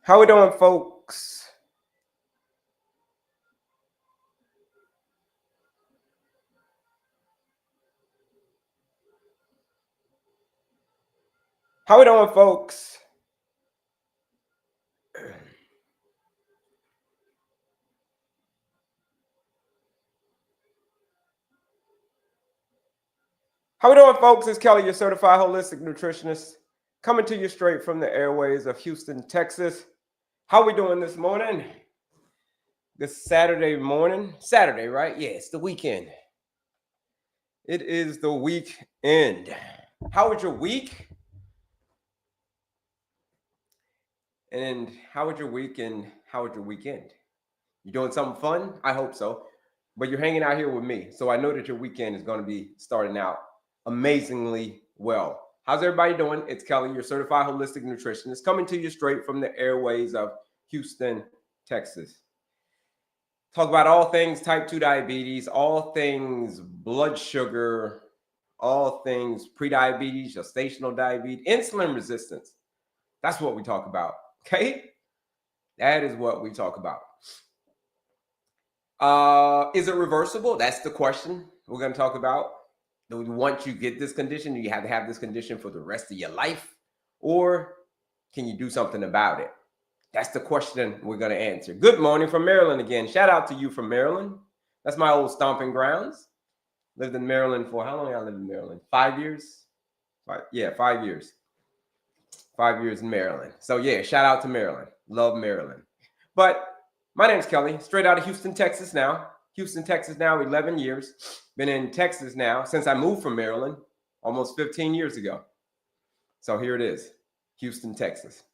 How we doing, folks? How we doing, folks? How we doing, folks? It's Kelley, your Certified Holistic Nutritionist, coming to you straight from the airways of Houston, Texas. How we doing this morning? This Saturday morning. Saturday, right? Yeah, it's the weekend. It is the weekend. How was your week? And how was your week and how was your weekend? You doing something fun? I hope so. But you're hanging out here with me. So I know that your weekend is going to be starting out amazingly well. How's everybody doing? It's Kelley, your certified holistic nutritionist, coming to you straight from the airways of Houston, Texas. Talk about all things type 2 diabetes, all things blood sugar, all things prediabetes, gestational diabetes, insulin resistance. That's what we talk about. Okay? That is what we talk about. Is it reversible? That's the question we're going to talk about. Once you get this condition, do you have to have this condition for the rest of your life? Or can you do something about it? That's the question we're going to answer. Good morning from Maryland again. Shout out to you from Maryland. That's my old stomping grounds. Lived in Maryland for, how long have I lived in Maryland? 5 years? 5 years. 5 years in Maryland. So yeah, shout out to Maryland. Love Maryland. But my name's Kelley, straight out of Houston, Texas now. Houston, Texas now, 11 years. Been in Texas now since I moved from Maryland almost 15 years ago. So here it is, Houston, Texas.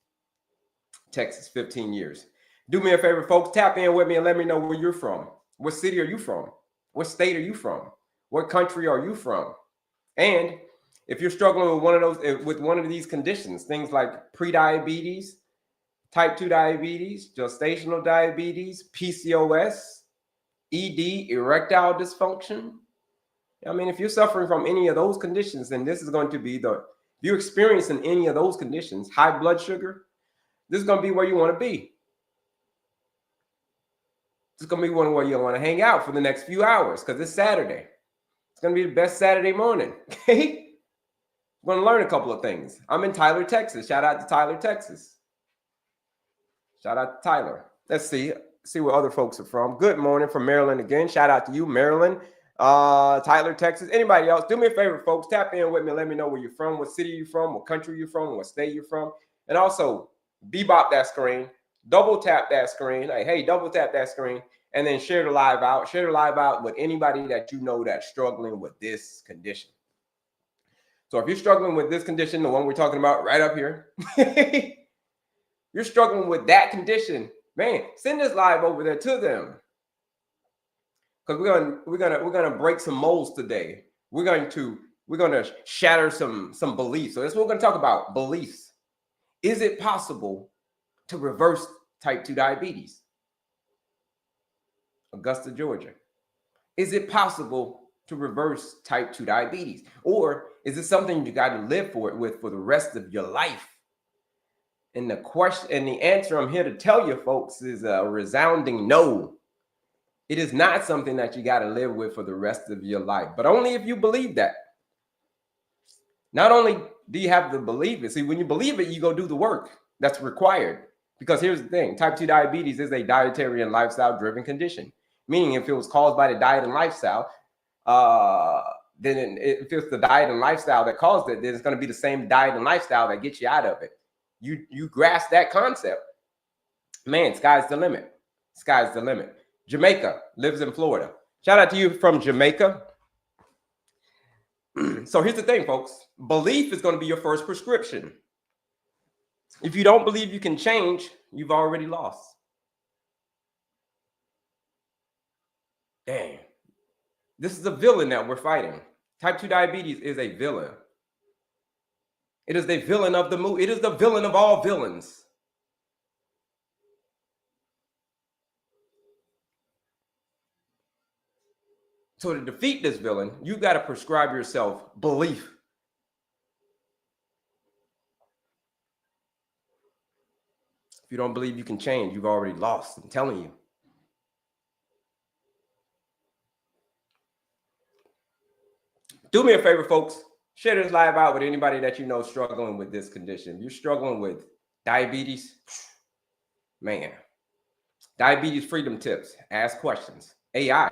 Texas, 15 years. Do me a favor, folks, tap in with me and let me know where you're from. What city are you from? What state are you from? What country are you from? And if you're struggling with one of these conditions, things like prediabetes, type 2 diabetes, gestational diabetes, PCOS, ED, erectile dysfunction. I mean, if you're suffering from any of those conditions, then this is going to be if you're experiencing any of those conditions, high blood sugar, this is going to be where you want to be. This is going to be one where you want to hang out for the next few hours because it's Saturday. It's going to be the best Saturday morning. Okay? We're going to learn a couple of things. I'm in Tyler, Texas. Shout out to Tyler, Texas. Shout out to Tyler. Let's see where other folks are from. Good morning from Maryland again. Shout out to you, Maryland, Tyler, Texas. Anybody else? Do me a favor, folks. Tap in with me. Let me know where you're from, what city you're from, what country you're from, what state you're from. And also, bebop that screen. Double tap that screen. Hey, double tap that screen. And then share the live out. Share the live out with anybody that you know that's struggling with this condition. So if you're struggling with this condition, the one we're talking about right up here, you're struggling with that condition, man, send this live over there to them. Because we're gonna break some molds today. We're gonna shatter some beliefs. So that's what we're gonna talk about, beliefs. Is it possible to reverse type 2 diabetes? Augusta, Georgia. Is it possible to reverse type 2 diabetes? Or is it something you got to live with for the rest of your life? And the question and the answer I'm here to tell you, folks, is a resounding no. It is not something that you got to live with for the rest of your life, but only if you believe that. Not only do you have to believe it, see, when you believe it, you go do the work that's required. Because here's the thing, type 2 diabetes is a dietary and lifestyle-driven condition, meaning if it was caused by the diet and lifestyle, then if it's the diet and lifestyle that caused it, then it's going to be the same diet and lifestyle that gets you out of it. You grasp that concept, man, sky's the limit. Sky's the limit. Jamaica, lives in Florida. Shout out to you from Jamaica. So here's the thing, folks. Belief is going to be your first prescription. If you don't believe you can change, you've already lost. Dang. This is a villain that we're fighting. Type 2 diabetes is a villain. It is the villain of the movie. It is the villain of all villains. So to defeat this villain, you got to prescribe yourself belief. If you don't believe you can change, you've already lost. I'm telling you. Do me a favor, folks. Share this live out with anybody that you know struggling with this condition. If you're struggling with diabetes, man. Diabetes freedom tips. Ask questions. AI.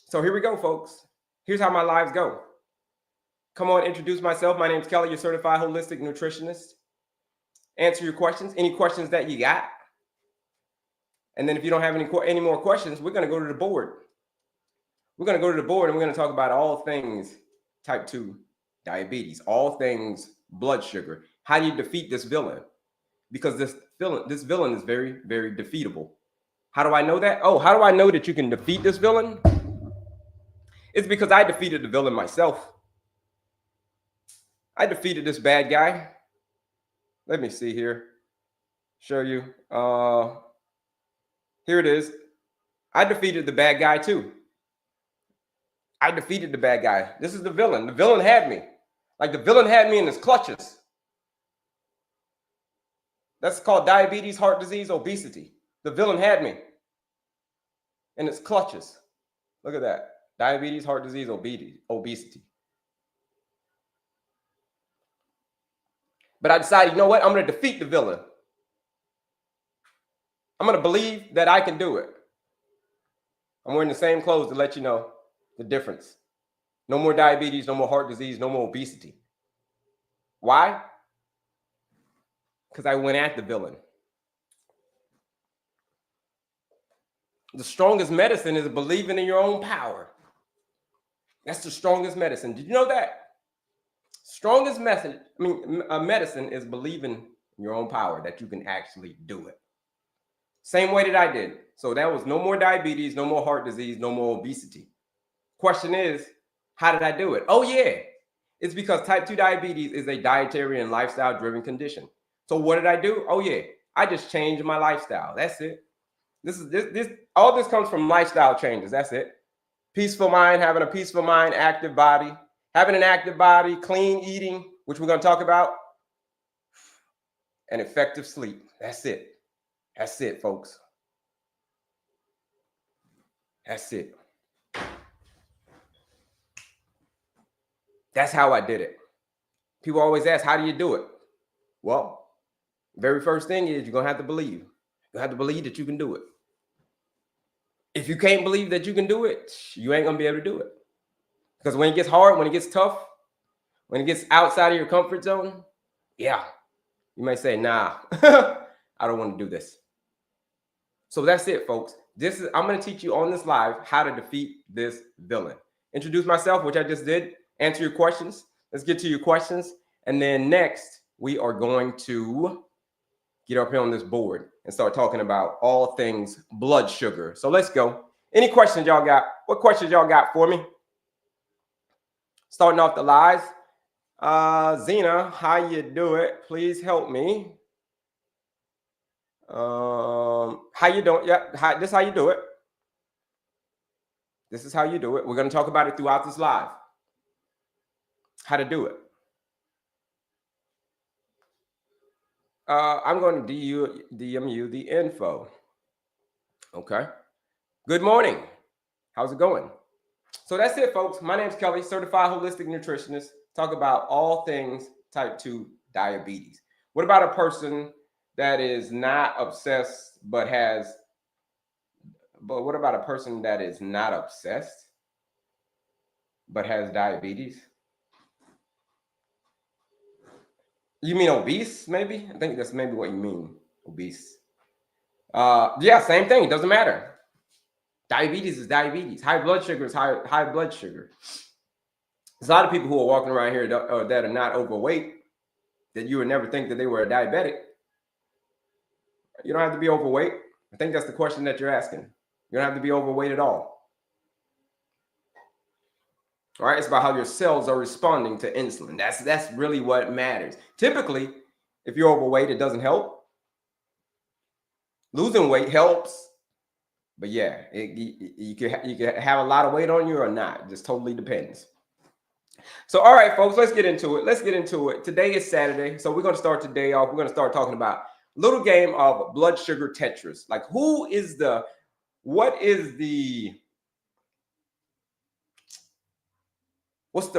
So here we go, folks. Here's how my lives go. Come on, introduce myself. My name's Kelley, your certified holistic nutritionist. Answer your questions, any questions that you got. And then if you don't have any more questions, we're going to go to the board. We're going to go to the board and we're going to talk about all things type 2 diabetes, all things blood sugar. How do you defeat this villain? Because this villain is very, very defeatable. How do I know that? Oh, how do I know that you can defeat this villain? It's because I defeated the villain myself. I defeated this bad guy. Let me see here. Show you. Here it is. I defeated the bad guy too. I defeated the bad guy. This is the villain. The villain had me. Like the villain had me in his clutches. That's called diabetes, heart disease, obesity. The villain had me in its clutches. Look at that. Diabetes, heart disease, obesity. But I decided, you know what? I'm going to defeat the villain. I'm going to believe that I can do it. I'm wearing the same clothes to let you know the difference. No more diabetes, no more heart disease, no more obesity. Why? Because I went at the villain. The strongest medicine is believing in your own power. That's the strongest medicine. Did you know that? Strongest medicine is believing in your own power, that you can actually do it. Same way that I did. So that was no more diabetes, no more heart disease, no more obesity. Question is, how did I do it? Oh yeah, it's because type 2 diabetes is a dietary and lifestyle driven condition. So what did I do? Oh yeah, I just changed my lifestyle. That's it. All this comes from lifestyle changes. That's it. Peaceful mind, having a peaceful mind, active body, having an active body, clean eating, which we're going to talk about, and effective sleep. That's it. That's it, folks. That's it. That's how I did it. People always ask, how do you do it? Well, very first thing is you're going to have to believe. You have to believe that you can do it. If you can't believe that you can do it, you ain't going to be able to do it. Because when it gets hard, when it gets tough, when it gets outside of your comfort zone, yeah, you may say, nah, I don't want to do this. So that's it, folks. I'm going to teach you on this live how to defeat this villain. Introduce myself, which I just did. Answer your questions. Let's get to your questions. And then next, we are going to get up here on this board and start talking about all things blood sugar. So let's go. Any questions y'all got? What questions y'all got for me? Starting off the lives. Zena, how you do it? Please help me. How you doing? Yeah, this is how you do it. This is how you do it. We're going to talk about it throughout this live. How to do it. I'm going to DM you the info. Okay. Good morning. How's it going? So that's it, folks. My name's Kelley, Certified Holistic Nutritionist. Talk about all things type 2 diabetes. What about a person that is not obsessed but what about a person that is not obsessed but has diabetes? You mean obese, maybe? I think that's maybe what you mean, obese. Yeah, same thing. It doesn't matter. Diabetes is diabetes. High blood sugar is high blood sugar. There's a lot of people who are walking around here that are not overweight, that you would never think that they were a diabetic. You don't have to be overweight. I think that's the question that you're asking. You don't have to be overweight at all. All right, it's about how your cells are responding to insulin. That's really what matters. Typically, if you're overweight, it doesn't help. Losing weight helps, but yeah, you can have a lot of weight on you or not. It just totally depends. So, all right, folks, let's get into it. Today is Saturday. So we're going to start today off. We're going to start talking about a little game of blood sugar Tetris. Like, what's the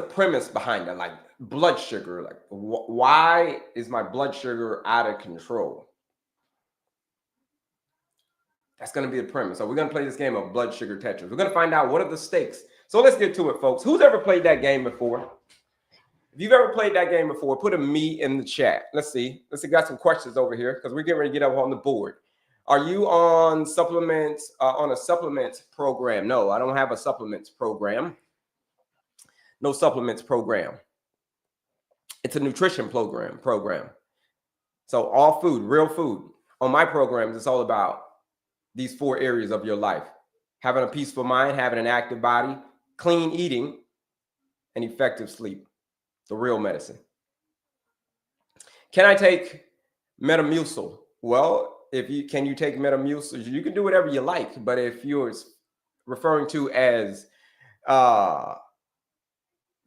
premise behind it? Like blood sugar, like why is my blood sugar out of control? That's going to be the premise. So we're going to play this game of blood sugar Tetris. We're going to find out what are the stakes. So let's get to it, folks. Who's ever played that game before? If you've ever played that game before, put a me in the chat. Let's see. Got some questions over here because we're getting ready to get up on the board. Are you on supplements, on a supplements program? No, I don't have a supplements program. No supplements program. It's a nutrition program. So all food, real food. On my programs, it's all about these 4 areas of your life: having a peaceful mind, having an active body, clean eating, and effective sleep. The real medicine. Can I take Metamucil? Well, can you take Metamucil? You can do whatever you like, but if you're referring to as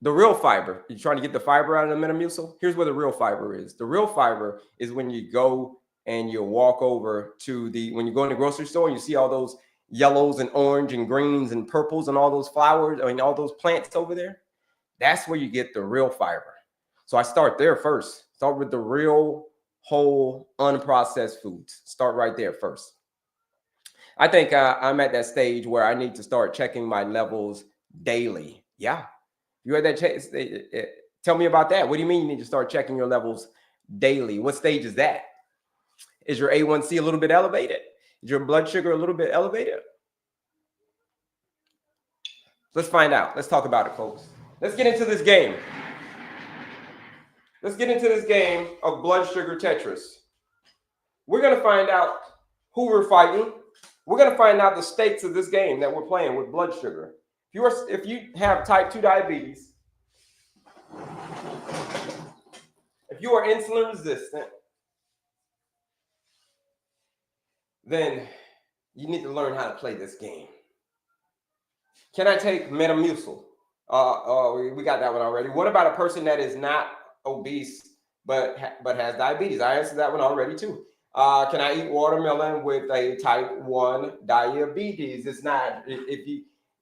the real fiber, you're trying to get the fiber out of the Metamucil, here's where the real fiber is. The real fiber is when you go and you walk over to when you go in the grocery store and you see all those yellows and orange and greens and purples and all those flowers, all those plants over there. That's where you get the real fiber. So I start there first. Start with the real, whole, unprocessed foods. Start right there first. I think I'm at that stage where I need to start checking my levels daily. Yeah. You had that chance. Tell me about that. What do you mean you need to start checking your levels daily? What stage is that? Is your A1C a little bit elevated? Is your blood sugar a little bit elevated? Let's find out. Let's talk about it, folks. Let's get into this game. Let's get into this game of blood sugar Tetris. We're going to find out who we're fighting. We're going to find out the stakes of this game that we're playing with blood sugar. If you have type 2 diabetes, if you are insulin resistant, then you need to learn how to play this game. Can I take Metamucil? We got that one already. What about a person that is not obese but has diabetes? I answered that one already too. Can I eat watermelon with a type 1 diabetes? It's not.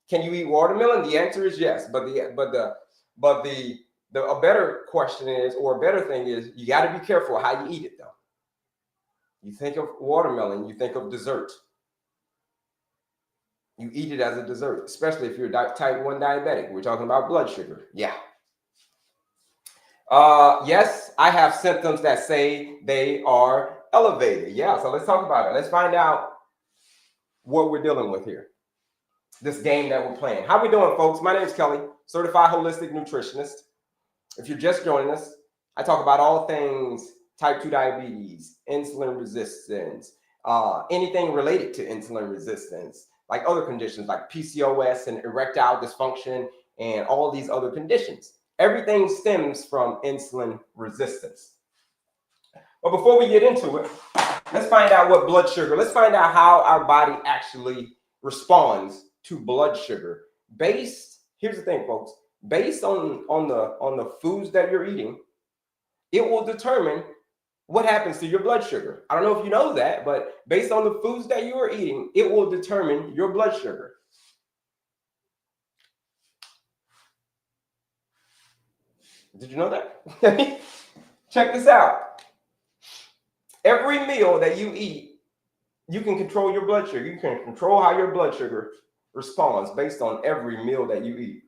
Can you eat watermelon? The answer is yes. But a better question is, or a better thing is, you got to be careful how you eat it though. You think of watermelon, you think of dessert. You eat it as a dessert, especially if you're type 1 diabetic. We're talking about blood sugar. Yeah. Yes, I have symptoms that say they are elevated. Yeah, so let's talk about it. Let's find out what we're dealing with here. This game that we're playing. How we doing, folks? My name is Kelley, Certified Holistic Nutritionist. If you're just joining us, I talk about all things type 2 diabetes, insulin resistance, anything related to insulin resistance, like other conditions like PCOS and erectile dysfunction and all these other conditions. Everything stems from insulin resistance. But before we get into it, let's find out what blood sugar, let's find out how our body actually responds to blood sugar. Here's the thing, folks, based on the foods that you're eating, it will determine what happens to your blood sugar. I don't know if you know that, but based on the foods that you are eating, it will determine your blood sugar. Did you know that? Check this out. Every meal that you eat, you can control your blood sugar. You can control how your blood sugar responds based on every meal that you eat.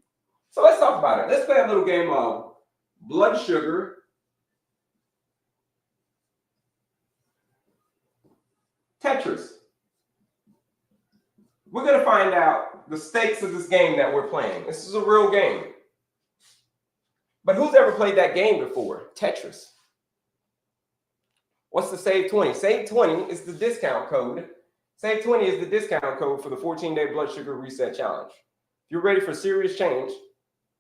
So let's talk about it. Let's play a little game of blood sugar Tetris. We're going to find out the stakes of this game that we're playing. This is a real game. But who's ever played that game before? Tetris. What's the Save 20? Save 20 is the discount code. Save 20 is the discount code for the 14-day blood sugar reset challenge. If you're ready for serious change,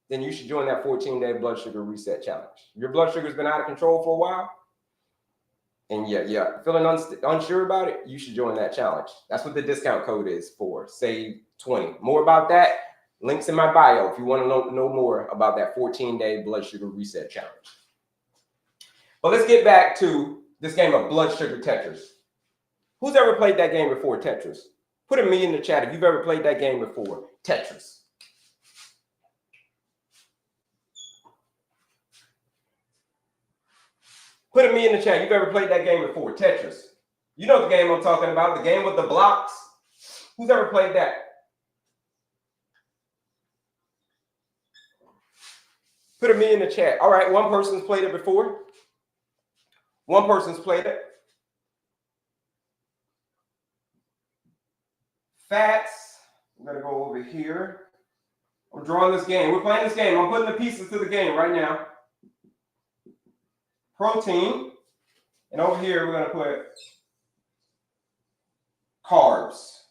then you should join that 14-day blood sugar reset challenge. Your blood sugar's been out of control for a while, and yeah, feeling unsure about it, you should join that challenge. That's what the discount code is for, Save 20. More about that Links in my bio if you want to know more about that 14-day blood sugar reset challenge. But let's get back to this game of blood sugar Tetris. Who's ever played that game before, Tetris? Put a me in the chat if you've ever played that game before, Tetris. Put a me in the chat. You've ever played that game before, Tetris? You know the game I'm talking about, the game with the blocks. Who's ever played that? Put a me in the chat. All right, one person's played it before. One person's played it. Fats. I'm going to go over here. I'm drawing this game. We're playing this game. I'm putting the pieces to the game right now. Protein. And over here, we're going to put carbs.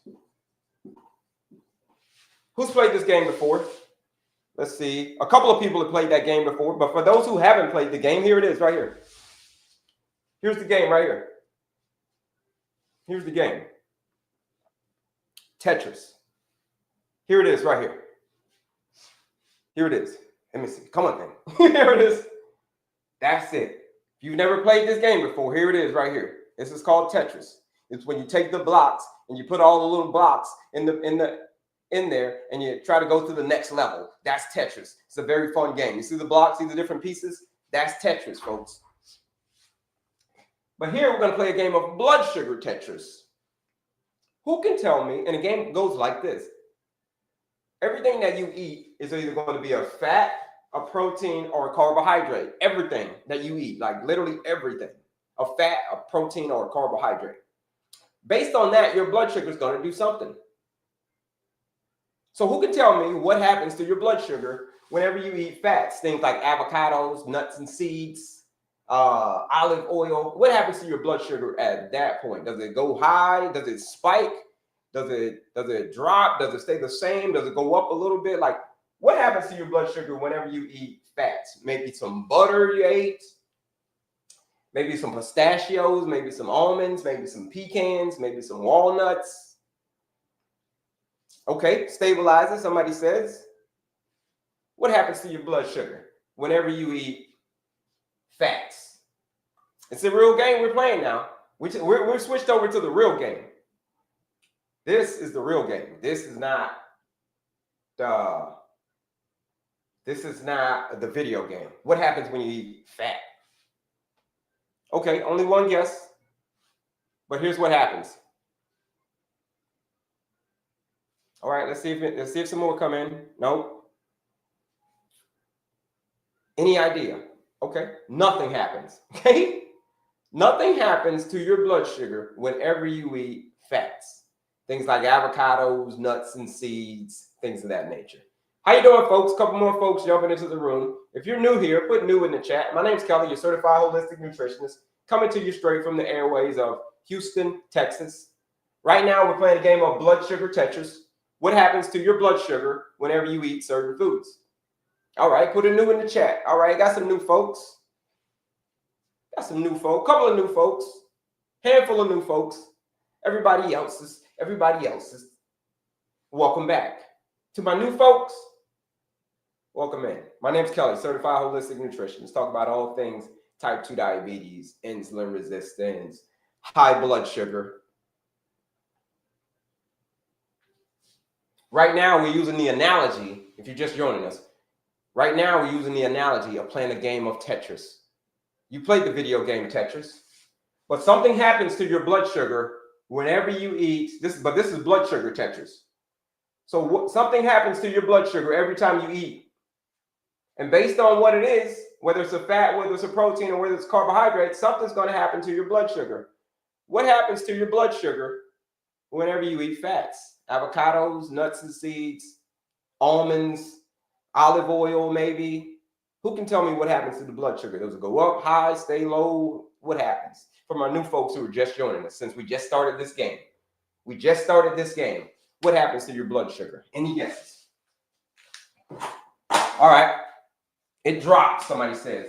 Who's played this game before? Let's see. A couple of people have played that game before, but for those who haven't played the game, here it is right here. Here's the game right here. Here's the game. Tetris. Here it is right here. Here it is. Let me see. Come on, thing. Here it is. That's it. If you've never played this game before, here it is right here. This is called Tetris. It's when you take the blocks and you put all the little blocks in there and you try to go to the next level. That's Tetris. It's a very fun game. You see the blocks, see the different pieces? That's Tetris, folks. But here we're going to play a game of blood sugar Tetris. Who can tell me, and the game goes like this. Everything that you eat is either going to be a fat, a protein, or a carbohydrate. Everything that you eat, like literally everything. A fat, a protein, or a carbohydrate. Based on that, your blood sugar is going to do something. So who can tell me what happens to your blood sugar whenever you eat fats? Things like avocados, nuts and seeds, olive oil. What happens to your blood sugar at that point? Does it go high? Does it spike? Does it drop? Does it stay the same? Does it go up a little bit? Like, what happens to your blood sugar whenever you eat fats? Maybe some butter you ate, maybe some pistachios, maybe some almonds, maybe some pecans, maybe some walnuts. Okay, stabilizer, somebody says. What happens to your blood sugar whenever you eat fats? It's a real game we're playing now. We're switched over to the real game. This is the real game. This is not the video game. What happens when you eat fat? Okay, only one guess. But here's what happens. All right, let's see if some more come in. Nope. Any idea? Okay, nothing happens. Okay, nothing happens to your blood sugar whenever you eat fats. Things like avocados, nuts and seeds, things of that nature. How you doing, folks? A couple more folks jumping into the room. If you're new here, put new in the chat. My name's Kelley, your Certified Holistic Nutritionist, coming to you straight from the airways of Houston, Texas. Right now, we're playing a game of blood sugar Tetris. What happens to your blood sugar whenever you eat certain foods? All right, put a new in the chat. All right, got some new folks. Couple of new folks. Handful of new folks. Everybody else's. Welcome back. To my new folks, welcome in. My name's Kelley, Certified Holistic Nutritionist. Talk about all things type 2 diabetes, insulin resistance, high blood sugar. Right now, we're using the analogy, if you're just joining us, right now we're using the analogy of playing a game of Tetris. You played the video game Tetris, but something happens to your blood sugar whenever you eat this, but this is blood sugar Tetris. So something happens to your blood sugar every time you eat. And based on what it is, whether it's a fat, whether it's a protein, or whether it's carbohydrate, something's going to happen to your blood sugar. What happens to your blood sugar whenever you eat fats? Avocados, nuts and seeds, almonds, olive oil, maybe. Who can tell me what happens to the blood sugar? Does it go up, high, stay low? What happens? For my new folks who are just joining us, since we just started this game. What happens to your blood sugar? Any guesses? All right. It drops, somebody says.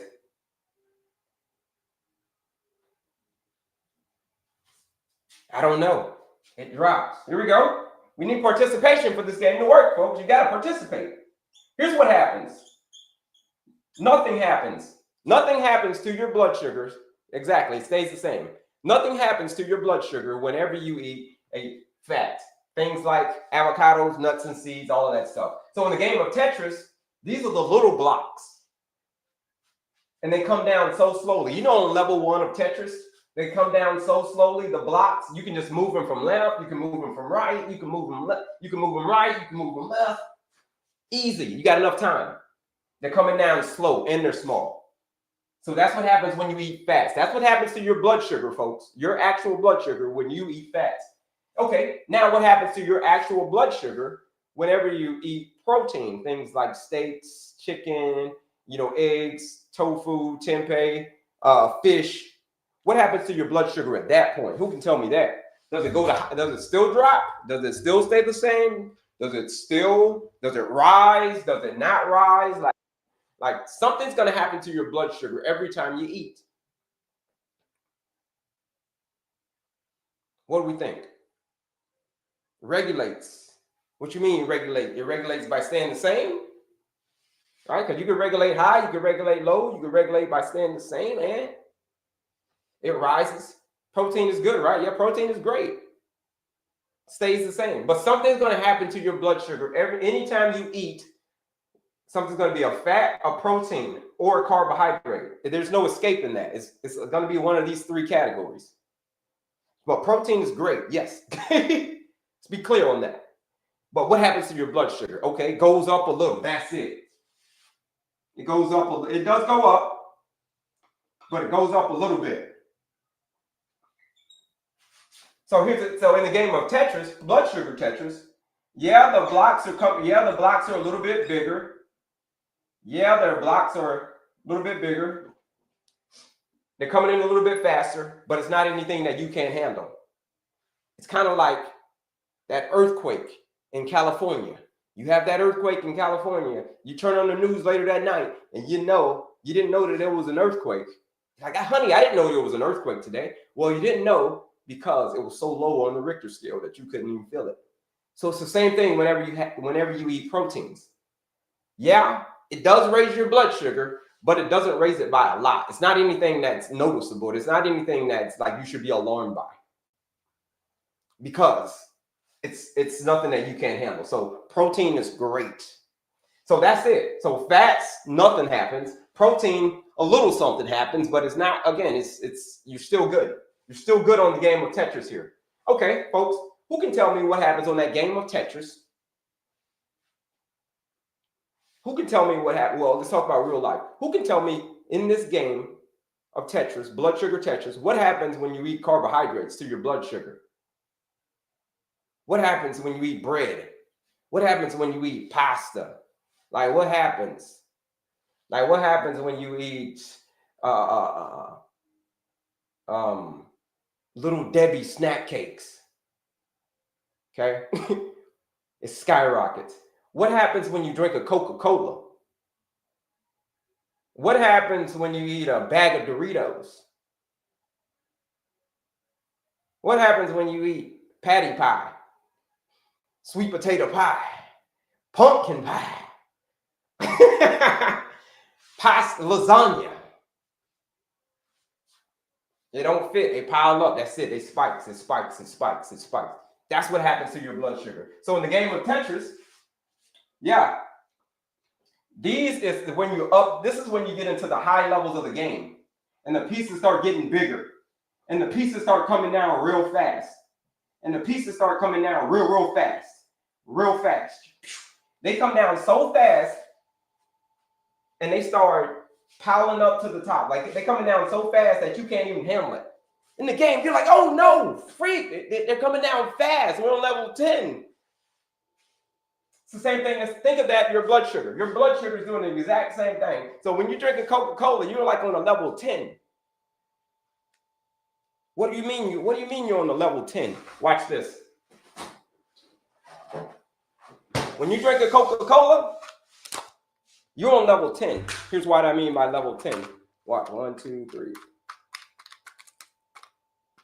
I don't know. It drops. Here we go. We need participation for this game to work, folks. You got to participate. Here's what happens. Nothing happens. Nothing happens to your blood sugars. Exactly, it stays the same. Nothing happens to your blood sugar whenever you eat a fat. Things like avocados, nuts, and seeds, all of that stuff. So in the game of Tetris, these are the little blocks. And they come down so slowly. You know, on level 1 of Tetris, they come down so slowly, the blocks, you can just move them from left, you can move them from right, you can move them left, you can move them right, you can move them left. Easy, you got enough time. They're coming down slow and they're small. So that's what happens when you eat fats. That's what happens to your blood sugar, folks. Your actual blood sugar when you eat fats. Okay, now what happens to your actual blood sugar whenever you eat protein? Things like steaks, chicken, eggs, tofu, tempeh, fish. What happens to your blood sugar at that point? Who can tell me that? Does it still drop? Does it still stay the same? Does it rise? Does it not rise? Like something's going to happen to your blood sugar every time you eat. What do we think? Regulates. What you mean regulate? It regulates by staying the same? Right? Because you can regulate high, you can regulate low, you can regulate by staying the same, and it rises. Protein is good, right? Yeah, protein is great. Stays the same. But something's going to happen to your blood sugar anytime you eat. Something's going to be a fat, a protein, or a carbohydrate. There's no escaping that. It's going to be one of these 3 categories. But protein is great, yes. Let's be clear on that. But what happens to your blood sugar? Okay, it goes up a little. That's it. It goes up. It does go up, but it goes up a little bit. So in the game of Tetris, blood sugar Tetris, yeah, the blocks are a little bit bigger. Yeah, their blocks are a little bit bigger. They're coming in a little bit faster, but it's not anything that you can't handle. It's kind of like that earthquake in California. You have that earthquake in California. You turn on the news later that night, and you didn't know that there was an earthquake. Like, honey, I didn't know there was an earthquake today. Well, you didn't know because it was so low on the Richter scale that you couldn't even feel it. So it's the same thing whenever you eat proteins. Yeah, it does raise your blood sugar, but it doesn't raise it by a lot. It's not anything that's noticeable. It's not anything that's like you should be alarmed by, because it's nothing that you can't handle. So protein is great. So that's it. So fats, nothing happens. Protein, a little something happens, but it's not, again, you're still good. You're still good on the game of Tetris here. Okay, folks, who can tell me what happens on that game of Tetris? Who can tell me what happened? Well, let's talk about real life. Who can tell me in this game of Tetris, blood sugar Tetris, what happens when you eat carbohydrates to your blood sugar? What happens when you eat bread? What happens when you eat pasta? Like, what happens? Like, what happens when you eat Little Debbie snack cakes? Okay, it skyrockets. What happens when you drink a Coca-Cola? What happens when you eat a bag of Doritos? What happens when you eat patty pie, sweet potato pie, pumpkin pie, pasta, lasagna? They don't fit. They pile up. That's it. They spikes. It spikes. It spikes. It spikes. That's what happens to your blood sugar. So in the game of Tetris, yeah, this is when you get into the high levels of the game, and the pieces start getting bigger, and the pieces start coming down real fast, and the pieces start coming down real fast, real fast. They come down so fast, and they start piling up to the top. Like, they're coming down so fast that you can't even handle it. In the game, you're like, oh no, freak, they're coming down fast. We're on level 10. It's the same thing as, think of that, your blood sugar. Your blood sugar is doing the exact same thing. So when you drink a Coca-Cola, you're like on a level 10. What do you mean you're on a level 10? Watch this. When you drink a Coca-Cola, you're on level 10. Here's what I mean by level 10. Watch, 1, 2, 3.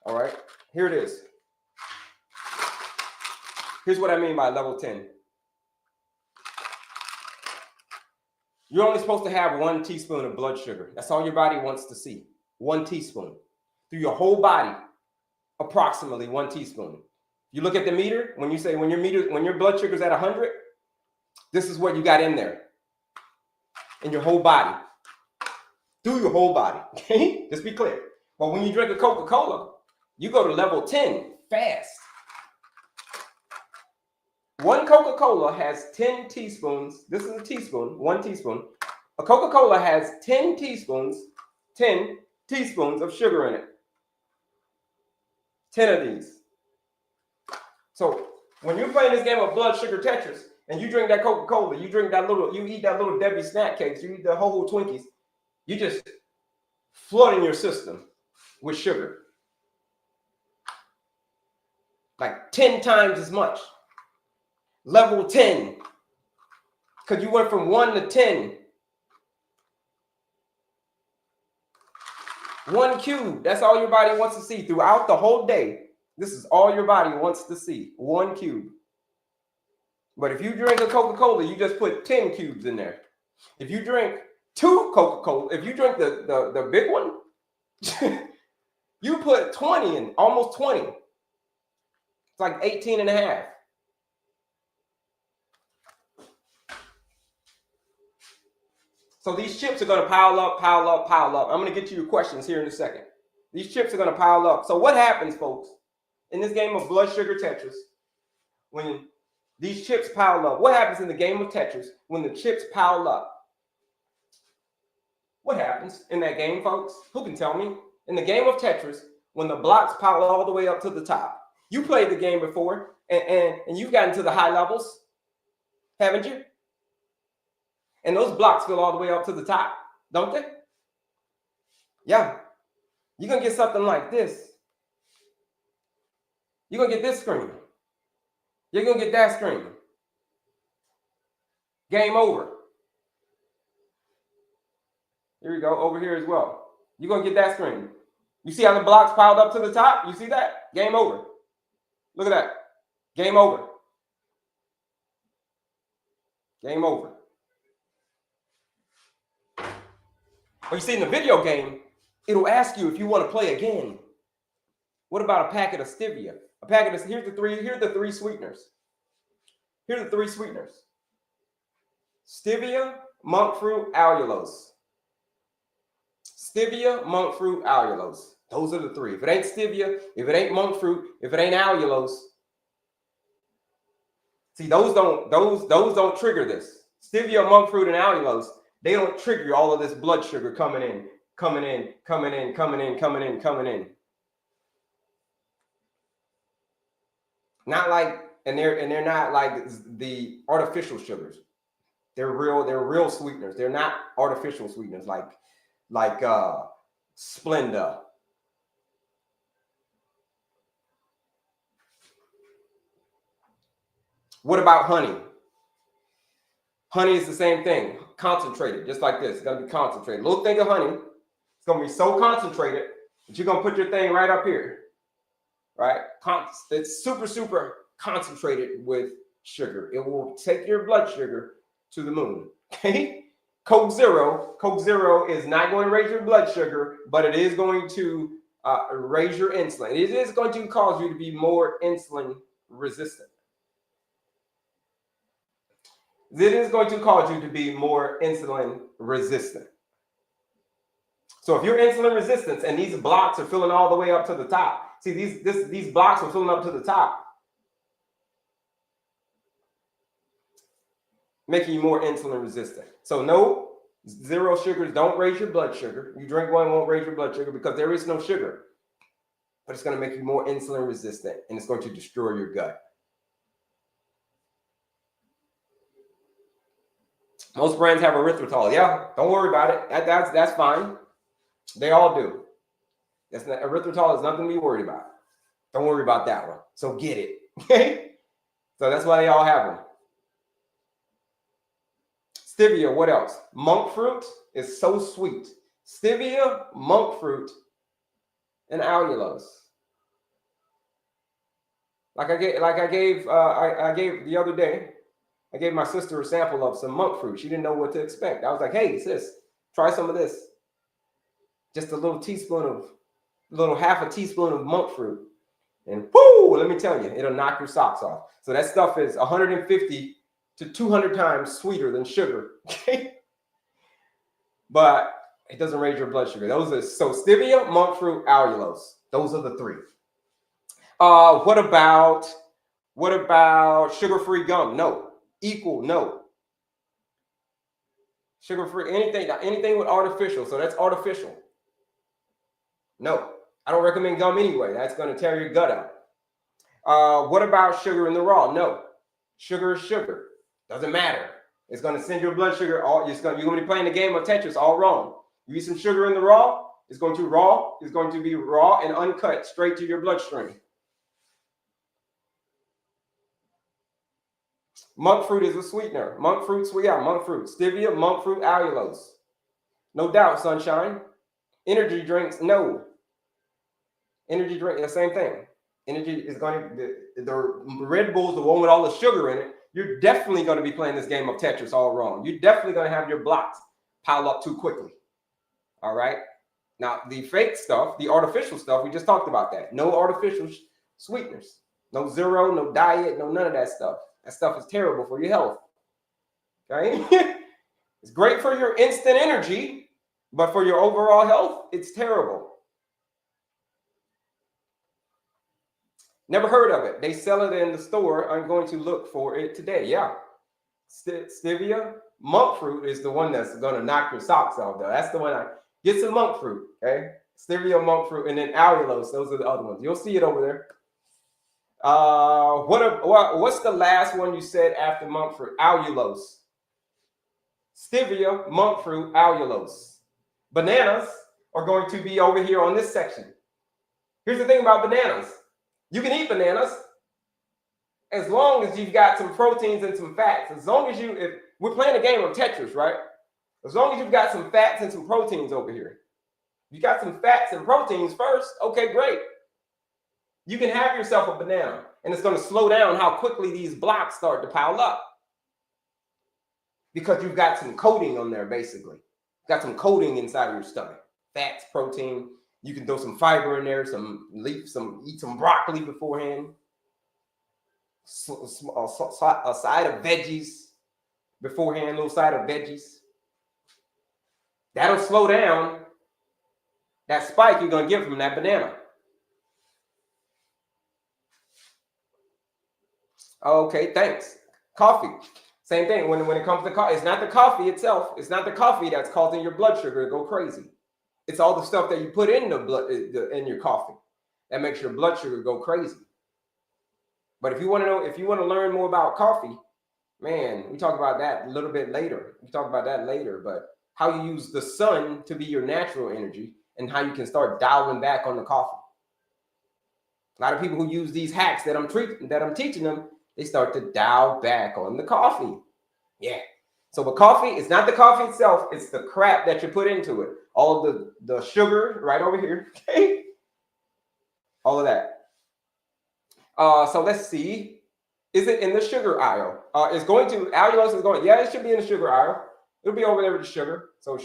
All right, here it is. Here's what I mean by level 10. You're only supposed to have 1 teaspoon of blood sugar. That's all your body wants to see. 1 teaspoon. Through your whole body, approximately 1 teaspoon. You look at the meter, when your blood sugar's at 100, this is what you got in there. In your whole body. Through your whole body. Okay? Just be clear. But when you drink a Coca-Cola, you go to level 10 fast. 1 Coca-Cola has 10 teaspoons. This is a teaspoon, 1 teaspoon. A Coca-Cola has 10 teaspoons of sugar in it. 10 of these. So when you're playing this game of blood sugar Tetris and you drink that Coca-Cola, you eat that little Debbie snack cakes, you eat the whole Twinkies, you just flooding your system with sugar. Like 10 times as much. Level 10. Because you went from 1 to 10. 1 cube. That's all your body wants to see throughout the whole day. This is all your body wants to see. 1 cube. But if you drink a Coca-Cola, you just put 10 cubes in there. If you drink 2 Coca-Cola, if you drink the big one, you put 20 in, almost 20. It's like 18 and a half. So these chips are going to pile up, pile up, pile up. I'm going to get to your questions here in a second. These chips are going to pile up. So what happens, folks, in this game of blood sugar Tetris, when these chips pile up? What happens in the game of Tetris when the chips pile up? What happens in that game, folks? Who can tell me? In the game of Tetris, when the blocks pile all the way up to the top. You played the game before, and you've gotten to the high levels, haven't you? And those blocks fill all the way up to the top, don't they? Yeah. You're going to get something like this. You're going to get this screen. You're going to get that screen. Game over. Here we go, over here as well. You're going to get that screen. You see how the blocks piled up to the top? You see that? Game over. Look at that. Game over. Game over. Or you see in the video game, it'll ask you if you want to play again. What about a packet of stevia? Here's the 3 sweeteners. Here are the 3 sweeteners. Stevia, monk fruit, allulose. Stevia, monk fruit, allulose. Those are the 3. If it ain't stevia, if it ain't monk fruit, if it ain't allulose. See, those don't trigger this. Stevia, monk fruit, and allulose, they don't trigger all of this blood sugar coming in. Not like, and they're not like the artificial sugars. They're real sweeteners. They're not artificial sweeteners like Splenda. What about honey? Honey is the same thing, concentrated, just like this. It's gonna be concentrated. Little thing of honey. It's gonna be so concentrated that you're gonna put your thing right up here, right? It's super concentrated with sugar. It will take your blood sugar to the moon. Okay. Coke Zero is not going to raise your blood sugar, but it is going to raise your insulin. It is going to cause you to be more insulin resistant. It is going to cause you to be more insulin resistant. So if you're insulin resistant and these blocks are filling all the way up to the top, see these blocks are filling up to the top, making you more insulin resistant. So no, 0 sugars don't raise your blood sugar. You drink one, won't raise your blood sugar because there is no sugar. But it's going to make you more insulin resistant and it's going to destroy your gut. Most brands have erythritol. Yeah, don't worry about it. That's fine. They all do. Erythritol is nothing to be worried about. Don't worry about that one. So get it. Okay? So that's why they all have them. Stevia, what else? Monk fruit is so sweet. Stevia, monk fruit, and allulose. I gave the other day. I gave my sister a sample of some monk fruit. She didn't know what to expect. I was like, hey, sis, try some of this. Just a little half a teaspoon of monk fruit. And whoo, let me tell you, it'll knock your socks off. So that stuff is 150 to 200 times sweeter than sugar. Okay. But it doesn't raise your blood sugar. So stevia, monk fruit, allulose. Those are the three. What about sugar-free gum? No. No. Sugar-free, anything with artificial. So that's artificial. No. I don't recommend gum anyway. That's going to tear your gut out. What about sugar in the raw? No. Sugar is sugar. Doesn't matter. It's going to send your blood sugar you're going to be playing the game of Tetris all wrong. You eat some sugar in the raw, it's going to be raw and uncut straight to your bloodstream. Monk fruit is a sweetener. Monk fruit. Stevia, monk fruit, allulose. No doubt, sunshine. Energy drinks, no. Energy drink, the same thing. Energy is going to, the Red Bull's the one with all the sugar in it. You're definitely going to be playing this game of Tetris all wrong. You're definitely going to have your blocks pile up too quickly. All right. Now, the fake stuff, the artificial stuff, we just talked about that. No artificial sweeteners. No zero, no diet, no none of that stuff. That stuff is terrible for your health. Okay? It's great for your instant energy, but for your overall health, it's terrible. Never heard of it. They sell it in the store. I'm going to look for it today. Yeah. Stevia, monk fruit is the one that's going to knock your socks off, though. That's the one get some monk fruit, okay? Stevia, monk fruit, and then allulose. Those are the other ones. You'll see it over there. What's the last one you said after monk fruit? Allulose. Stevia, monk fruit, allulose. Bananas are going to be over here on this section. Here's the thing about bananas. You can eat bananas as long as you've got some proteins and some fats. As long as if we're playing a game of Tetris, right? As long as you've got some fats and some proteins over here. You got some fats and proteins first, okay, great. You can have yourself a banana, and it's going to slow down how quickly these blocks start to pile up. Because you've got some coating on there, basically. Got some coating inside of your stomach. Fats, protein. You can throw some fiber in there, eat some broccoli beforehand. A side of veggies beforehand, a little side of veggies. That'll slow down that spike you're going to get from that banana. Okay, thanks. Coffee. Same thing. When it comes to coffee, it's not the coffee itself. It's not the coffee that's causing your blood sugar to go crazy. It's all the stuff that you put in in your coffee that makes your blood sugar go crazy. But if you want to learn more about coffee, man, we talk about that a little bit later. But how you use the sun to be your natural energy and how you can start dialing back on the coffee. A lot of people who use these hacks that I'm teaching them, they start to dial back on the coffee. Yeah. So the coffee, it's not the coffee itself, it's the crap that you put into it. All of the sugar right over here. Okay. All of that. So let's see. Is it in the sugar aisle? Allulose is going, yeah, it should be in the sugar aisle. It'll be over there with the sugar. So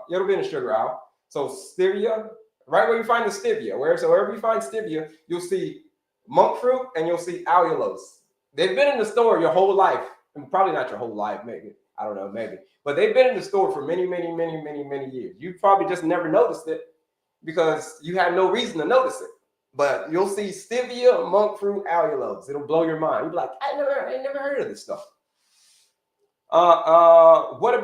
it'll be in the sugar aisle. So stevia, right where you find the stevia, wherever you find stevia, you'll see monk fruit and you'll see allulose. They've been in the store your whole life. Probably not your whole life, maybe. I don't know, maybe. But they've been in the store for many, many, many, many, many years. You probably just never noticed it because you had no reason to notice it. But you'll see stevia, monk fruit, allulose. It'll blow your mind. You'll be like, I never heard of this stuff. What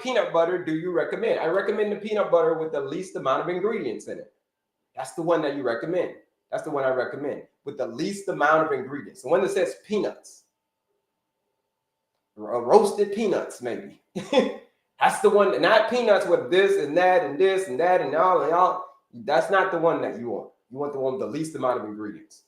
peanut butter do you recommend? I recommend the peanut butter with the least amount of ingredients in it. That's the one that you recommend. That's the one I recommend with the least amount of ingredients. The one that says peanuts. Roasted peanuts, maybe. That's the one, not peanuts with this and that and this and that and all. That's not the one that you want. You want the one with the least amount of ingredients.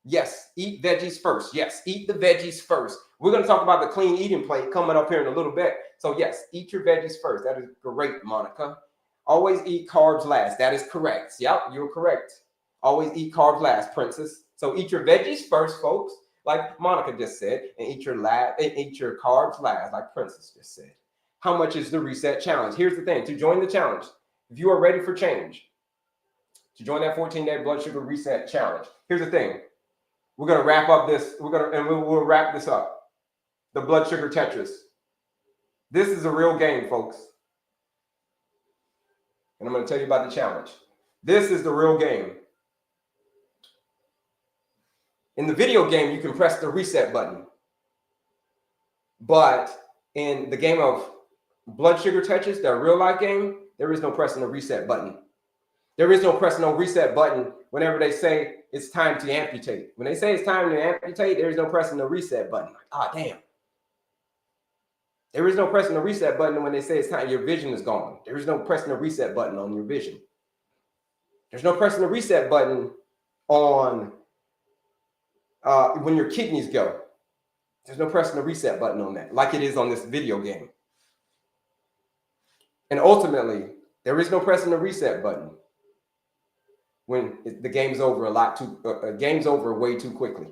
Yes, eat veggies first. Yes, eat the veggies first. We're going to talk about the clean eating plate coming up here in a little bit. So yes, eat your veggies first. That is great, Monica. Always eat carbs last. That is correct. Yep, you're correct. Always eat carbs last, princess. So eat your veggies first, folks, like Monica just said, and eat your carbs last, like Princess just said. How much is the reset challenge? Here's the thing: to join the challenge, if you are ready for change, to join that 14-day blood sugar reset challenge. Here's the thing: we're gonna wrap up this. We'll wrap this up. The blood sugar Tetris. This is a real game, folks. And I'm going to tell you about the challenge. This is the real game. In the video game, you can press the reset button. But in the game of blood sugar Tetris, the real life game, there is no pressing the reset button. There is no pressing no reset button whenever they say it's time to amputate. When they say it's time to amputate, there is no pressing the reset button. Ah, damn. There is no pressing the reset button when they say it's time, your vision is gone. There is no pressing the reset button on your vision. There's no pressing the reset button on when your kidneys go. There's no pressing the reset button on that, like it is on this video game. And ultimately, there is no pressing the reset button when the game's over game's over way too quickly.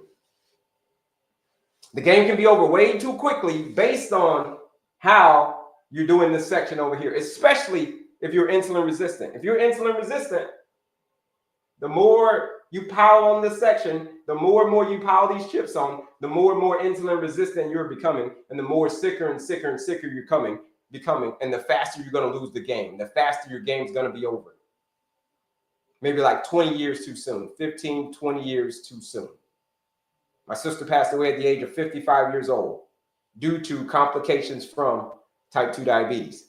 The game can be over way too quickly based on how you're doing this section over here, especially if you're insulin resistant. If you're insulin resistant, the more you pile on this section, the more and more you pile these chips on, the more and more insulin resistant you're becoming, and the more sicker and sicker and sicker you're becoming, and the faster you're going to lose the game, the faster your game's going to be over. Maybe like 20 years too soon, 15, 20 years too soon. My sister passed away at the age of 55 years old due to complications from type 2 diabetes.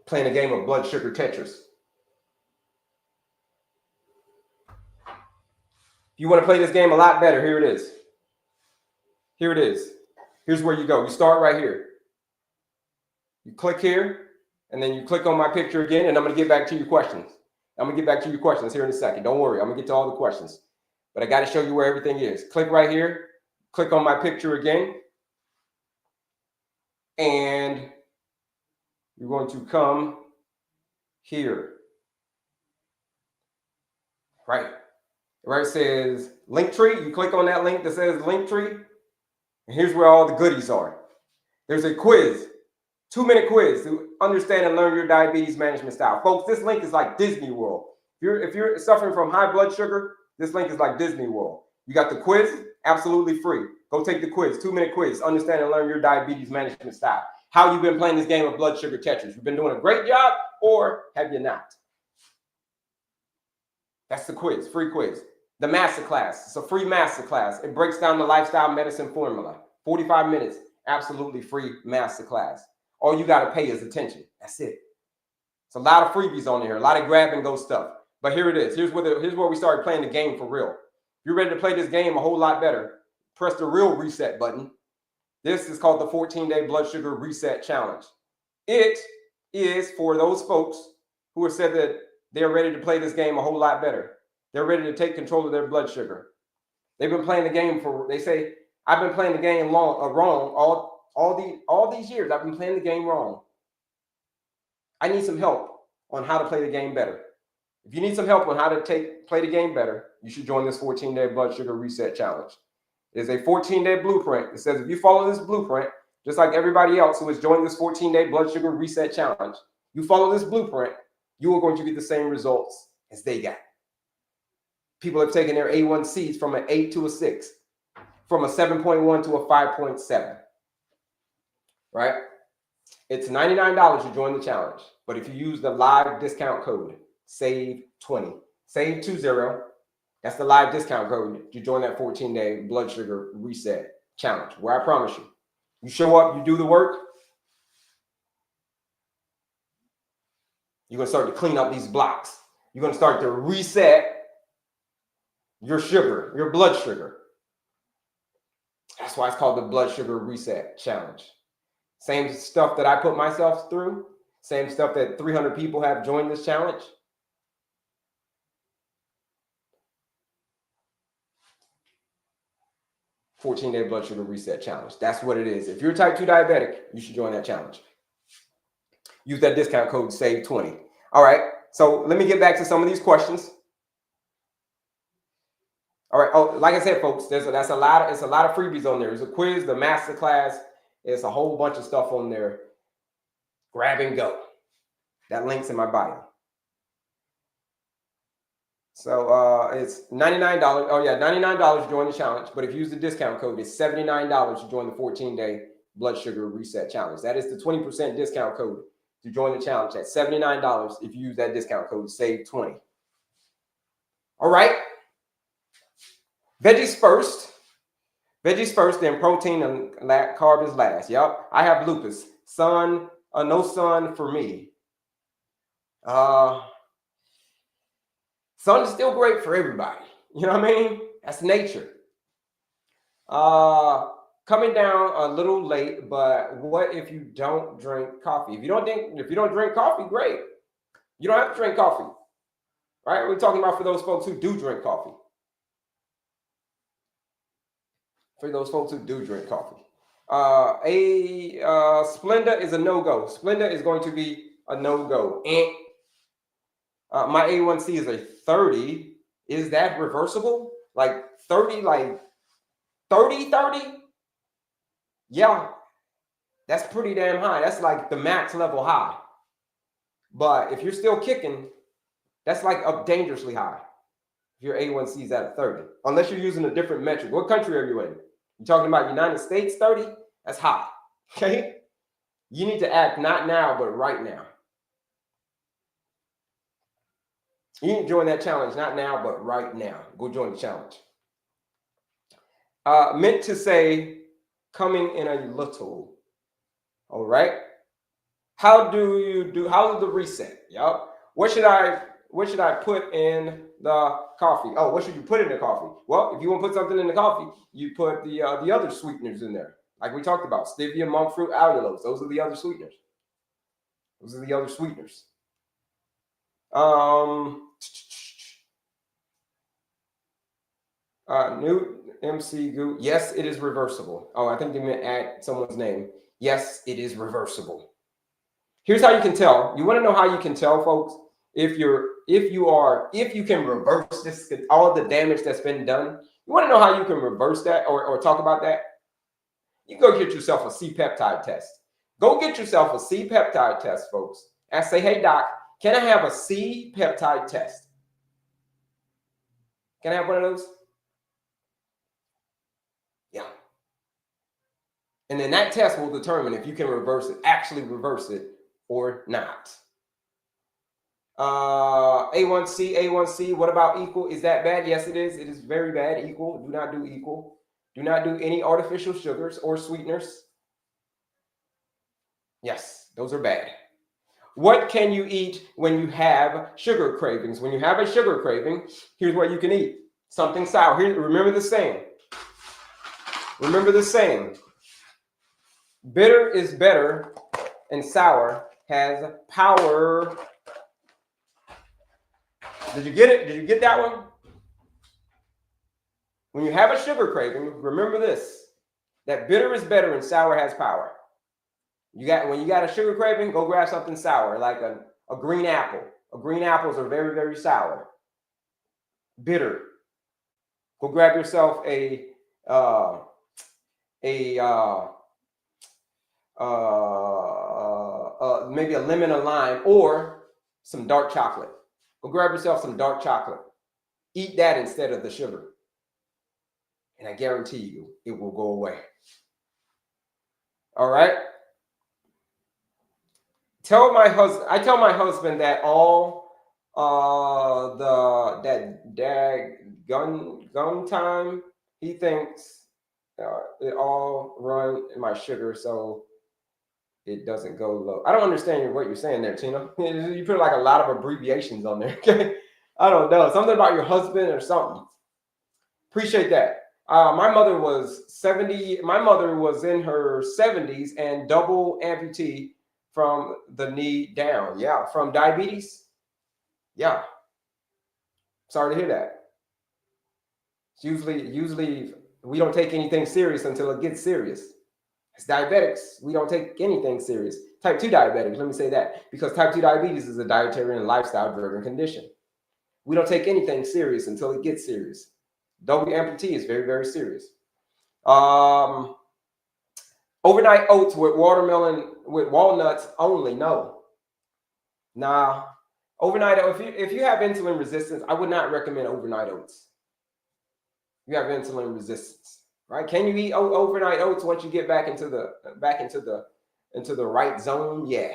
Playing a game of blood sugar Tetris. If you want to play this game a lot better, here it is. Here it is. Here's where you go. You start right here. You click here, and then you click on my picture again, and I'm going to get back to your questions. I'm going to get back to your questions here in a second. Don't worry. I'm going to get to all the questions. But I got to show you where everything is. Click right here. Click on my picture again. And you're going to come here. Right. Where it says Linktree. You click on that link that says Linktree. And here's where all the goodies are. There's a quiz. 2-minute quiz to understand and learn your diabetes management style. Folks, this link is like Disney World. If you're suffering from high blood sugar, this link is like Disney World. You got the quiz, absolutely free. Go take the quiz, 2-minute quiz, understand and learn your diabetes management style. How you been playing this game of blood sugar Tetris? You've been doing a great job, or have you not? That's the quiz, free quiz. The masterclass, it's a free masterclass. It breaks down the lifestyle medicine formula. 45 minutes, absolutely free masterclass. All you got to pay is attention. That's it. It's a lot of freebies on here, a lot of grab and go stuff. But here it is. Here's where we started playing the game for real. If you're ready to play this game a whole lot better, press the real reset button. This is called the 14-day blood sugar reset challenge. It is for those folks who have said that they're ready to play this game a whole lot better. They're ready to take control of their blood sugar. They've been playing the game they say, I've been playing the game wrong all these years. I've been playing the game wrong. I need some help on how to play the game better. If you need some help on how to play the game better, you should join this 14-day blood sugar reset challenge. It is a 14-day blueprint. It says if you follow this blueprint, just like everybody else who has joined this 14-day blood sugar reset challenge, you follow this blueprint, you are going to get the same results as they got. People have taken their A1Cs from an 8 to a 6, from a 7.1 to a 5.7, right? It's $99 to join the challenge. But if you use the live discount code, SAVE20, SAVE20, that's the live discount code to join that 14-day blood sugar reset challenge, where I promise you show up, you do the work, you're going to start to clean up these blocks. You're going to start to reset your sugar, your blood sugar. That's why it's called the blood sugar reset challenge. Same stuff that I put myself through, same stuff that 300 people have joined this challenge. $14-day blood sugar reset challenge. That's what it is. If you're type 2 diabetic, you should join that challenge. Use that discount code SAVE20. All right. So let me get back to some of these questions. All right. Oh, like I said, folks, it's a lot of freebies on there. There's a quiz, the master class. It's a whole bunch of stuff on there. Grab and go. That link's in my bio. So it's $99. Oh yeah, $99 to join the challenge. But if you use the discount code, it's $79 to join the 14-day blood sugar reset challenge. That is the 20% discount code to join the challenge at $79. If you use that discount code, save 20. All right. Veggies first. Veggies first, then protein and carbs last. Yep. I have lupus. Sun, no sun for me. Sun is still great for everybody. You know what I mean? That's nature. Coming down a little late, but what if you don't drink coffee? If you don't drink coffee, great. You don't have to drink coffee. Right? We're talking about for those folks who do drink coffee. For those folks who do drink coffee. Splenda is a no-go. Splenda is going to be a no-go. My A1C is a 30. Is that reversible? Like 30, like 30? Yeah, that's pretty damn high. That's like the max level high. But if you're still kicking, that's like up dangerously high. If your A1C is at a 30, unless you're using a different metric. What country are you in? You talking about United States 30? That's high. Okay? You need to act not now, but right now. You need to join that challenge, not now, but right now. Go join the challenge. Meant to say coming in a little. All right. How's the reset? Yep. What should I put in the coffee? Oh, what should you put in the coffee? Well, if you want to put something in the coffee, you put the other sweeteners in there. Like we talked about, stevia, monk fruit, allulose. Those are the other sweeteners. New MC Goo. Yes, it is reversible. Oh, I think they meant add someone's name. Yes, it is reversible. Here's how you can tell. You want to know how you can tell, folks? If you can reverse this, all the damage that's been done. You want to know how you can reverse that or talk about that? You go get yourself a C-peptide test. Go get yourself a C-peptide test, folks. And say, hey, doc, can I have a C-peptide test? Can I have one of those? Yeah. And then that test will determine if you can actually reverse it or not. A1C, what about equal? Is that bad? Yes, it is. It is very bad. Equal. Do not do equal. Do not do any artificial sugars or sweeteners. Yes, those are bad. What can you eat when you have sugar cravings? When you have a sugar craving, here's what you can eat. Something sour. Here, remember the saying. Bitter is better and sour has power. Did you get it? Did you get that one? When you have a sugar craving, remember this, that bitter is better and sour has power. When you got a sugar craving, go grab something sour, like a green apple. Green apples are very, very sour. Bitter. Go grab yourself maybe a lemon, a lime, or some dark chocolate. Go grab yourself some dark chocolate. Eat that instead of the sugar. And I guarantee you, it will go away. All right? I tell my husband that gun time, he thinks it all run in my sugar, so it doesn't go low. I don't understand what you're saying there, Tina. You put like a lot of abbreviations on there. Okay, I don't know, something about your husband or something. Appreciate that. My mother was 70. My mother was in her 70s and double amputee from the knee down. Yeah, from diabetes. Yeah. Sorry to hear that. Usually we don't take anything serious until it gets serious. As diabetics, we don't take anything serious. Type 2 diabetics, let me say that, because type 2 diabetes is a dietary and lifestyle-driven condition. We don't take anything serious until it gets serious. Double amputee is very, very serious. Overnight oats with watermelon, with walnuts only, no. Nah. Overnight, if you have insulin resistance, I would not recommend overnight oats. You have insulin resistance, right? Can you eat overnight oats once you get back into the right zone? Yeah.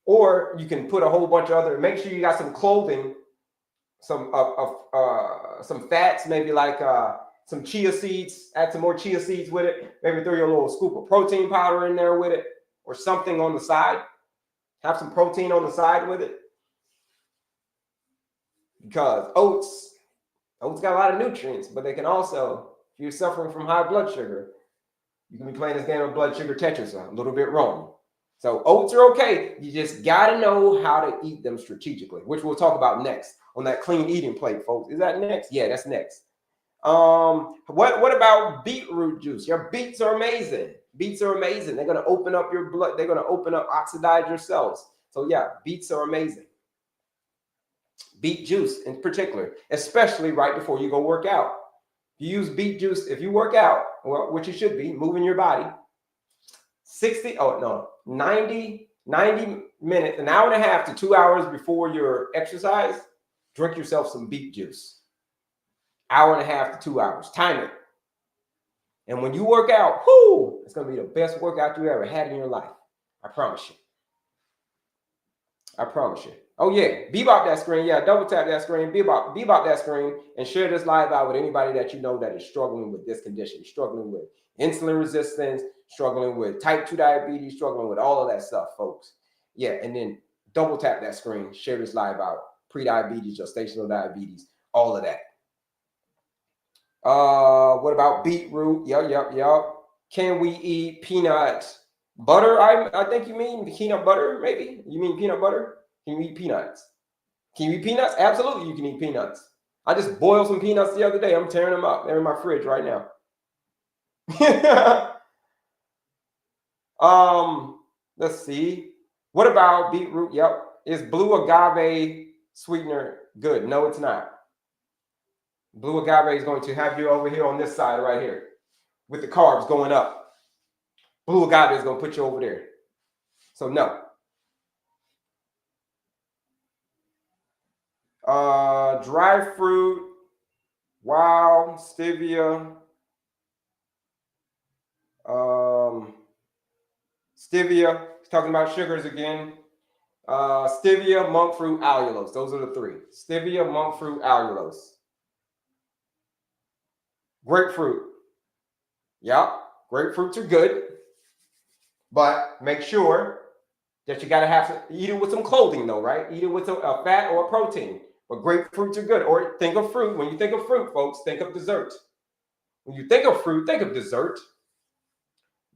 Or you can put a whole bunch of other. Make sure you got some clothing, some fats, maybe like some chia seeds. Add some more chia seeds with it. Maybe throw your little scoop of protein powder in there with it, or something on the side. Have some protein on the side with it, because oats got a lot of nutrients, but they can also, if you're suffering from high blood sugar, you can be playing this game of blood sugar Tetris a little bit wrong. So oats are okay. You just got to know how to eat them strategically, which we'll talk about next on that clean eating plate, folks. Is that next? Yeah, that's next. What about beetroot juice? Your beets are amazing. Beets are amazing. They're going to open up your blood. They're going to oxidize your cells. So yeah, beets are amazing. Beet juice in particular, especially right before you go work out. If you use beet juice, if you work out, well, which you should be, moving your body, 90 minutes, an hour and a half to 2 hours before your exercise, drink yourself some beet juice. Hour and a half to 2 hours. Time it. And when you work out, it's going to be the best workout you ever had in your life. I promise you. I promise you. Oh, yeah. Bebop that screen. Yeah, double tap that screen. Bebop that screen. And share this live out with anybody that you know that is struggling with this condition. Struggling with insulin resistance. Struggling with type 2 diabetes. Struggling with all of that stuff, folks. Yeah, and then double tap that screen. Share this live out. Pre-diabetes, gestational diabetes. All of that. What about beetroot? Yup. Can we eat peanut butter? I think you mean peanut butter, maybe? You mean peanut butter? Can you eat peanuts? Can you eat peanuts? Absolutely, you can eat peanuts. I just boiled some peanuts the other day. I'm tearing them up. They're in my fridge right now. Let's see. What about beetroot? Yep. Is blue agave sweetener good? No, it's not. Blue agave is going to have you over here on this side right here with the carbs going up. Blue agave is going to put you over there. So no. Dry fruit. Wow. Stevia. Stevia. Talking about sugars again. Stevia, monk fruit, allulose. Those are the three. Stevia, monk fruit, allulose. Grapefruit. Yep. Grapefruits are good. But make sure that you got to have to eat it with some clothing, though, right? Eat it with a fat or a protein. But grapefruits are good. Or think of fruit. When you think of fruit, folks, think of dessert. When you think of fruit, think of dessert.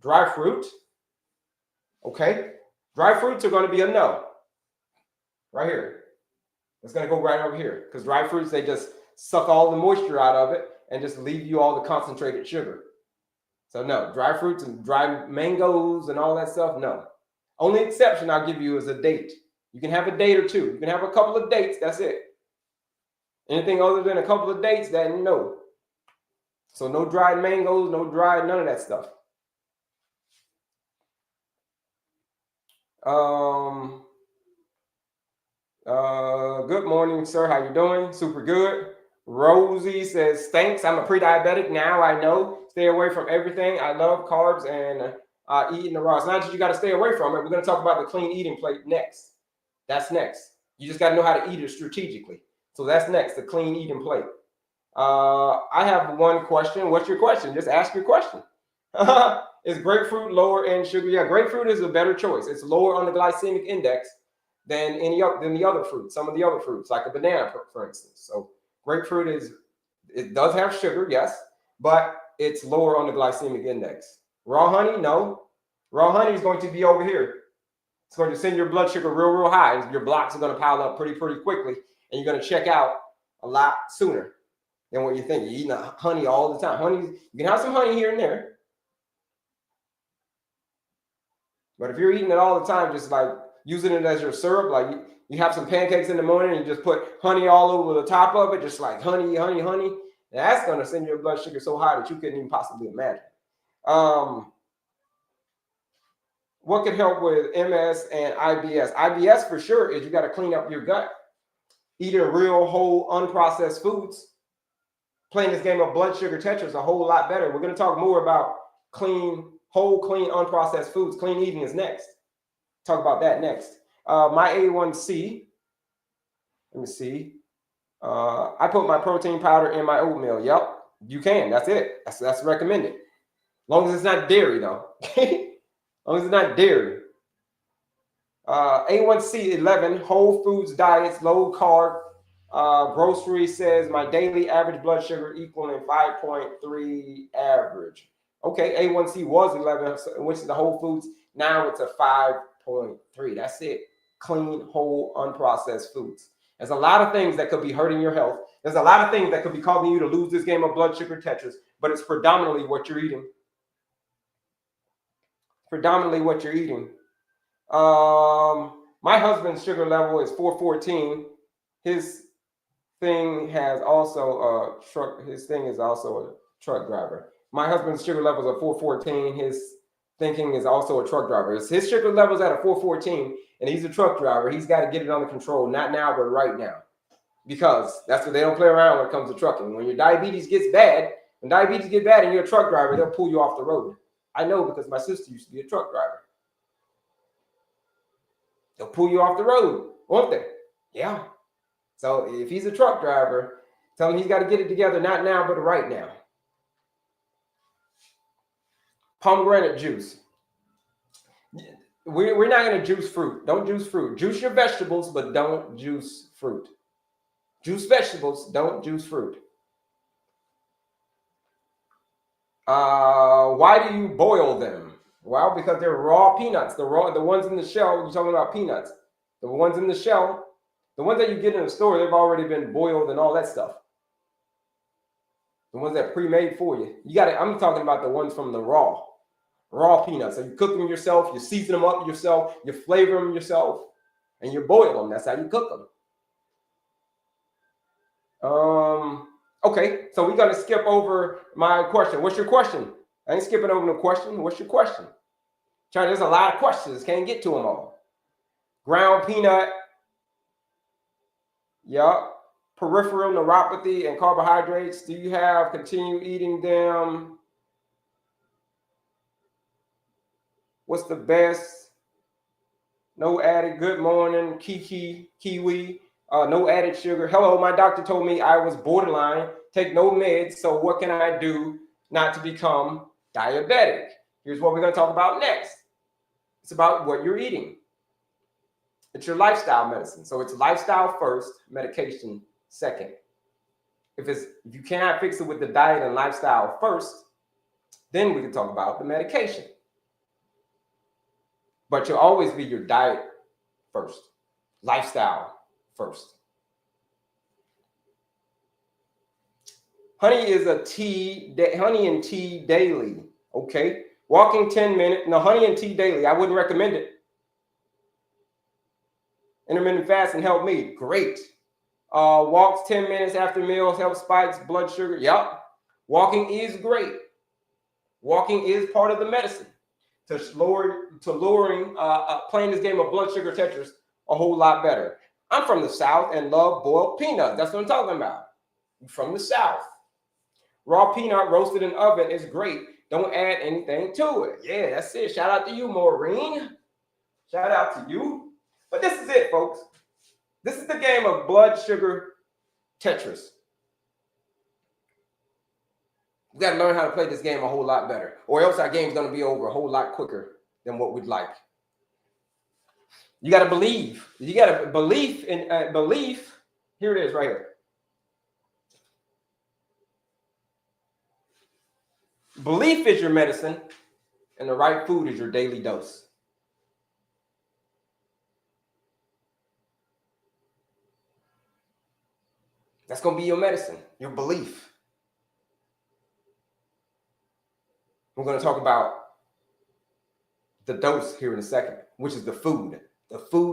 Dry fruit. Okay. Dry fruits are going to be a no. Right here. It's going to go right over here. Because dry fruits, they just suck all the moisture out of it and just leave you all the concentrated sugar. So no, dry fruits and dry mangoes and all that stuff, no. Only exception I'll give you is a date. You can have a date or two. You can have a couple of dates, that's it. Anything other than a couple of dates, then no. So no dried mangoes, no dried, none of that stuff. Good morning, sir. How you doing? Super good. Rosie says, thanks. I'm a pre-diabetic. Now I know. Stay away from everything. I love carbs and eating the raw. It's not that you got to stay away from it. We're going to talk about the clean eating plate next. That's next. You just got to know how to eat it strategically. So that's next, the clean eating plate. I have one question. What's your question? Just ask your question. Is grapefruit lower in sugar? Yeah, grapefruit is a better choice. It's lower on the glycemic index than the other fruits. Some of the other fruits, like a banana, for instance. So grapefruit it does have sugar, yes, but it's lower on the glycemic index. Raw honey, no. Raw honey is going to be over here. It's going to send your blood sugar real high. Your blocks are going to pile up pretty quickly, and you're going to check out a lot sooner than what you think. You're eating honey all the time. Honey, you can have some honey here and there, But if you're eating it all the time, just like using it as your syrup, like you have some pancakes in the morning and you just put honey all over the top of it, just like honey, honey, honey, that's going to send your blood sugar so high that you couldn't even possibly imagine. What could help with MS and IBS? IBS for sure is you got to clean up your gut. Eating real, whole, unprocessed foods. Playing this game of blood sugar Tetris is a whole lot better. We're going to talk more about clean, whole, clean, unprocessed foods. Clean eating is next. Talk about that next. My A1C. Let me see. I put my protein powder in my oatmeal. Yep, you can. That's it. That's recommended. As long as it's not dairy, though. As long as it's not dairy. A1C 11, whole foods diets, low carb. Grocery says my daily average blood sugar equaling 5.3 average. Okay, A1C was 11, which is the whole foods. Now it's a 5.3. That's it. Clean, whole, unprocessed foods. There's a lot of things that could be hurting your health. There's a lot of things that could be causing you to lose this game of blood sugar Tetris, but it's predominantly what you're eating. Predominantly what you're eating. My husband's sugar level is 414. His thing has also a truck. His thing is also a truck driver. My husband's sugar levels are 414. His thinking is also a truck driver. His sugar levels at a 414, and he's a truck driver. He's got to get it under control, not now, but right now, because that's what they don't play around when it comes to trucking. When your diabetes gets bad, and you're a truck driver, they'll pull you off the road. I know because my sister used to be a truck driver. They'll pull you off the road, won't they? Yeah. So if he's a truck driver, tell him he's got to get it together, not now, but right now. Pomegranate juice. We're not going to juice fruit. Don't juice fruit. Juice your vegetables, but don't juice fruit. Juice vegetables, don't juice fruit. Why do you boil them? Well, because they're raw peanuts. The ones in the shell, you're talking about peanuts. The ones in the shell, the ones that you get in the store, they've already been boiled and all that stuff. The ones that pre-made for you. I'm talking about the ones from the raw peanuts. So you cook them yourself, you season them up yourself, you flavor them yourself, and you boil them. That's how you cook them. Okay, so we're going to skip over my question. What's your question? I ain't skipping over no question. What's your question? Charlie, there's a lot of questions. Can't get to them all. Ground peanut. Yup. Peripheral neuropathy and carbohydrates. Do you have continue eating them? What's the best? No added. Good morning. Kiwi. No added sugar. Hello, my doctor told me I was borderline. Take no meds. So what can I do not to become diabetic? Here's what we're going to talk about next. It's about what you're eating. It's your lifestyle medicine. So it's lifestyle first, medication second. If you cannot fix it with the diet and lifestyle first, then we can talk about the medication. But you'll always be your diet first, lifestyle first. Honey and tea daily. Okay. Walking 10 minutes. No, honey and tea daily. I wouldn't recommend it. Intermittent fasting helped me. Great. Walks 10 minutes after meals help spikes blood sugar. Yep. Walking is great. Walking is part of the medicine to lowering playing this game of blood sugar Tetris a whole lot better. I'm from the South and love boiled peanuts. That's what I'm talking about. I'm from the South. Raw peanut roasted in oven is great. Don't add anything to it. Yeah, that's it. Shout out to you, Maureen. Shout out to you. But this is it, folks. This is the game of blood sugar Tetris. We got to learn how to play this game a whole lot better, or else our game's going to be over a whole lot quicker than what we'd like. You got to believe. You got to believe in belief. Here it is right here. Belief is your medicine, and the right food is your daily dose. That's going to be your medicine, your belief. We're going to talk about the dose here in a second, which is the food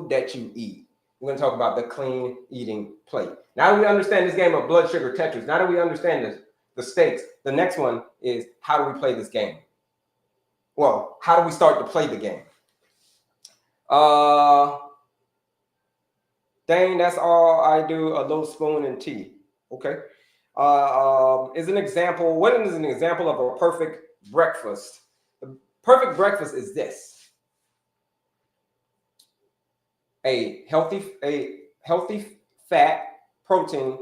that you eat. We're going to talk about the clean eating plate. Now that we understand this game of blood sugar Tetris, now that we understand the stakes, the next one is how do we play this game? Well, how do we start to play the game? Dang, that's all I do, a little spoon and tea. Okay. Is an example. What is an example of a perfect breakfast? The perfect breakfast is this. A healthy fat, protein,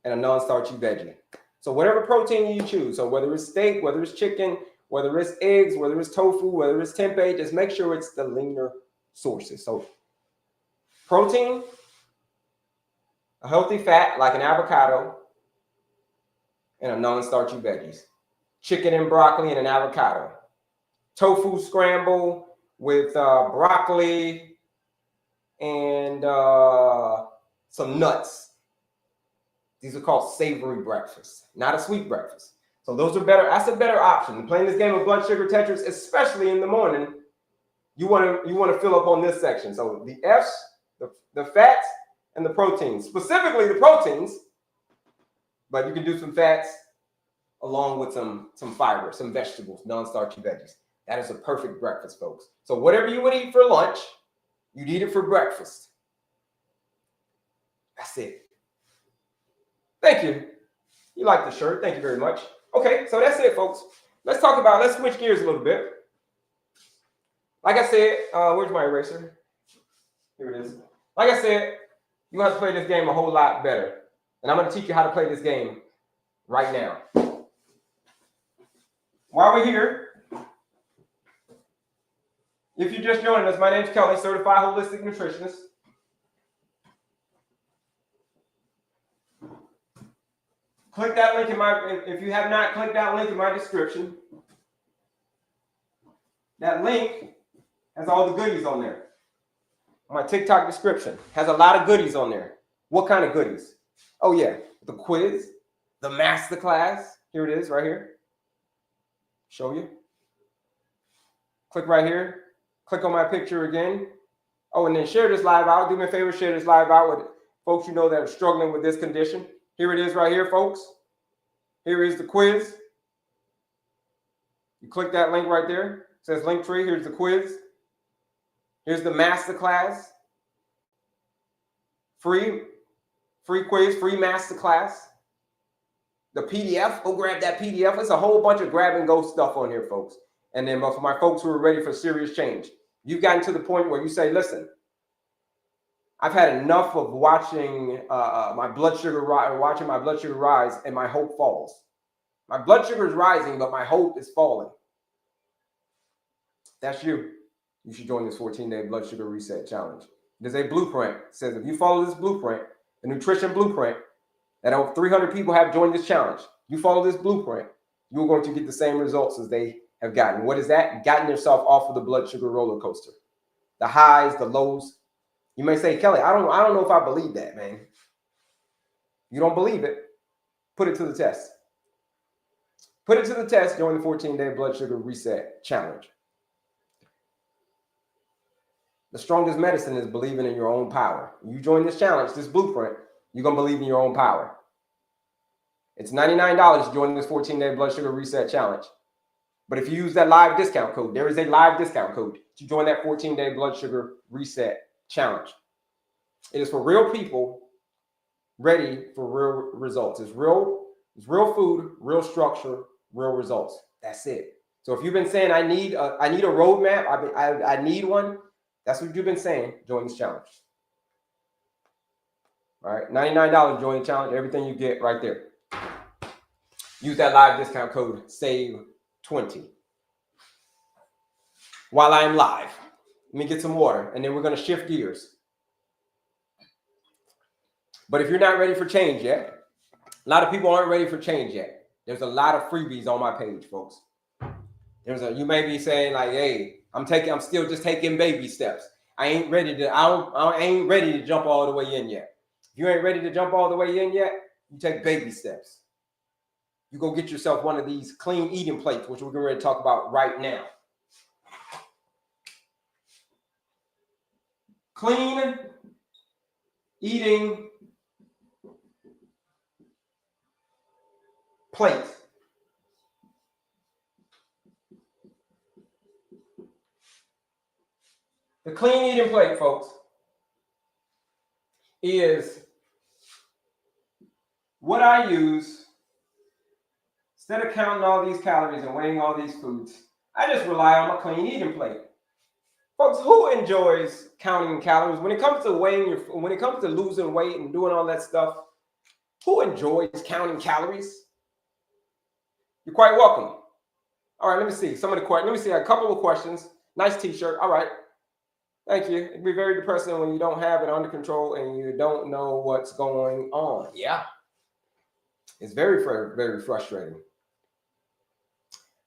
and a non-starchy veggie. So whatever protein you choose, so whether it's steak, whether it's chicken, whether it's eggs, whether it's tofu, whether it's tempeh, just make sure it's the leaner sources. So protein, a healthy fat like an avocado, and a non-starchy veggies. Chicken and broccoli and an avocado. Tofu scramble with broccoli and some nuts. These are called savory breakfasts, not a sweet breakfast. So those are better. That's a better option. Playing this game of blood sugar Tetris, especially in the morning, you want to fill up on this section. So the F's, the fats, and the proteins. Specifically the proteins, but you can do some fats along with some fiber, some vegetables, non-starchy veggies. That is a perfect breakfast, folks. So whatever you would eat for lunch, you'd eat it for breakfast. That's it. Thank you. You like the shirt. Thank you very much. Okay, so that's it, folks. Let's switch gears a little bit. Like I said, where's my eraser? Here it is. Like I said, you have to play this game a whole lot better. And I'm going to teach you how to play this game right now. While we're here, if you're just joining us, my name's Kelley, Certified Holistic Nutritionist. Click that link if you have not clicked that link in my description. That link has all the goodies on there. My TikTok description has a lot of goodies on there. What kind of goodies? Oh yeah, the quiz, the masterclass. Here it is, right here. Show you. Click right here. Click on my picture again. Oh, and then share this live out. Do me a favor, share this live out with folks you know that are struggling with this condition. Here it is right here, folks. Here is the quiz. You click that link right there. It says Linktree. Here's the quiz. Here's the masterclass. Free quiz, free masterclass. The PDF, go grab that PDF. It's a whole bunch of grab and go stuff on here, folks. And then for my folks who are ready for serious change, you've gotten to the point where you say, listen, I've had enough of watching my blood sugar rise and my hope falls. My blood sugar is rising, but my hope is falling. That's you. You should join this 14-day blood sugar reset challenge. There's a blueprint. It says if you follow this blueprint, the nutrition blueprint, that over 300 people have joined this challenge. You follow this blueprint, you're going to get the same results as they have gotten. What is that? Gotten yourself off of the blood sugar roller coaster. The highs, the lows. You may say, Kelley, I don't know if I believe that, man. You don't believe it? Put it to the test. Put it to the test. Join the 14-day blood sugar reset challenge. The strongest medicine is believing in your own power. You join this challenge, this blueprint, you're going to believe in your own power. It's $99 to join this 14-day blood sugar reset challenge. But if you use that live discount code, there is a live discount code to join that 14-day blood sugar reset challenge. It is for real people ready for real results. It's real food, real structure, real results. That's it. So if you've been saying, I need a roadmap, I need one, that's what you've been saying, join this challenge. All right, $99, join the challenge, everything you get right there. Use that live discount code, SAVE20. While I'm live, let me get some water, and then we're going to shift gears. But if you're not ready for change yet, a lot of people aren't ready for change yet. There's a lot of freebies on my page, folks. You may be saying like, hey, I'm still just taking baby steps. I ain't ready to jump all the way in yet. If you ain't ready to jump all the way in yet, you take baby steps. You go get yourself one of these clean eating plates, which we're going to talk about right now. clean eating plate. The clean eating plate, folks, is what I use instead of counting all these calories and weighing all these foods. I just rely on my clean eating plate. Folks, who enjoys counting calories? When it comes to when it comes to losing weight and doing all that stuff, who enjoys counting calories? You're quite welcome. All right, let me see some of the questions. Let me see a couple of questions. Nice t-shirt. All right. Thank you. It'd be very depressing when you don't have it under control and you don't know what's going on. Yeah. It's very, very frustrating.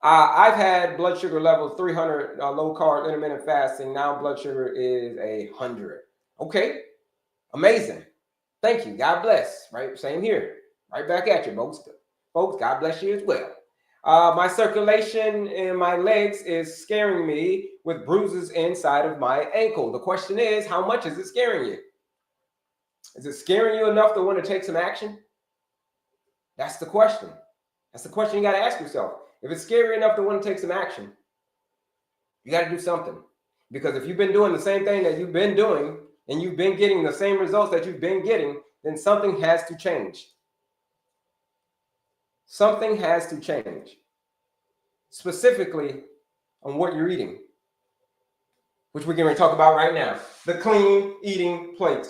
I've had blood sugar levels 300, low carb, intermittent fasting. Now blood sugar is 100. Okay. Amazing. Thank you. God bless. Right. Same here. Right back at you, folks. Folks, God bless you as well. My circulation in my legs is scaring me with bruises inside of my ankle. The question is, how much is it scaring you? Is it scaring you enough to want to take some action? That's the question. That's the question you got to ask yourself. If it's scary enough to want to take some action, you got to do something. Because if you've been doing the same thing that you've been doing and you've been getting the same results that you've been getting, then something has to change. Something has to change. Specifically on what you're eating, which we're going to talk about right now. The clean eating plate.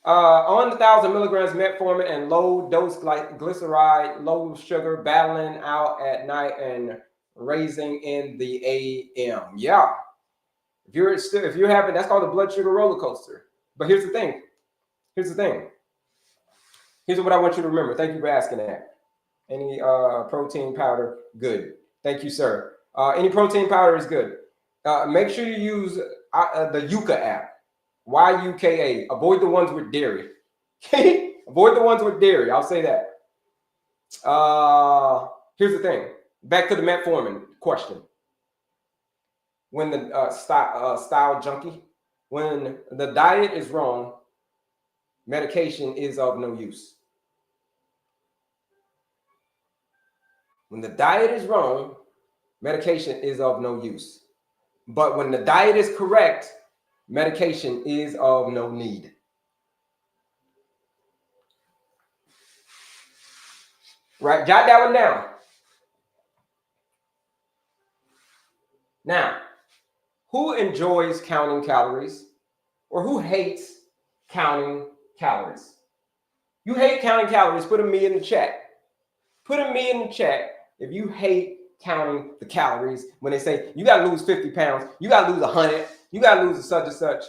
On 1,000 milligrams metformin and low dose glyceride, low sugar, battling out at night and raising in the AM. Yeah. If you're having, that's called a blood sugar roller coaster. But here's the thing. Here's what I want you to remember. Thank you for asking that. Any protein powder, good. Thank you, sir. Any protein powder is good. Make sure you use the Yuka app. YUKA. Avoid the ones with dairy. Avoid the ones with dairy. I'll say that. Here's the thing. Back to the metformin question. When the style junkie, when the diet is wrong, medication is of no use. When the diet is wrong, medication is of no use. But when the diet is correct, medication is of no need. Right? Jot that one down. Now, who enjoys counting calories or who hates counting calories? You hate counting calories, put a me in the chat. Put a me in the chat if you hate counting the calories when they say you got to lose 50 pounds, you got to lose 100, you got to lose such and such.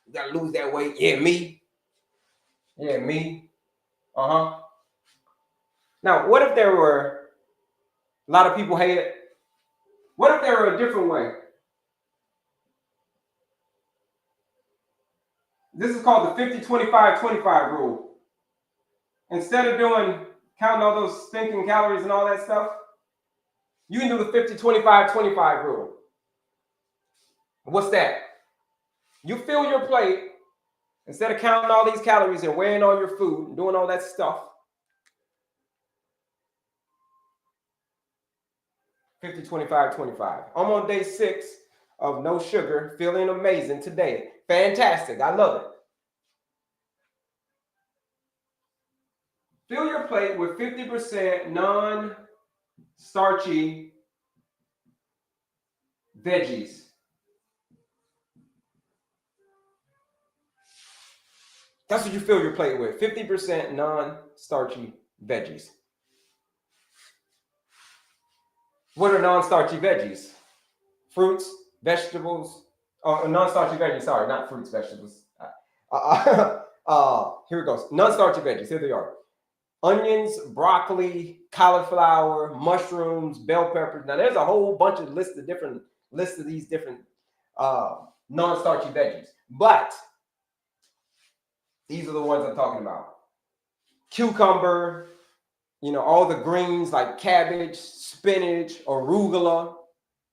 You got to lose that weight. Yeah, me. Yeah, me. Uh-huh. Now, what if there were a lot of people hate it? What if there were a different way? This is called the 50-25-25 rule. Instead of counting all those stinking calories and all that stuff, you can do the 50-25-25 rule. What's that? You fill your plate, instead of counting all these calories and weighing all your food and doing all that stuff, 50-25-25. I'm on day 6 of no sugar, feeling amazing today. Fantastic. I love it. Fill your plate with 50% non-starchy veggies. That's what you fill your plate with. 50% non-starchy veggies. What are non-starchy veggies? Fruits, vegetables. Oh, non-starchy veggies. Sorry, not fruits, vegetables. Here it goes. Non-starchy veggies. Here they are. Onions, broccoli, cauliflower, mushrooms, bell peppers. Now, there's a whole bunch of lists of these different non-starchy veggies. But these are the ones I'm talking about. Cucumber, all the greens like cabbage, spinach, arugula,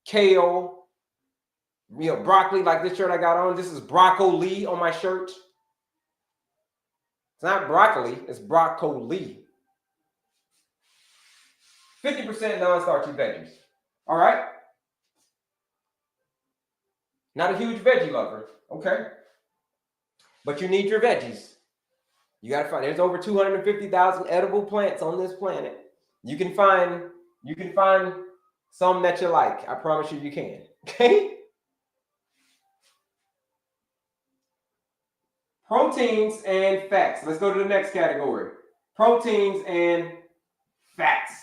kale, broccoli, like this shirt I got on. This is broccoli on my shirt. It's not broccoli, it's broccoli. 50% non-starchy veggies. All right? Not a huge veggie lover, okay? But you need your veggies. You got to find, there's over 250,000 edible plants on this planet. You can find some that you like. I promise you can. Okay? Proteins and fats. Let's go to the next category. Proteins and fats.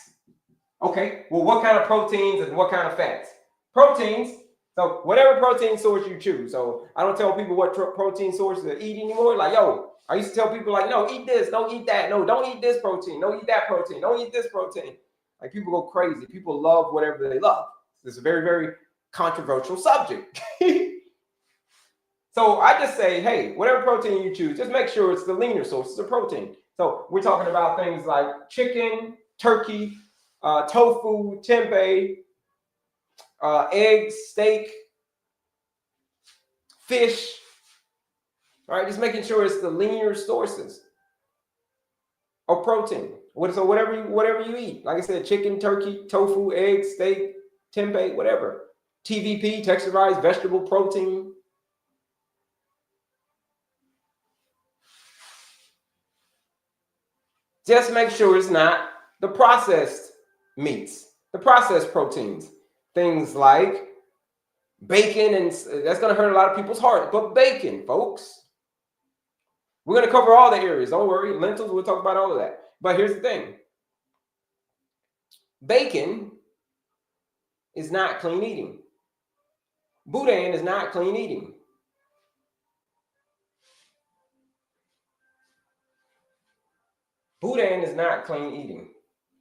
Okay, well, what kind of proteins and what kind of fats? Proteins, so whatever protein source you choose. So I don't tell people what protein sources to eat anymore. Like, yo, I used to tell people like, no, eat this, don't eat that. No, don't eat this protein. Don't eat that protein. Don't eat this protein. Like, people go crazy. People love whatever they love. It's a very, very controversial subject. So I just say, hey, whatever protein you choose, just make sure it's the leaner sources of protein. So we're talking about things like chicken, turkey, tofu, tempeh, eggs, steak, fish. All right, just making sure it's the linear sources of protein. So whatever you eat, like I said, chicken, turkey, tofu, eggs, steak, tempeh, whatever. TVP, texturized vegetable protein. Just make sure it's not the processed meats, the processed proteins. Things like bacon, and that's going to hurt a lot of people's heart. But bacon, folks, we're going to cover all the areas. Don't worry. Lentils, we'll talk about all of that. But here's the thing. Bacon is not clean eating. Boudin is not clean eating. Boudin is not clean eating.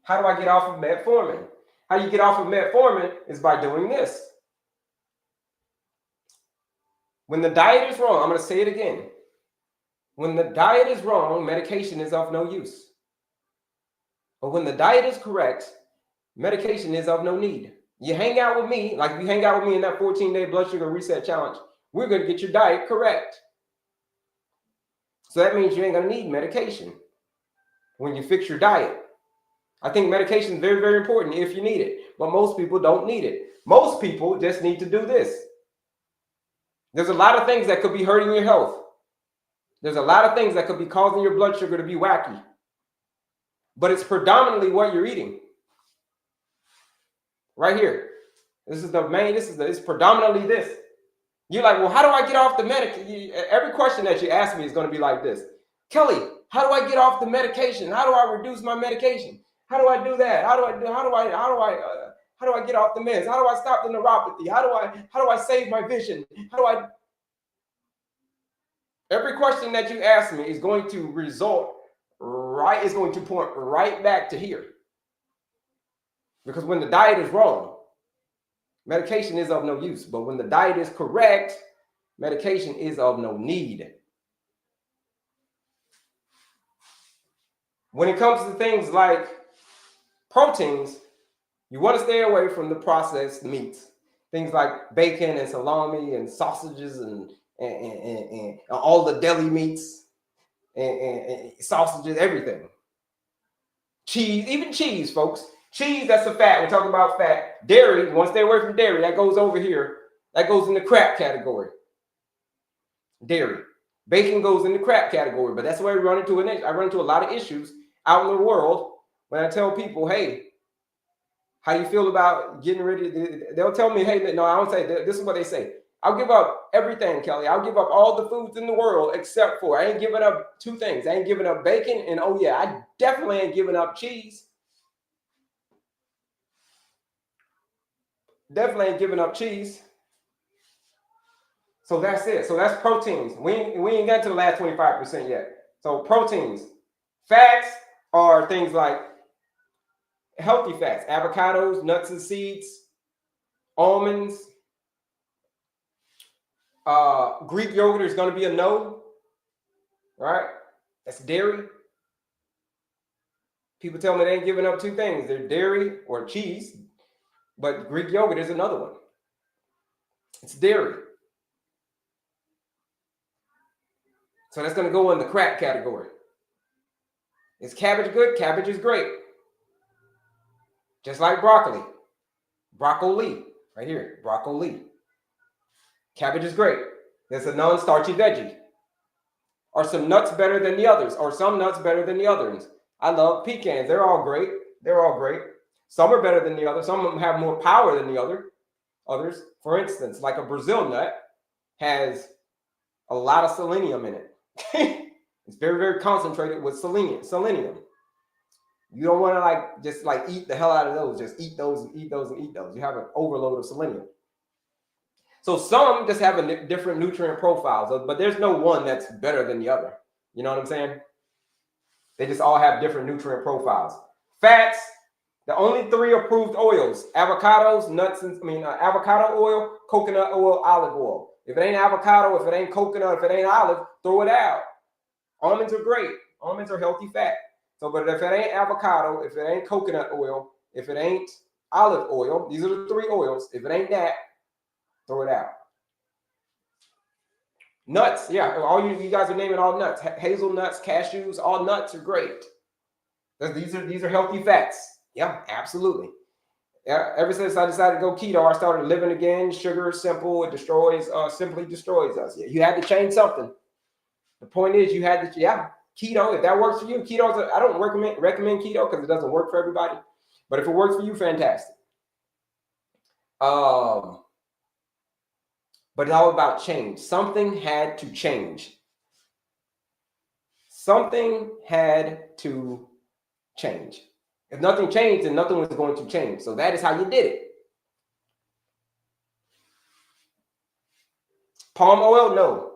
How do I get off of metformin? How you get off of metformin is by doing this. When the diet is wrong, I'm going to say it again. When the diet is wrong, medication is of no use. But when the diet is correct, medication is of no need. You hang out with me, like if you hang out with me in that 14-day blood sugar reset challenge, we're going to get your diet correct. So that means you ain't going to need medication when you fix your diet. I think medication is very, very important if you need it, but most people don't need it. Most people just need to do this. There's a lot of things that could be hurting your health. There's a lot of things that could be causing your blood sugar to be wacky, but it's predominantly what you're eating. Right here. This is the main, it's predominantly this. You're like, well, how do I get off the medication? Every question that you ask me is going to be like this. Kelley, how do I get off the medication? How do I reduce my medication? How do I do that? How do I get off the meds? How do I stop the neuropathy? How do I save my vision? Every question that you ask me is going to is going to point right back to here. Because when the diet is wrong, medication is of no use. But when the diet is correct, medication is of no need. When it comes to things like proteins, you want to stay away from the processed meats. Things like bacon and salami and sausages and all the deli meats and sausages, everything. Cheese, even cheese, folks. Cheese, that's a fat. We're talking about fat. Dairy, you want to stay away from dairy. That goes over here. That goes in the crap category. Dairy. Bacon goes in the crap category, but that's where we run into it. I run into a lot of issues out in the world when I tell people, hey, how you feel about getting ready? They'll tell me, hey, no, I don't say, this is what they say. I'll give up everything, Kelley. I'll give up all the foods in the world except for, I ain't giving up two things. I ain't giving up bacon, and oh yeah, I definitely ain't giving up cheese. Definitely ain't giving up cheese. So that's it. So that's proteins. We ain't got to the last 25% yet. So proteins. Fats are things like healthy fats, avocados, nuts and seeds, almonds. Greek yogurt is going to be a no, right? That's dairy. People tell me they ain't giving up two things. They're dairy or cheese, but Greek yogurt is another one. It's dairy. So that's going to go in the crap category. Is cabbage good? Cabbage is great. Just like broccoli. Broccoli. Right here. Broccoli. Cabbage is great. It's a non-starchy veggie. Are some nuts better than the others? Are some nuts better than the others? I love pecans. They're all great. They're all great. Some are better than the others. Some of them have more power than the others. For instance, like a Brazil nut has a lot of selenium in it. It's very, very concentrated with selenium. You don't want to just eat the hell out of those. Just eat those and eat those and eat those. You have an overload of selenium. So some just have a different nutrient profiles, but there's no one that's better than the other. You know what I'm saying? They just all have different nutrient profiles. Fats, the only 3 approved oils: avocados, avocado oil, coconut oil, olive oil. If it ain't avocado, if it ain't coconut, if it ain't olive, throw it out. Almonds are great. Almonds are healthy fat. So, but if it ain't avocado, if it ain't coconut oil, if it ain't olive oil, these are the 3 oils. If it ain't that, throw it out. Nuts, yeah. All you guys are naming all nuts. Hazelnuts, cashews, all nuts are great. These are healthy fats. Yeah, absolutely. Yeah, ever since I decided to go keto, I started living again. Sugar is simple. It simply destroys us. Yeah, you had to change something. The point is, you had to, keto. If that works for you, keto. I don't recommend keto because it doesn't work for everybody. But if it works for you, fantastic. But it's all about change. Something had to change. Something had to change. If nothing changed, then nothing was going to change. So that is how you did it. Palm oil, no.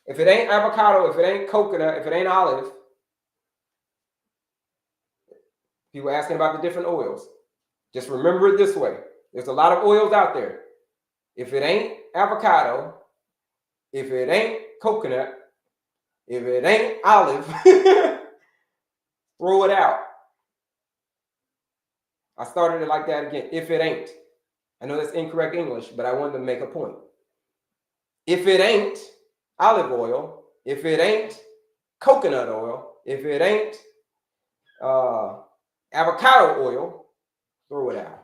If it ain't avocado, if it ain't coconut, if it ain't olive, people asking about the different oils. Just remember it this way. There's a lot of oils out there. If it ain't avocado, if it ain't coconut, if it ain't olive, throw it out. I started it like that again. If it ain't. I know that's incorrect English, but I wanted to make a point. If it ain't olive oil, if it ain't coconut oil, if it ain't avocado oil, throw it out.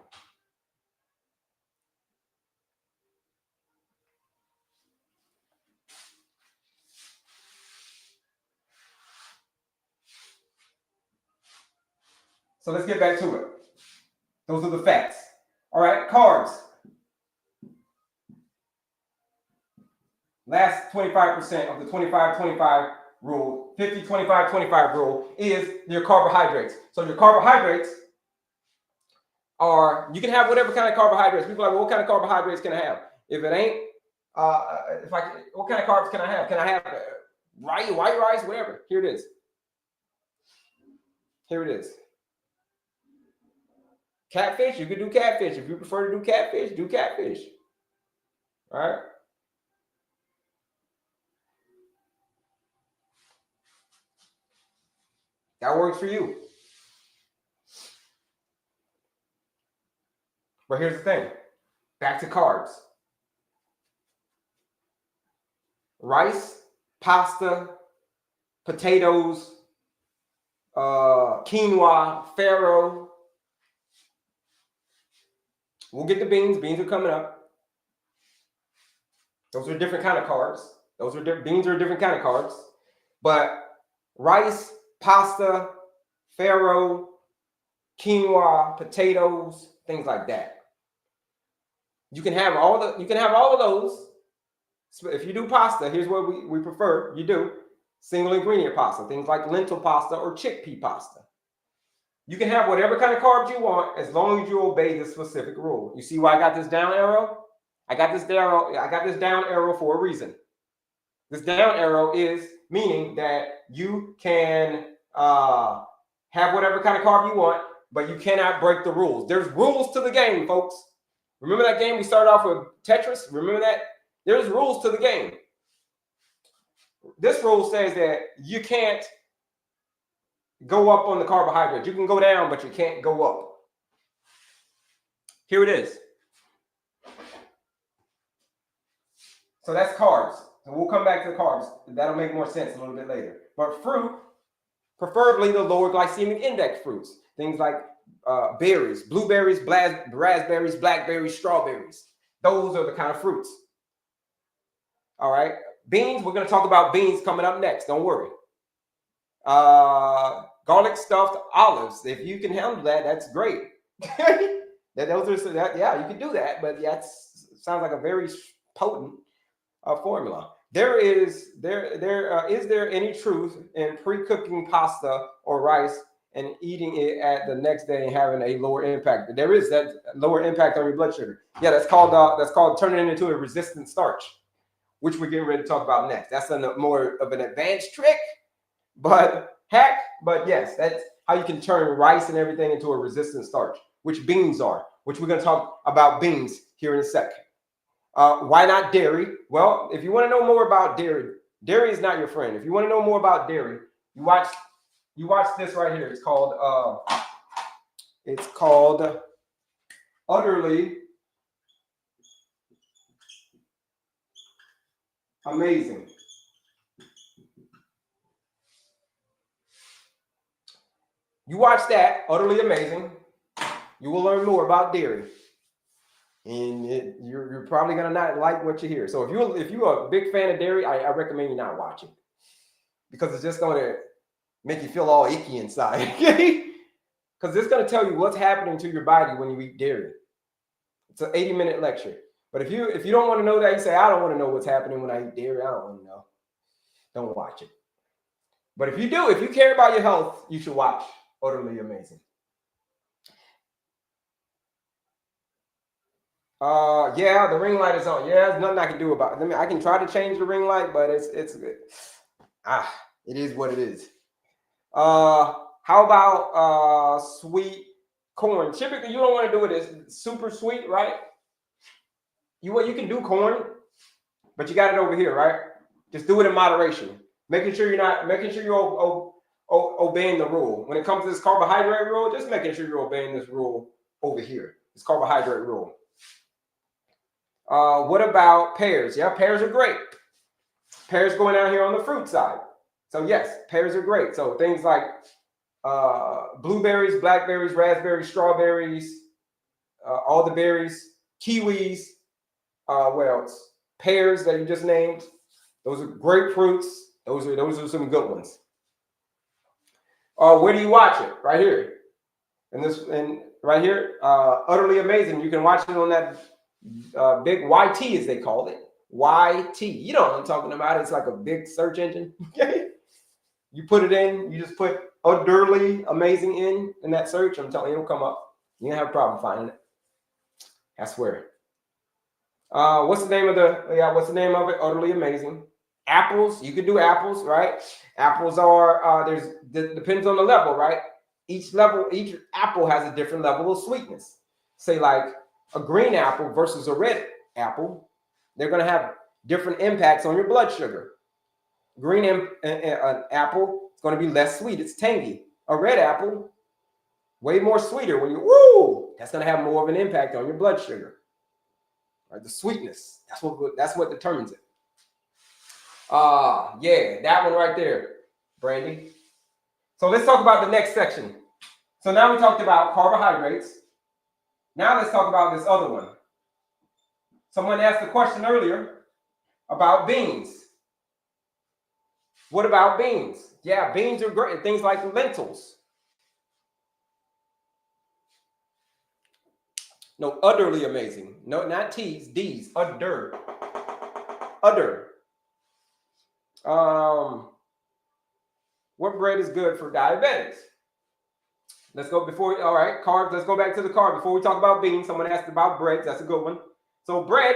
So let's get back to it. Those are the facts. All right, carbs. Last 25% of the 25-25 rule, 50-25-25 rule is your carbohydrates. So your carbohydrates are, you can have whatever kind of carbohydrates. People are like, well, what kind of carbohydrates can I have? If it ain't, what kind of carbs can I have? Can I have white rice, whatever? Here it is. Here it is. Catfish, you can do catfish. If you prefer to do catfish, do catfish. All right. That works for you. But here's the thing. Back to carbs. Rice, pasta, potatoes, quinoa, farro. We'll get the beans. Beans are coming up. Those are different kind of carbs. Beans are a different kind of carbs. But rice, pasta, farro, quinoa, potatoes, things like that. You can have all of those. So if you do pasta, here's what we prefer. You do single ingredient pasta, things like lentil pasta or chickpea pasta. You can have whatever kind of carbs you want as long as you obey this specific rule. You see why I got this down arrow? I got this down arrow for a reason. This down arrow is meaning that you can have whatever kind of carb you want, but you cannot break the rules. There's rules to the game, folks. Remember that game we started off with Tetris? Remember that? There's rules to the game. This rule says that you can't go up on the carbohydrates. You can go down, but you can't go up. Here it is. So that's carbs. So we'll come back to the carbs. That'll make more sense a little bit later. But fruit, preferably the lower glycemic index fruits. Things like berries, blueberries, raspberries, blackberries, strawberries. Those are the kind of fruits. All right. Beans, we're going to talk about beans coming up next. Don't worry. Garlic stuffed olives. If you can handle that, that's great. Yeah, you can do that, but that sounds like a very potent formula. Is there any truth in pre-cooking pasta or rice and eating it at the next day and having a lower impact? There is that lower impact on your blood sugar. Yeah, that's called turning it into a resistant starch, which we're getting ready to talk about next. That's more of an advanced trick, but yes, that's how you can turn rice and everything into a resistant starch, which beans are, which we're going to talk about beans here in a second. Why not dairy? Well, if you want to know more about dairy, dairy is not your friend. If you want to know more about dairy, you watch this right here. It's called Utterly Amazing. You watch that, Utterly Amazing. You will learn more about dairy. And you're probably gonna not like what you hear. So if you're a big fan of dairy, I recommend you not watching, because it's just gonna make you feel all icky inside. Because it's gonna tell you what's happening to your body when you eat dairy. It's an 80-minute lecture. But if you don't want to know that, you say, I don't want to know what's happening when I eat dairy. I don't want to know. Don't watch it. But if you do, if you care about your health, you should watch Utterly Amazing. Yeah, the ring light is on. Yeah, there's nothing I can do about it. I can try to change the ring light, but it is what it is. How about sweet corn? Typically, you don't want to do it as super sweet, right? You can do corn, but you got it over here, right? Just do it in moderation, making sure you're obeying the rule. When it comes to this carbohydrate rule, just making sure you're obeying this rule over here. This carbohydrate rule. What about pears? Yeah, pears are great. Pears going down here on the fruit side. So yes, pears are great. So things like blueberries, blackberries, raspberries, strawberries, all the berries, kiwis, what else? Pears that you just named. Those are great fruits. Those are some good ones. Where do you watch it? Right here. And right here, Utterly Amazing. You can watch it on that big YT, as they call it. YT. You know what I'm talking about. It's like a big search engine. You put it in. You just put Utterly Amazing in that search. I'm telling you, it'll come up. You don't have a problem finding it. I swear. What's the name of it? Utterly Amazing. Apples. You can do apples, right? Apples are depends on the level, right? Each apple has a different level of sweetness. Say like a green apple versus a red apple, they're going to have different impacts on your blood sugar. Green apple is going to be less sweet. It's tangy. A red apple, way more sweeter. That's going to have more of an impact on your blood sugar. Right? The sweetness. That's what determines it. Yeah, that one right there, Brandy. So let's talk about the next section. So now we talked about carbohydrates. Now let's talk about this other one. Someone asked the question earlier about beans. What about beans? Yeah, beans are great. Things like lentils. No, Utterly Amazing. No, not T's, D's. Udder. What bread is good for diabetics? Let's go all right, carbs. Let's go back to the carb. Before we talk about beans, someone asked about breads. That's a good one. So bread,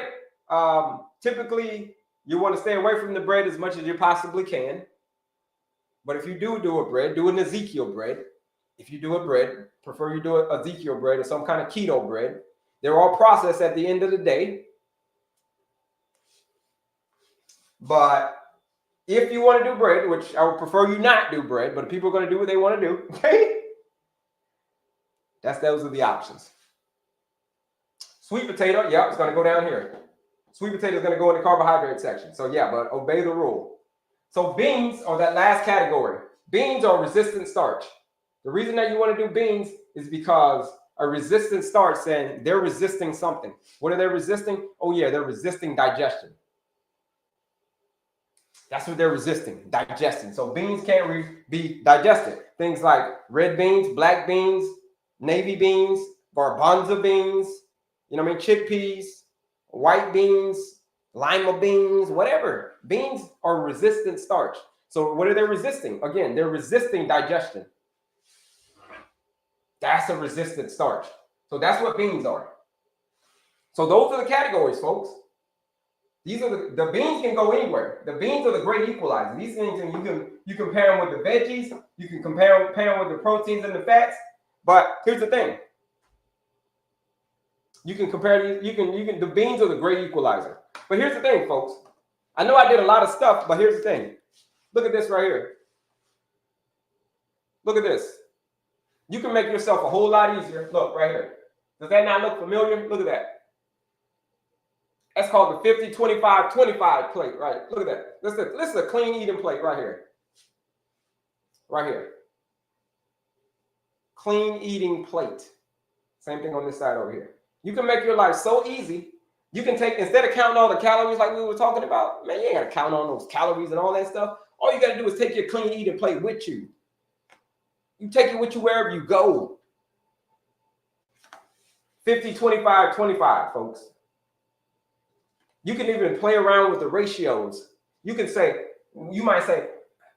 typically you want to stay away from the bread as much as you possibly can. But if you do a bread, do an Ezekiel bread. If you do a bread, prefer you do an Ezekiel bread or some kind of keto bread. They're all processed at the end of the day. But if you want to do bread, which I would prefer you not do bread, but people are going to do what they want to do, okay? Those are the options. Sweet potato, it's going to go down here. Sweet potato is going to go in the carbohydrate section. So yeah, but obey the rule. So beans are that last category. Beans are resistant starch. The reason that you want to do beans is because a resistant starch saying they're resisting something. What are they resisting? Oh yeah, they're resisting digestion. That's what they're resisting, digestion. So beans can't be digested. Things like red beans, black beans, navy beans, garbanzo beans, you know what I mean, chickpeas, white beans, lima beans, whatever. Beans are resistant starch. So what are they resisting? Again, they're resisting digestion. That's a resistant starch. So that's what beans are. So those are the categories, folks. These are the beans can go anywhere. The beans are the great equalizer. These things, and you compare them with the veggies. You can compare them with the proteins and the fats. But here's the thing. You can compare these. The beans are the great equalizer. But here's the thing, folks. I know I did a lot of stuff, but here's the thing. Look at this right here. Look at this. You can make yourself a whole lot easier. Look right here. Does that not look familiar? Look at that. That's called the 50-25-25 plate, right? Look at that. This is a clean eating plate right here. Right here. Clean eating plate. Same thing on this side over here. You can make your life so easy. You can take, instead of counting all the calories like we were talking about, man, you ain't got to count on those calories and all that stuff. All you got to do is take your clean eating plate with you. You take it with you wherever you go. 50-25-25, folks. You can even play around with the ratios. You might say,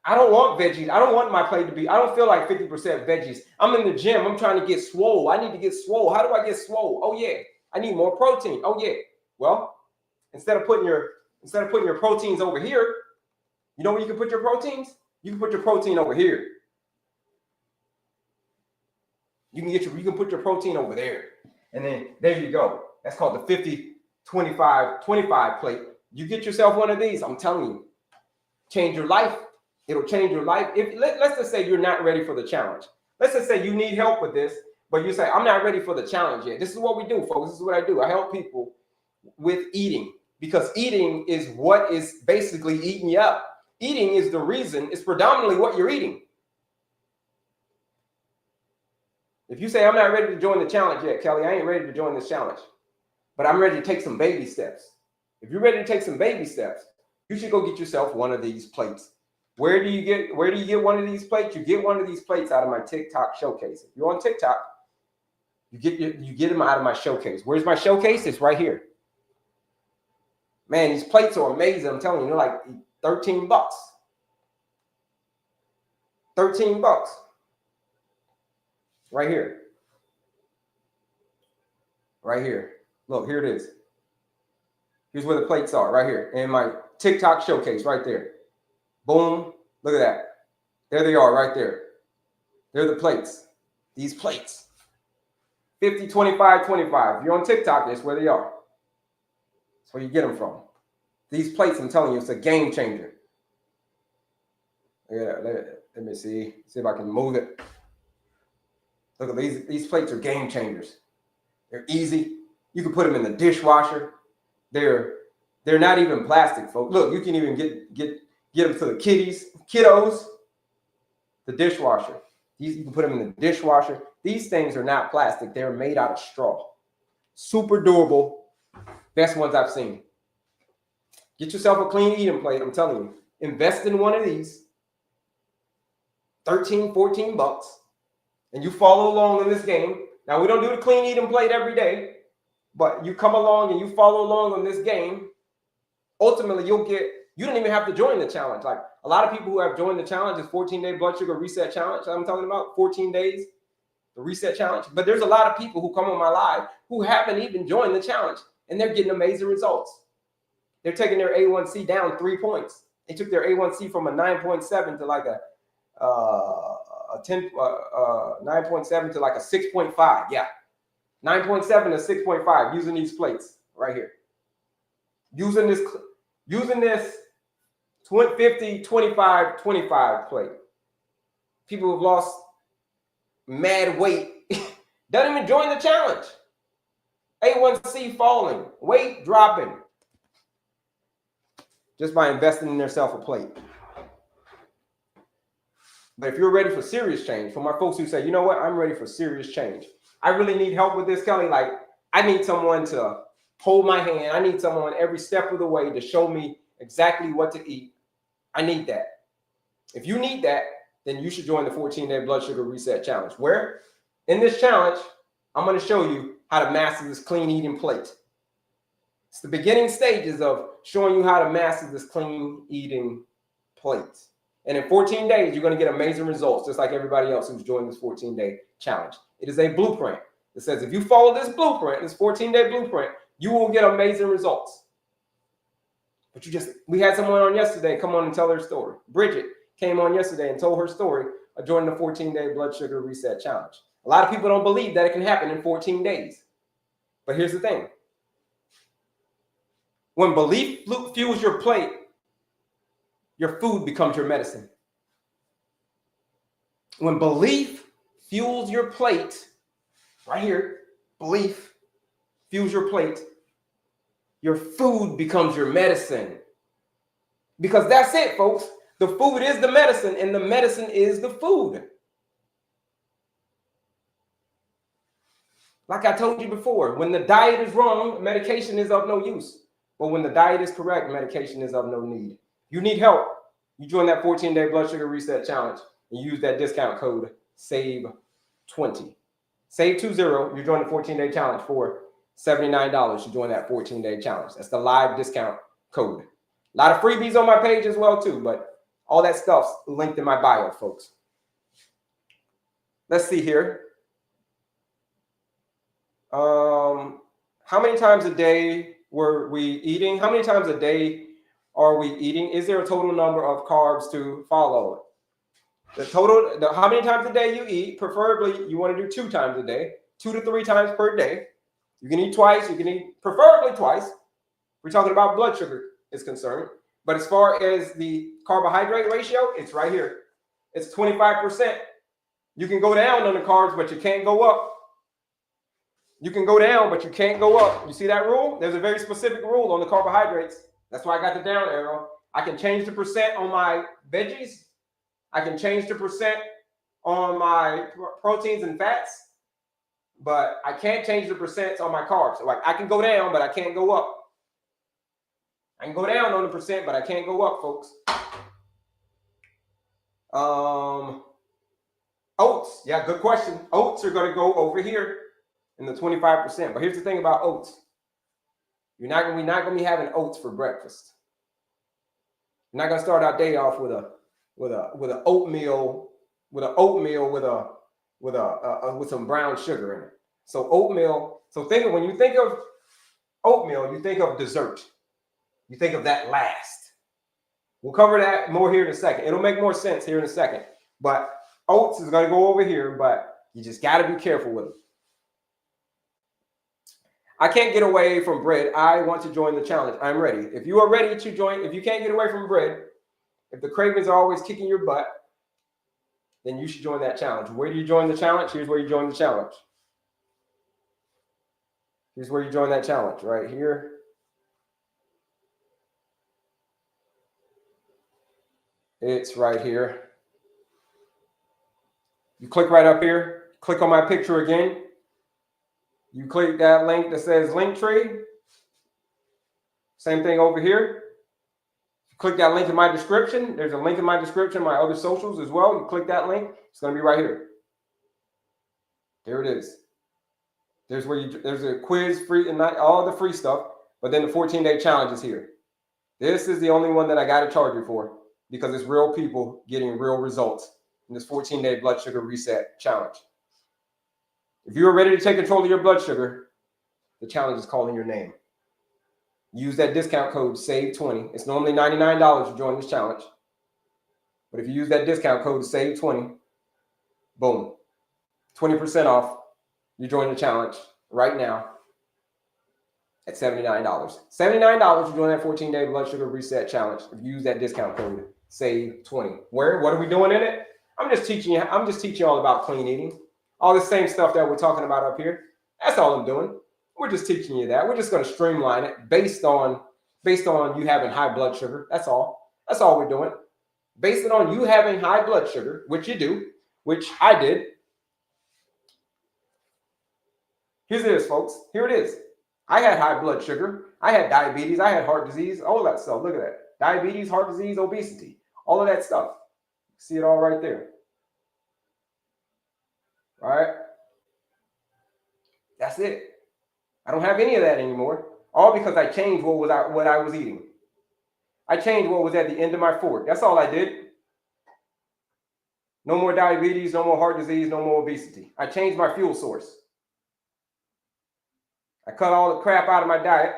I don't want veggies. I don't want my plate to be, I don't feel like 50% veggies. I'm in the gym. I'm trying to get swole. I need to get swole. How do I get swole? Oh yeah, I need more protein. Oh yeah. Well, instead of putting your proteins over here, you know where you can put your proteins? You can put your protein over here. You can put your protein over there. And then there you go. That's called the 50-25-25 plate. You get yourself one of these, I'm telling you, change your life. It'll change your life. Let's just say you're not ready for the challenge. Let's just say you need help with this, but you say, I'm not ready for the challenge yet. This is what we do, folks. This is what I do. I help people with eating, because eating is what is basically eating you up. Eating is the reason, it's predominantly what you're eating. If you say, I'm not ready to join the challenge yet, Kelley, I ain't ready to join this challenge, but I'm ready to take some baby steps. If you're ready to take some baby steps, you should go get yourself one of these plates. Where do you get one of these plates? You get one of these plates out of my TikTok showcase. If you're on TikTok, you get them out of my showcase. Where's my showcase? It's right here. Man, these plates are amazing. I'm telling you, they're like $13. $13. Right here. Right here. Look, here it is. Here's where the plates are, right here. In my TikTok showcase, right there. Boom. Look at that. There they are, right there. They're the plates. These plates. 50-25-25. If you're on TikTok, that's where they are. That's where you get them from. These plates, I'm telling you, it's a game changer. Yeah, let me see if I can move it. Look at these plates are game changers. They're easy. You can put them in the dishwasher. They're not even plastic, folks. Look, you can even get them to the kiddos, the dishwasher. You can put them in the dishwasher. These things are not plastic. They're made out of straw. Super durable. Best ones I've seen. Get yourself a clean eating plate. I'm telling you. Invest in one of these. $13-14. And you follow along in this game. Now, we don't do the clean eating plate every day, but you come along and you follow along on this game. Ultimately, you don't even have to join the challenge. Like a lot of people who have joined the challenge, is 14-day blood sugar reset challenge. I'm talking about 14 days, the reset challenge. But there's a lot of people who come on my live who haven't even joined the challenge, and they're getting amazing results. They're taking their A1C down 3 points. They took their A1C from a 9.7 to like a 9.7 to like a 6.5. Yeah, 9.7 to 6.5 using these plates right here. Using this 50-25-25 plate. People who've lost mad weight don't even join the challenge. A1C falling, weight dropping, just by investing in themselves a plate. But if you're ready for serious change, for my folks who say, you know what, I'm ready for serious change. I really need help with this, Kelley. Like, I need someone to hold my hand. I need someone every step of the way to show me exactly what to eat. I need that. If you need that, then you should join the 14-day blood sugar reset challenge. Where? In this challenge, I'm going to show you how to master this clean eating plate. It's the beginning stages of showing you how to master this clean eating plate. And in 14 days, you're going to get amazing results, just like everybody else who's joined this 14-day challenge. It is a blueprint that says if you follow this blueprint, this 14-day blueprint, you will get amazing results. But we had someone on yesterday come on and tell their story. Bridget came on yesterday and told her story of joining the 14-day blood sugar reset challenge. A lot of people don't believe that it can happen in 14 days. But here's the thing. When belief fuels your plate, your food becomes your medicine. When belief fuels your plate, right here, belief fuels your plate, your food becomes your medicine. Because that's it, folks. The food is the medicine, and the medicine is the food. Like I told you before, when the diet is wrong, medication is of no use. But when the diet is correct, medication is of no need. You need help. You join that 14-day blood sugar reset challenge and use that discount code SAVE20. SAVE20, you join the 14-day challenge for $79. You join that 14-day challenge. That's the live discount code. A lot of freebies on my page as well too, but all that stuff's linked in my bio, folks. Let's see here. How many times a day were we eating? How many times a day are we eating? Is there a total number of carbs to follow? How many times a day you eat? Preferably, you want to do 2 times a day, 2 to 3 times per day. You can eat twice. You can eat preferably twice. We're talking about blood sugar is concerned. But as far as the carbohydrate ratio, it's right here. It's 25%. You can go down on the carbs, but you can't go up. You can go down, but you can't go up. You see that rule? There's a very specific rule on the carbohydrates. That's why I got the down arrow. I can change the percent on my veggies. I can change the percent on my proteins and fats, but I can't change the percents on my carbs. So like I can go down, but I can't go up. I can go down on the percent, but I can't go up, folks. Oats. Yeah, good question. Oats are going to go over here in the 25%. But here's the thing about oats. We're not going to be having oats for breakfast. You're not going to start our day off with an oatmeal with some brown sugar in it. So oatmeal. So when you think of oatmeal, you think of dessert. You think of that last. We'll cover that more here in a second. It'll make more sense here in a second. But oats is going to go over here, but you just got to be careful with it. I can't get away from bread. I want to join the challenge. I'm ready. If you are ready to join, if you can't get away from bread, if the cravings are always kicking your butt, then you should join that challenge. Where do you join the challenge? Here's where you join the challenge. Here's where you join that challenge, right here. It's right here. You click right up here. Click on my picture again. You click that link that says Linktree. Same thing over here. You click that link in my description. There's a link in my description, my other socials as well. You click that link. It's going to be right here. There it is. There's a quiz, free, and not all the free stuff, but then the 14-day challenge is here. This is the only one that I got to charge you for because it's real people getting real results in this 14-day blood sugar reset challenge. If you are ready to take control of your blood sugar, the challenge is calling your name. Use that discount code SAVE20. It's normally $99 to join this challenge. But if you use that discount code SAVE20, boom, 20% off. You join the challenge right now at $79. $79 to join that 14-day blood sugar reset challenge. If you use that discount code SAVE20. What are we doing in it? I'm just teaching you all about clean eating. All the same stuff that we're talking about up here. That's all I'm doing. We're just teaching you that. We're just going to streamline it based on based on you having high blood sugar. That's all. That's all we're doing. Based it on you having high blood sugar, which you do, which I did. Here it is, folks. Here it is. I had high blood sugar. I had diabetes. I had heart disease. All that stuff. Look at that. Diabetes, heart disease, obesity. All of that stuff. See it all right there. All right. That's it. I don't have any of that anymore. All because I changed what I was eating. I changed what was at the end of my fork. That's all I did. No more diabetes, no more heart disease, no more obesity. I changed my fuel source. I cut all the crap out of my diet,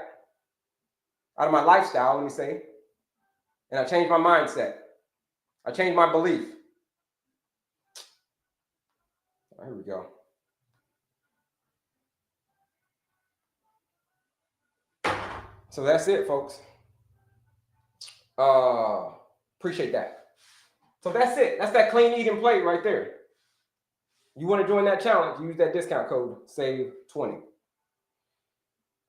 out of my lifestyle, let me say, and I changed my mindset. I changed my belief. Here we go. So that's it, folks. Appreciate that. So that's it. That's that clean eating plate right there. You want to join that challenge, use that discount code, save 20.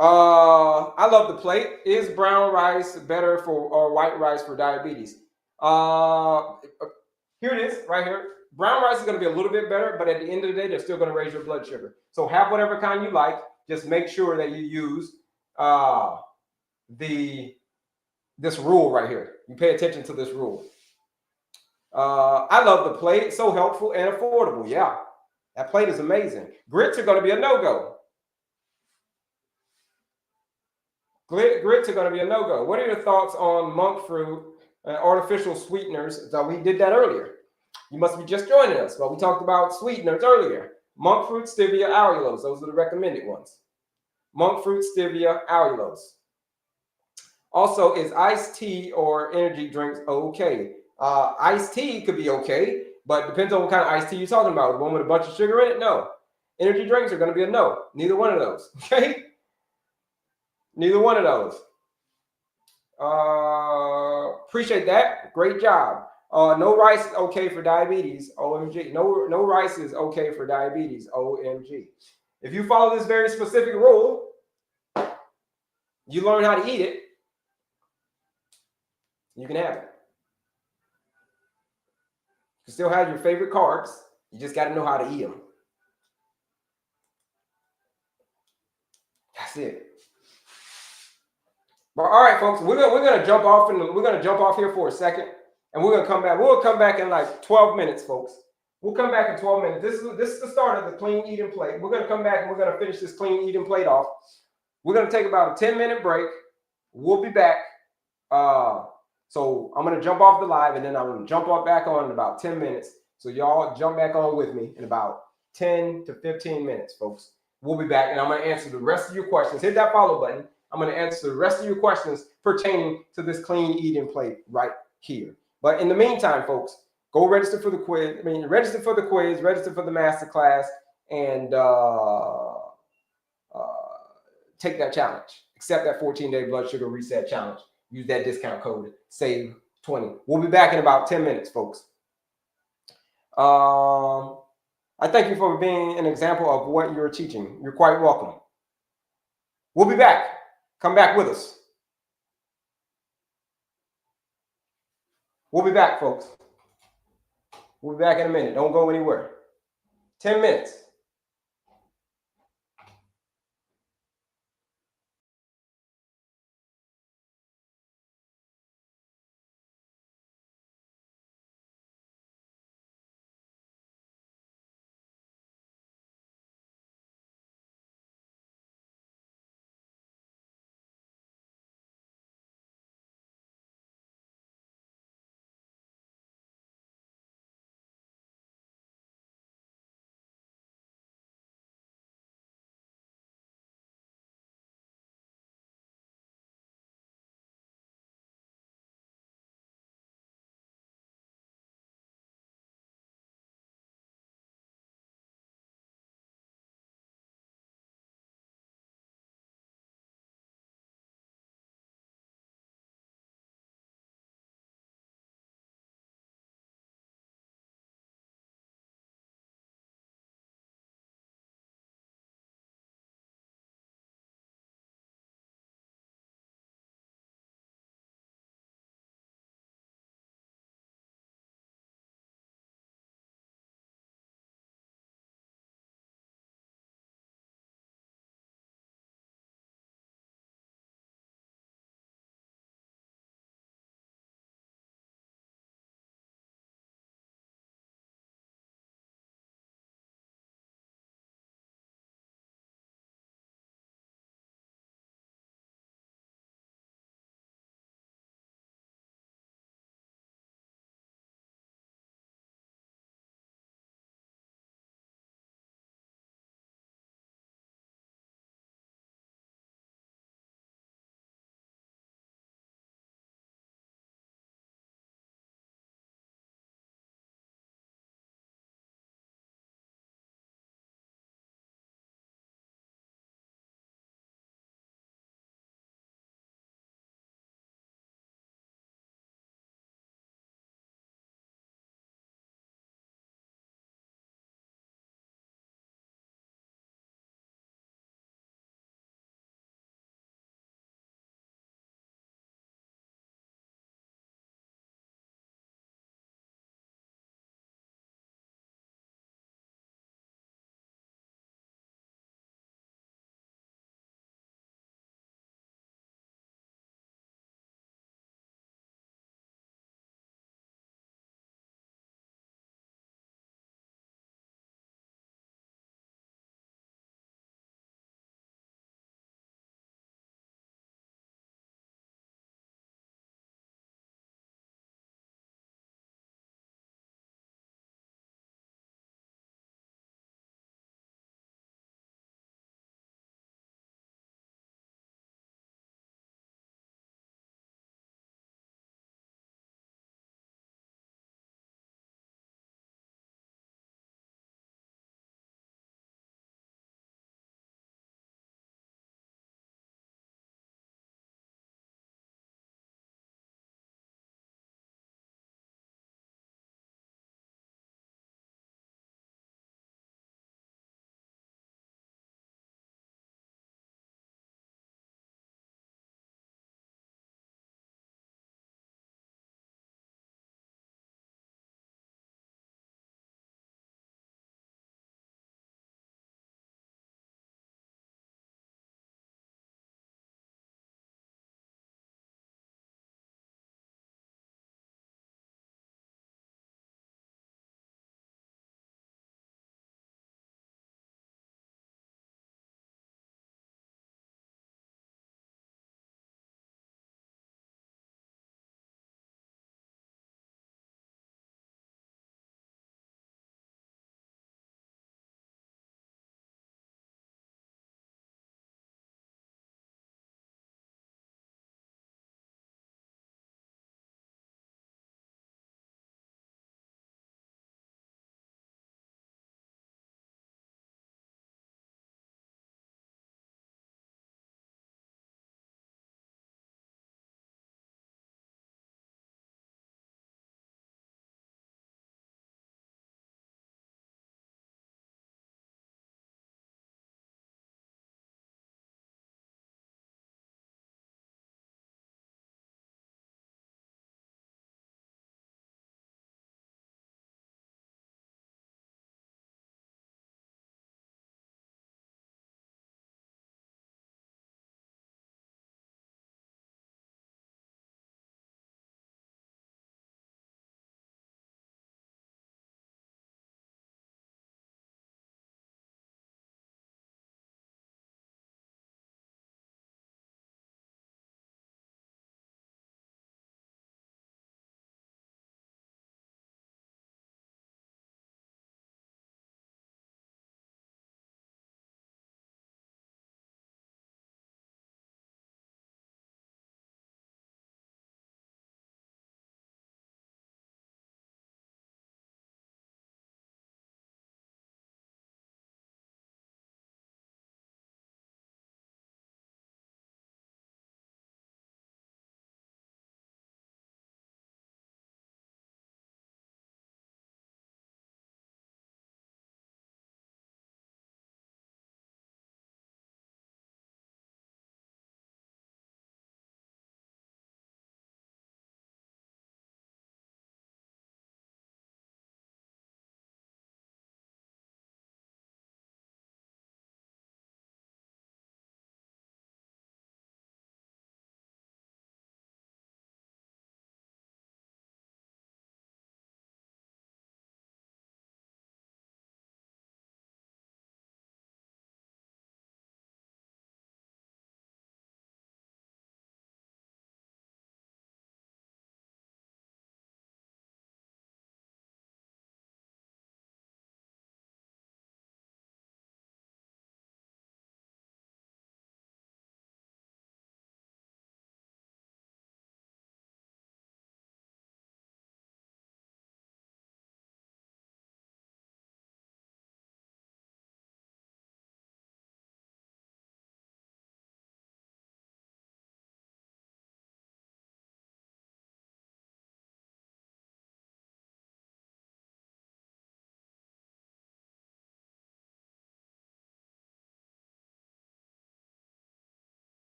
I love the plate. Is brown rice better or white rice for diabetes? Here it is, right here. Brown rice is going to be a little bit better, but at the end of the day, they're still going to raise your blood sugar. So have whatever kind you like. Just make sure that you use this rule right here. You pay attention to this rule. I love the plate. It's so helpful and affordable. Yeah, that plate is amazing. Grits are going to be a no-go. Grits are going to be a no-go. What are your thoughts on monk fruit and artificial sweeteners? So we did that earlier. You must be just joining us. Well, we talked about sweeteners earlier. Monk fruit, stevia, allulose. Those are the recommended ones. Monk fruit, stevia, allulose. Also, is iced tea or energy drinks okay? Iced tea could be okay, but depends on what kind of iced tea you're talking about. The one with a bunch of sugar in it? No. Energy drinks are going to be a no. Neither one of those. Okay? Neither one of those. Appreciate that. Great job. No rice is okay for diabetes. OMG. No rice is okay for diabetes. OMG. If you follow this very specific rule, you learn how to eat it, you can have it. You still have your favorite carbs. You just got to know how to eat them. That's it. But all right, folks, we're gonna jump off and we're gonna jump off here for a second, and we're gonna come back. We'll come back in like 12 minutes, folks. We'll come back in 12 minutes. This is the start of the clean eating plate. We're gonna come back and we're gonna finish this clean eating plate off. We're gonna take about a 10-minute break. We'll be back. So I'm gonna jump off the live, and then I'm gonna jump off back on in about 10 minutes. So y'all jump back on with me in about 10 to 15 minutes, folks. We'll be back, and I'm gonna answer the rest of your questions. Hit that follow button. I'm going to answer the rest of your questions pertaining to this clean eating plate right here. But in the meantime, folks, go register for the quiz. Register for the quiz, register for the masterclass, and take that challenge. Accept that 14-day blood sugar reset challenge. Use that discount code, save 20. We'll be back in about 10 minutes, folks. I thank you for being an example of what you're teaching. You're quite welcome. We'll be back. Come back with us. We'll be back, folks. We'll be back in a minute. Don't go anywhere. 10 minutes.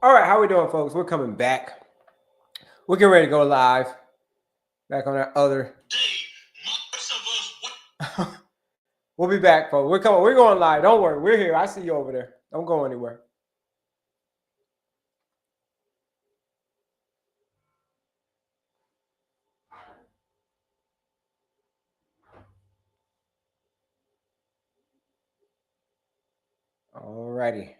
All right, how we doing, folks? We're coming back. We're getting ready to go live. Back on our other. We'll be back, folks. We're coming. We're going live. Don't worry. We're here. I see you over there. Don't go anywhere. All righty.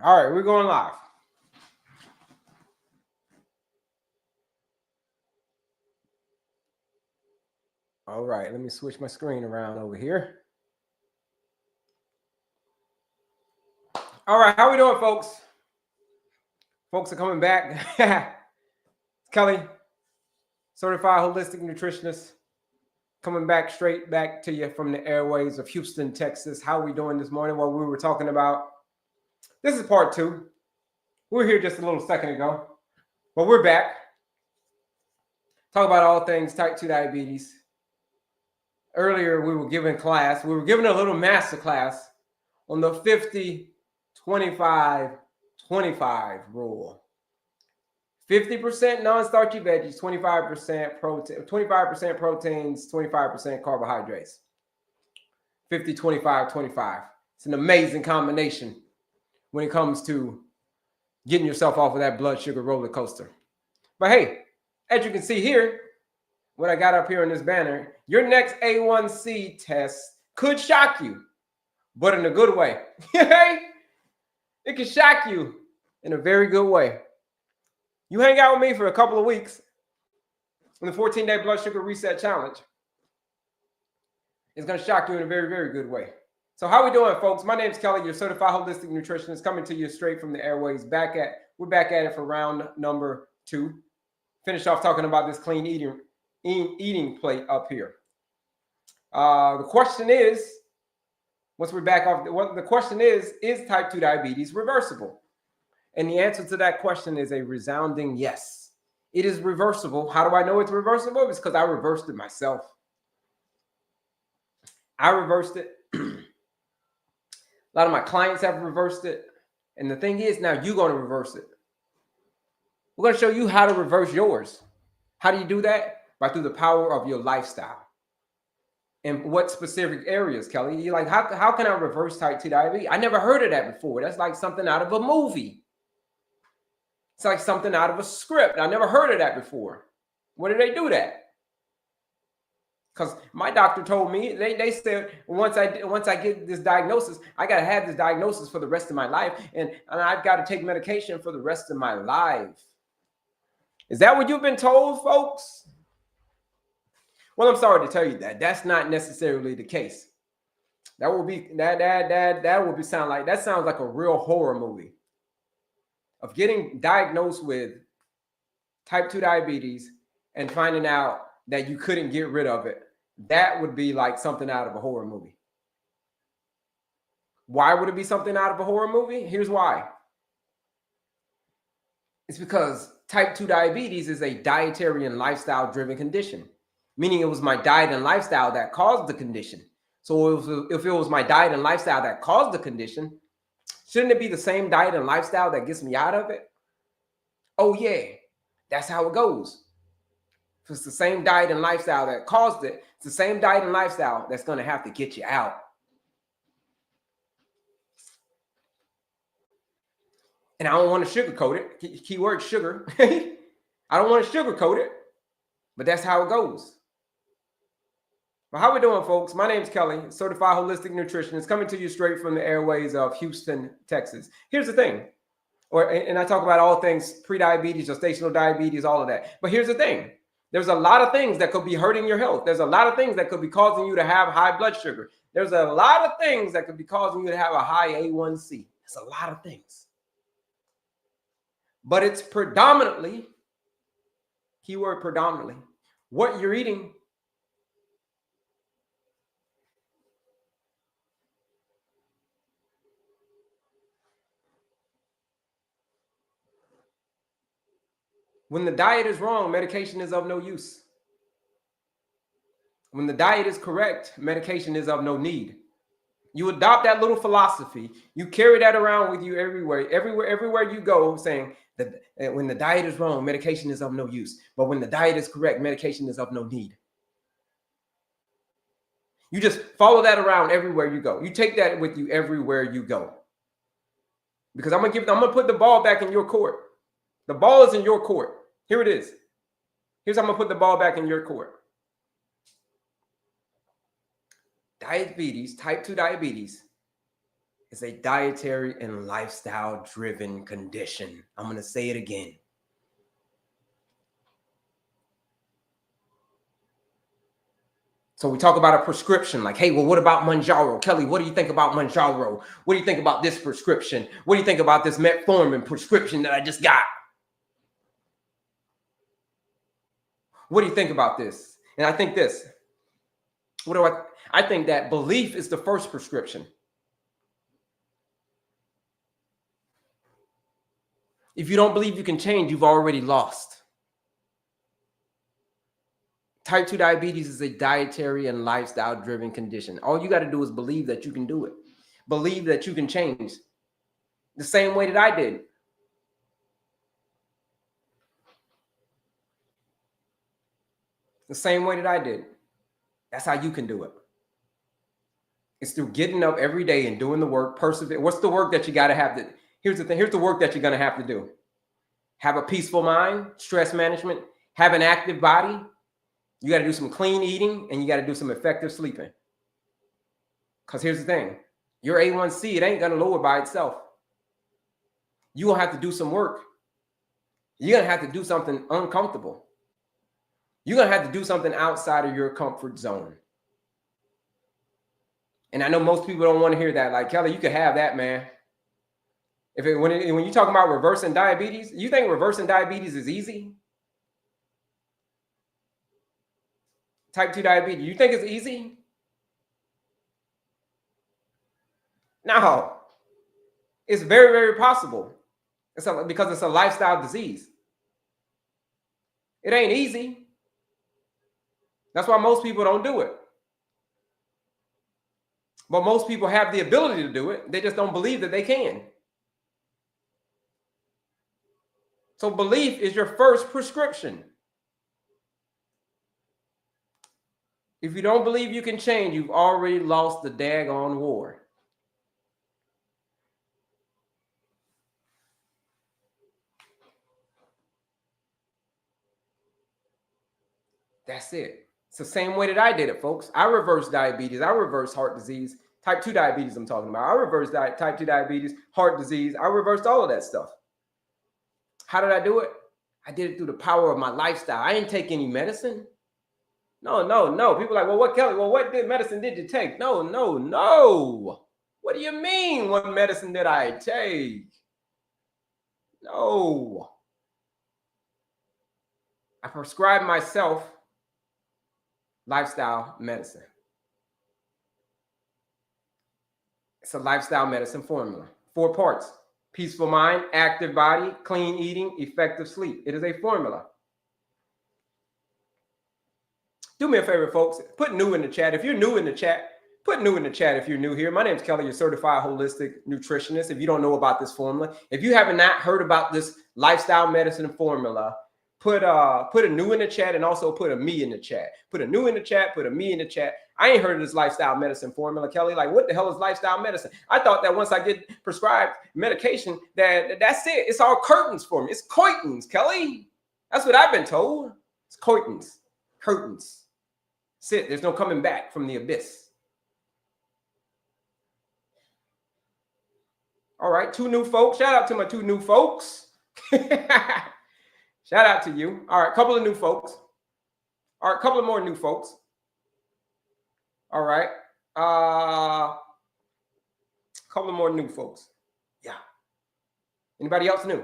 All right, we're going live. All right, let me switch my screen around over here. All right, how we doing, folks? Folks are coming back. Kelley, Certified Holistic Nutritionist, coming back straight back to you from the airways of Houston, Texas. How are we doing this morning? Well, we were talking about, this is part 2. We were here just a little second ago, but we're back. Talk about all things type 2 diabetes. Earlier, we were given a little master class on the 50-25-25 rule. 50% non-starchy veggies, 25% protein, 25% proteins, 25% carbohydrates. 50-25-25. It's an amazing combination when it comes to getting yourself off of that blood sugar roller coaster. But hey, as you can see here, what I got up here in this banner, your next A1C test could shock you, but in a good way. It can shock you in a very good way. You hang out with me for a couple of weeks in the 14-day blood sugar reset challenge. It's going to shock you in a very, very good way. So how we doing, folks? My name's Kelley, your certified holistic nutritionist, coming to you straight from the airways. We're back at it for round number 2. Finished off talking about this clean eating plate up here. The question is, once we're back off, the question is type 2 diabetes reversible? And the answer to that question is a resounding yes. It is reversible. How do I know it's reversible? It's because I reversed it myself. I reversed it. A lot of my clients have reversed it. And the thing is, now you're going to reverse it. We're going to show you how to reverse yours. How do you do that? Through the power of your lifestyle. And what specific areas, Kelley? You're like, how can I reverse type 2 diabetes? I never heard of that before. That's like something out of a movie. It's like something out of a script. I never heard of that before. Where do they do that? Because my doctor told me, they said, once I get this diagnosis, I got to have this diagnosis for the rest of my life. And I've got to take medication for the rest of my life. Is that what you've been told, folks? Well, I'm sorry to tell you that. That's not necessarily the case. That sounds like a real horror movie. Of getting diagnosed with type 2 diabetes and finding out that you couldn't get rid of it. That would be like something out of a horror movie. Why would it be something out of a horror movie? Here's why. It's because type 2 diabetes is a dietary and lifestyle driven condition, meaning it was my diet and lifestyle that caused the condition. So if it was my diet and lifestyle that caused the condition, shouldn't it be the same diet and lifestyle that gets me out of it? Oh, yeah, that's how it goes. If it's the same diet and lifestyle that caused it, it's the same diet and lifestyle that's going to have to get you out. And I don't want to sugarcoat it. Keyword sugar. I don't want to sugarcoat it, but that's how it goes. Well, how we doing, folks? My name's Kelley, certified holistic nutritionist, coming to you straight from the airways of Houston, Texas. Here's the thing, and I talk about all things pre-diabetes, gestational diabetes, all of that. But here's the thing. There's a lot of things that could be hurting your health. There's a lot of things that could be causing you to have high blood sugar. There's a lot of things that could be causing you to have a high A1C. It's a lot of things. But it's predominantly, keyword predominantly, what you're eating. When the diet is wrong, medication is of no use. When the diet is correct, medication is of no need. You adopt that little philosophy. You carry that around with you everywhere you go, saying that when the diet is wrong, medication is of no use. But when the diet is correct, medication is of no need. You just follow that around everywhere you go. You take that with you everywhere you go. Because I'm gonna put the ball back in your court. The ball is in your court. Here it is. Here's how I'm gonna put the ball back in your court. Diabetes, type 2 diabetes, is a dietary and lifestyle driven condition. I'm going to say it again. So we talk about a prescription like, hey, well, what about Mounjaro? Kelley, what do you think about Mounjaro? What do you think about this prescription? What do you think about this metformin prescription that I just got? What do you think about this? And I think this. I think that belief is the first prescription. If you don't believe you can change, you've already lost. Type 2 diabetes is a dietary and lifestyle-driven condition. All you got to do is believe that you can do it. Believe that you can change the same way that I did. The same way that I did. That's how you can do it. It's through getting up every day and doing the work, persevere. What's the work that you got to have to? Here's the thing. Here's the work that you're going to have to do. Have a peaceful mind, stress management, have an active body. You got to do some clean eating and you got to do some effective sleeping. Because here's the thing. Your A1C, it ain't going to lower by itself. You're going to have to do some work. You're going to have to do something uncomfortable. You're going to have to do something outside of your comfort zone. And I know most people don't want to hear that. Like, Kelley, you could have that, man. When you talk about reversing diabetes, you think reversing diabetes is easy? Type 2 diabetes, you think it's easy? No. It's very, very possible. Because it's a lifestyle disease. It ain't easy. That's why most people don't do it. But most people have the ability to do it. They just don't believe that they can. So belief is your first prescription. If you don't believe you can change, you've already lost the daggone war. That's it. It's the same way that I did it, folks. I reversed diabetes. I reversed heart disease. Type 2 diabetes I'm talking about. I reversed type 2 diabetes, heart disease. I reversed all of that stuff. How did I do it? I did it through the power of my lifestyle. I didn't take any medicine. No. People are like, well, what, Kelley? Well, what medicine did you take? No. What do you mean? What medicine did I take? No. I prescribed myself lifestyle medicine. It's a lifestyle medicine formula. 4 parts. Peaceful mind, active body, clean eating, effective sleep. It is a formula. Do me a favor, folks. Put new in the chat. If you're new in the chat, put new in the chat if you're new here. My name is Kelley, your certified holistic nutritionist. If you don't know about this formula, if you haven't not heard about this lifestyle medicine formula, put a new in the chat and also put a me in the chat. Put a new in the chat, put a me in the chat. I ain't heard of this lifestyle medicine formula, Kelley. Like, what the hell is lifestyle medicine? I thought that once I get prescribed medication, that's it. It's all curtains for me. It's curtains, Kelley. That's what I've been told. It's curtains. Curtains. That's it. There's no coming back from the abyss. All right, 2 new folks. Shout out to my 2 new folks. Shout out to you. All right, couple of new folks. All right, couple of more new folks. All right. Couple of more new folks. Yeah. Anybody else new?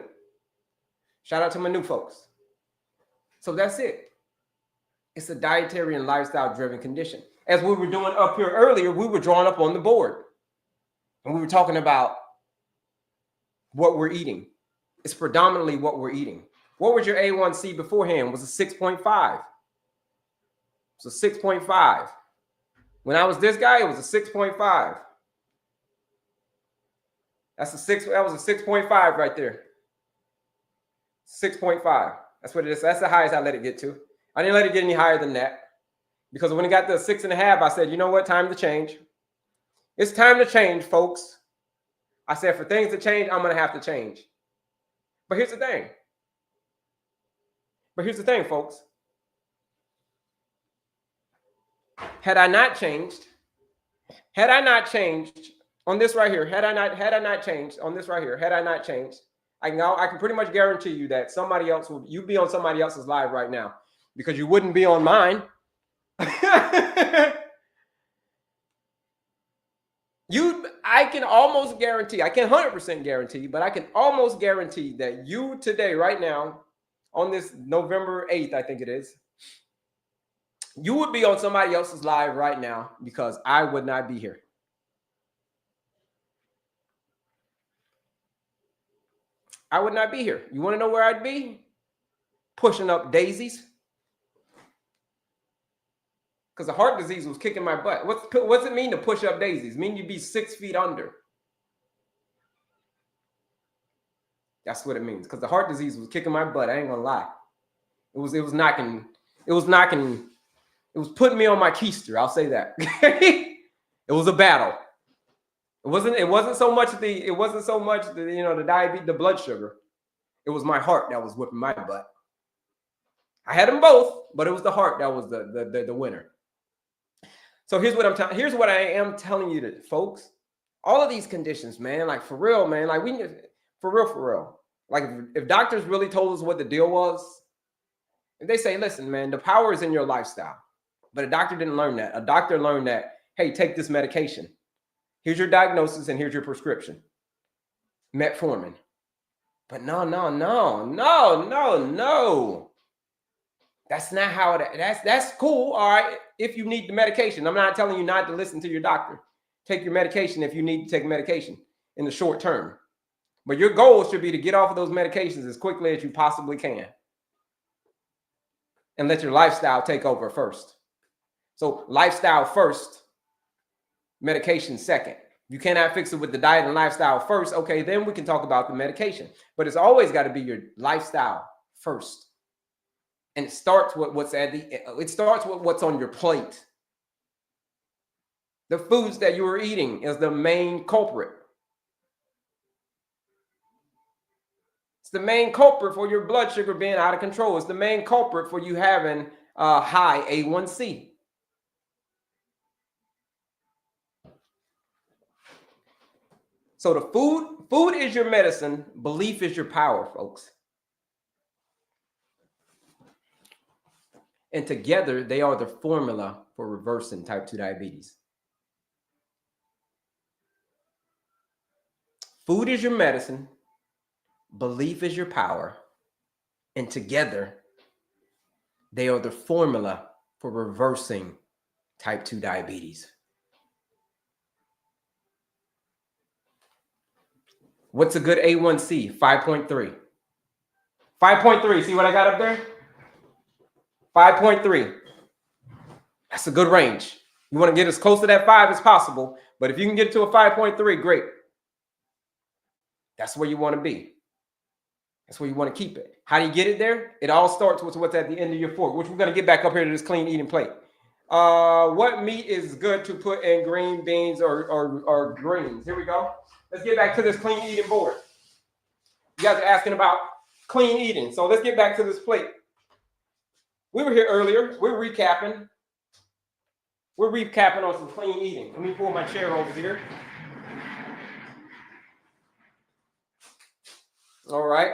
Shout out to my new folks. So that's it. It's a dietary and lifestyle driven condition. As we were doing up here earlier, we were drawing up on the board and we were talking about what we're eating. It's predominantly what we're eating. What was your A1C beforehand? It was a 6.5. So 6.5. When I was this guy, it was a 6.5. That was a 6.5 right there. 6.5. That's what it is. That's the highest I let it get to. I didn't let it get any higher than that. Because when it got to 6.5, I said, you know what? Time to change. It's time to change, folks. I said, for things to change, I'm going to have to change. But here's the thing. Folks. Had I not changed on this right here, I can pretty much guarantee you that you'd be on somebody else's live right now because you wouldn't be on mine. I can almost guarantee, I can't 100% guarantee, but I can almost guarantee that you today, right now, on this November 8th, I think it is, you would be on somebody else's live right now because I would not be here. I would not be here. You want to know where I'd be? Pushing up daisies. Because the heart disease was kicking my butt. What's it mean to push up daisies? It mean you'd be 6 feet under. That's what it means. Because the heart disease was kicking my butt. I ain't gonna lie. It was knocking. It was putting me on my keister. I'll say that. It was a battle. It wasn't so much the diabetes, the blood sugar. It was my heart that was whipping my butt. I had them both, but it was the heart that was the winner. So here's what I am telling you, folks. All of these conditions, man, like for real, man, like for real. Like if doctors really told us what the deal was, if they say, listen, man, the power is in your lifestyle. But a doctor didn't learn that. A doctor learned that, hey, take this medication. Here's your diagnosis and here's your prescription. Metformin. But no. That's not how that's cool. All right. If you need the medication, I'm not telling you not to listen to your doctor. Take your medication if you need to take medication in the short term. But your goal should be to get off of those medications as quickly as you possibly can. And let your lifestyle take over first. So lifestyle first, medication second. You cannot fix it with the diet and lifestyle first. Okay, then we can talk about the medication. But it's always got to be your lifestyle first. And it starts with what's on your plate. The foods that you are eating is the main culprit. It's the main culprit for your blood sugar being out of control. It's the main culprit for you having a high A1C. So the food is your medicine. Belief is your power, folks. And together, they are the formula for reversing type 2 diabetes. Food is your medicine. Belief is your power. And together, they are the formula for reversing type 2 diabetes. What's a good A1C? 5.3. 5.3. See what I got up there? 5.3. That's a good range. You want to get as close to that 5 as possible. But if you can get to a 5.3, great. That's where you want to be. That's where you want to keep it. How do you get it there? It all starts with what's at the end of your fork, which we're going to get back up here to this clean eating plate. What meat is good to put in green beans or greens? Here we go. Let's get back to this clean eating board. You guys are asking about clean eating. So let's get back to this plate. We were here earlier. We're recapping. We're recapping on some clean eating. Let me pull my chair over here. All right.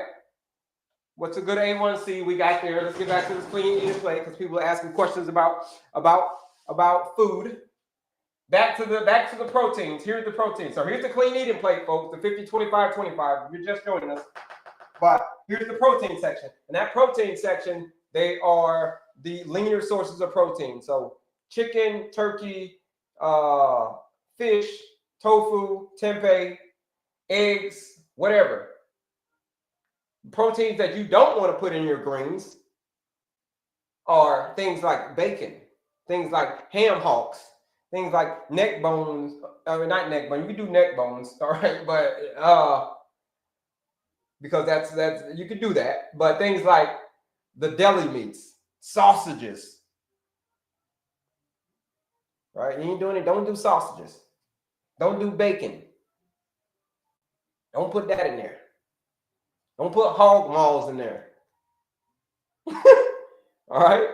What's a good A1C we got there? Let's get back to this clean eating plate because people are asking questions about food. Back to the proteins. Here's the protein. So here's the clean eating plate, folks. The 50, 25, 25. You're just joining us. But here's the protein section. And that protein section, they are the linear sources of protein. So chicken, turkey, fish, tofu, tempeh, eggs, whatever. Proteins that you don't want to put in your greens are things like bacon, things like ham hocks, things like neck bones. Not neck bones. You can do neck bones, all right, but because that's you can do that. But things like the deli meats, sausages, right? You ain't doing it. Don't do sausages. Don't do bacon. Don't put that in there. Don't put hog maws in there. All right.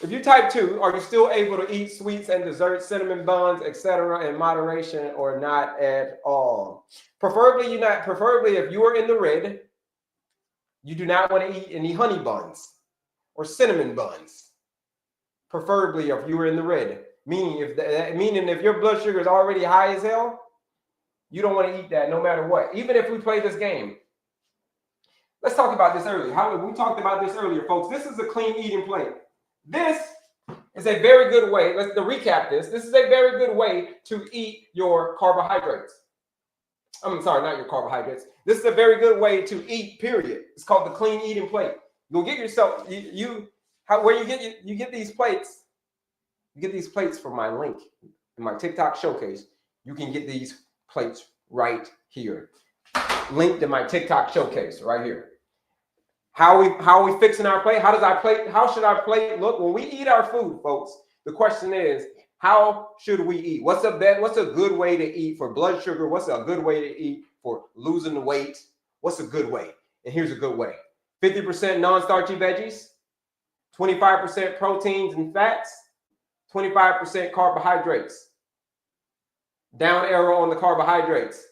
If you type 2, are you still able to eat sweets and desserts, cinnamon buns, etc., in moderation, or not at all? Preferably, you're not. Preferably, if you are in the red, you do not want to eat any honey buns or cinnamon buns. Preferably, if you were in the red, meaning if your blood sugar is already high as hell, you don't want to eat that no matter what. Even if we play this game. Let's talk about this earlier. We talked about this earlier, folks. This is a clean eating plate. This is a very good way. Let's recap this. This is a very good way to eat your carbohydrates. I'm sorry, not your carbohydrates. This is a very good way to eat, period. It's called the clean eating plate. You'll get yourself, you get these plates. You get these plates from my link in my TikTok showcase. You can get these plates right here. Linked in my TikTok showcase right here. How are we fixing our plate? How should our plate look when we eat our food, folks? The question is, how should we eat? What's a good way to eat for blood sugar? What's a good way to eat for losing the weight? What's a good way? And here's a good way. 50% non-starchy veggies, 25% proteins and fats, 25% carbohydrates. Down arrow on the carbohydrates.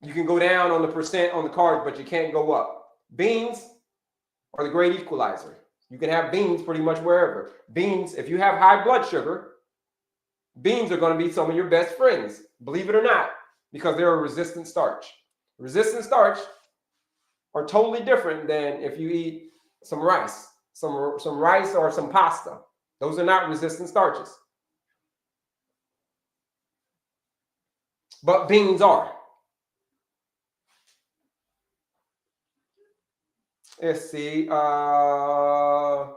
You can go down on the percent on the carbs, but you can't go up. Beans are the great equalizer. You can have beans pretty much wherever. Beans, if you have high blood sugar, beans are going to be some of your best friends, believe it or not, because they're a resistant starch. Resistant starch are totally different than if you eat some rice, some rice or some pasta. Those are not resistant starches. But beans are. Let's see. I'm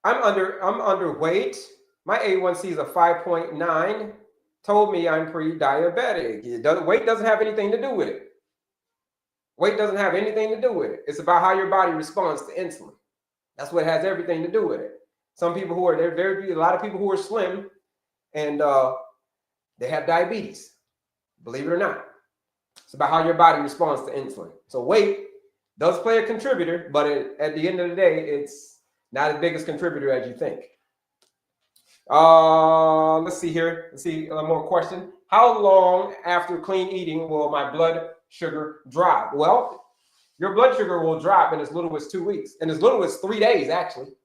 underweight. My A1C is a 5.9. Told me I'm pre-diabetic. Weight doesn't have anything to do with it. Weight doesn't have anything to do with it. It's about how your body responds to insulin. That's what has everything to do with it. Some people who are a lot of people who are slim and they have diabetes. Believe it or not. It's about how your body responds to insulin. So weight does play a contributor, but at the end of the day, it's not as big as contributor as you think. Let's see here. Let's see one more question. How long after clean eating will my blood sugar drop? Well, your blood sugar will drop in as little as 2 weeks, and as little as 3 days, actually.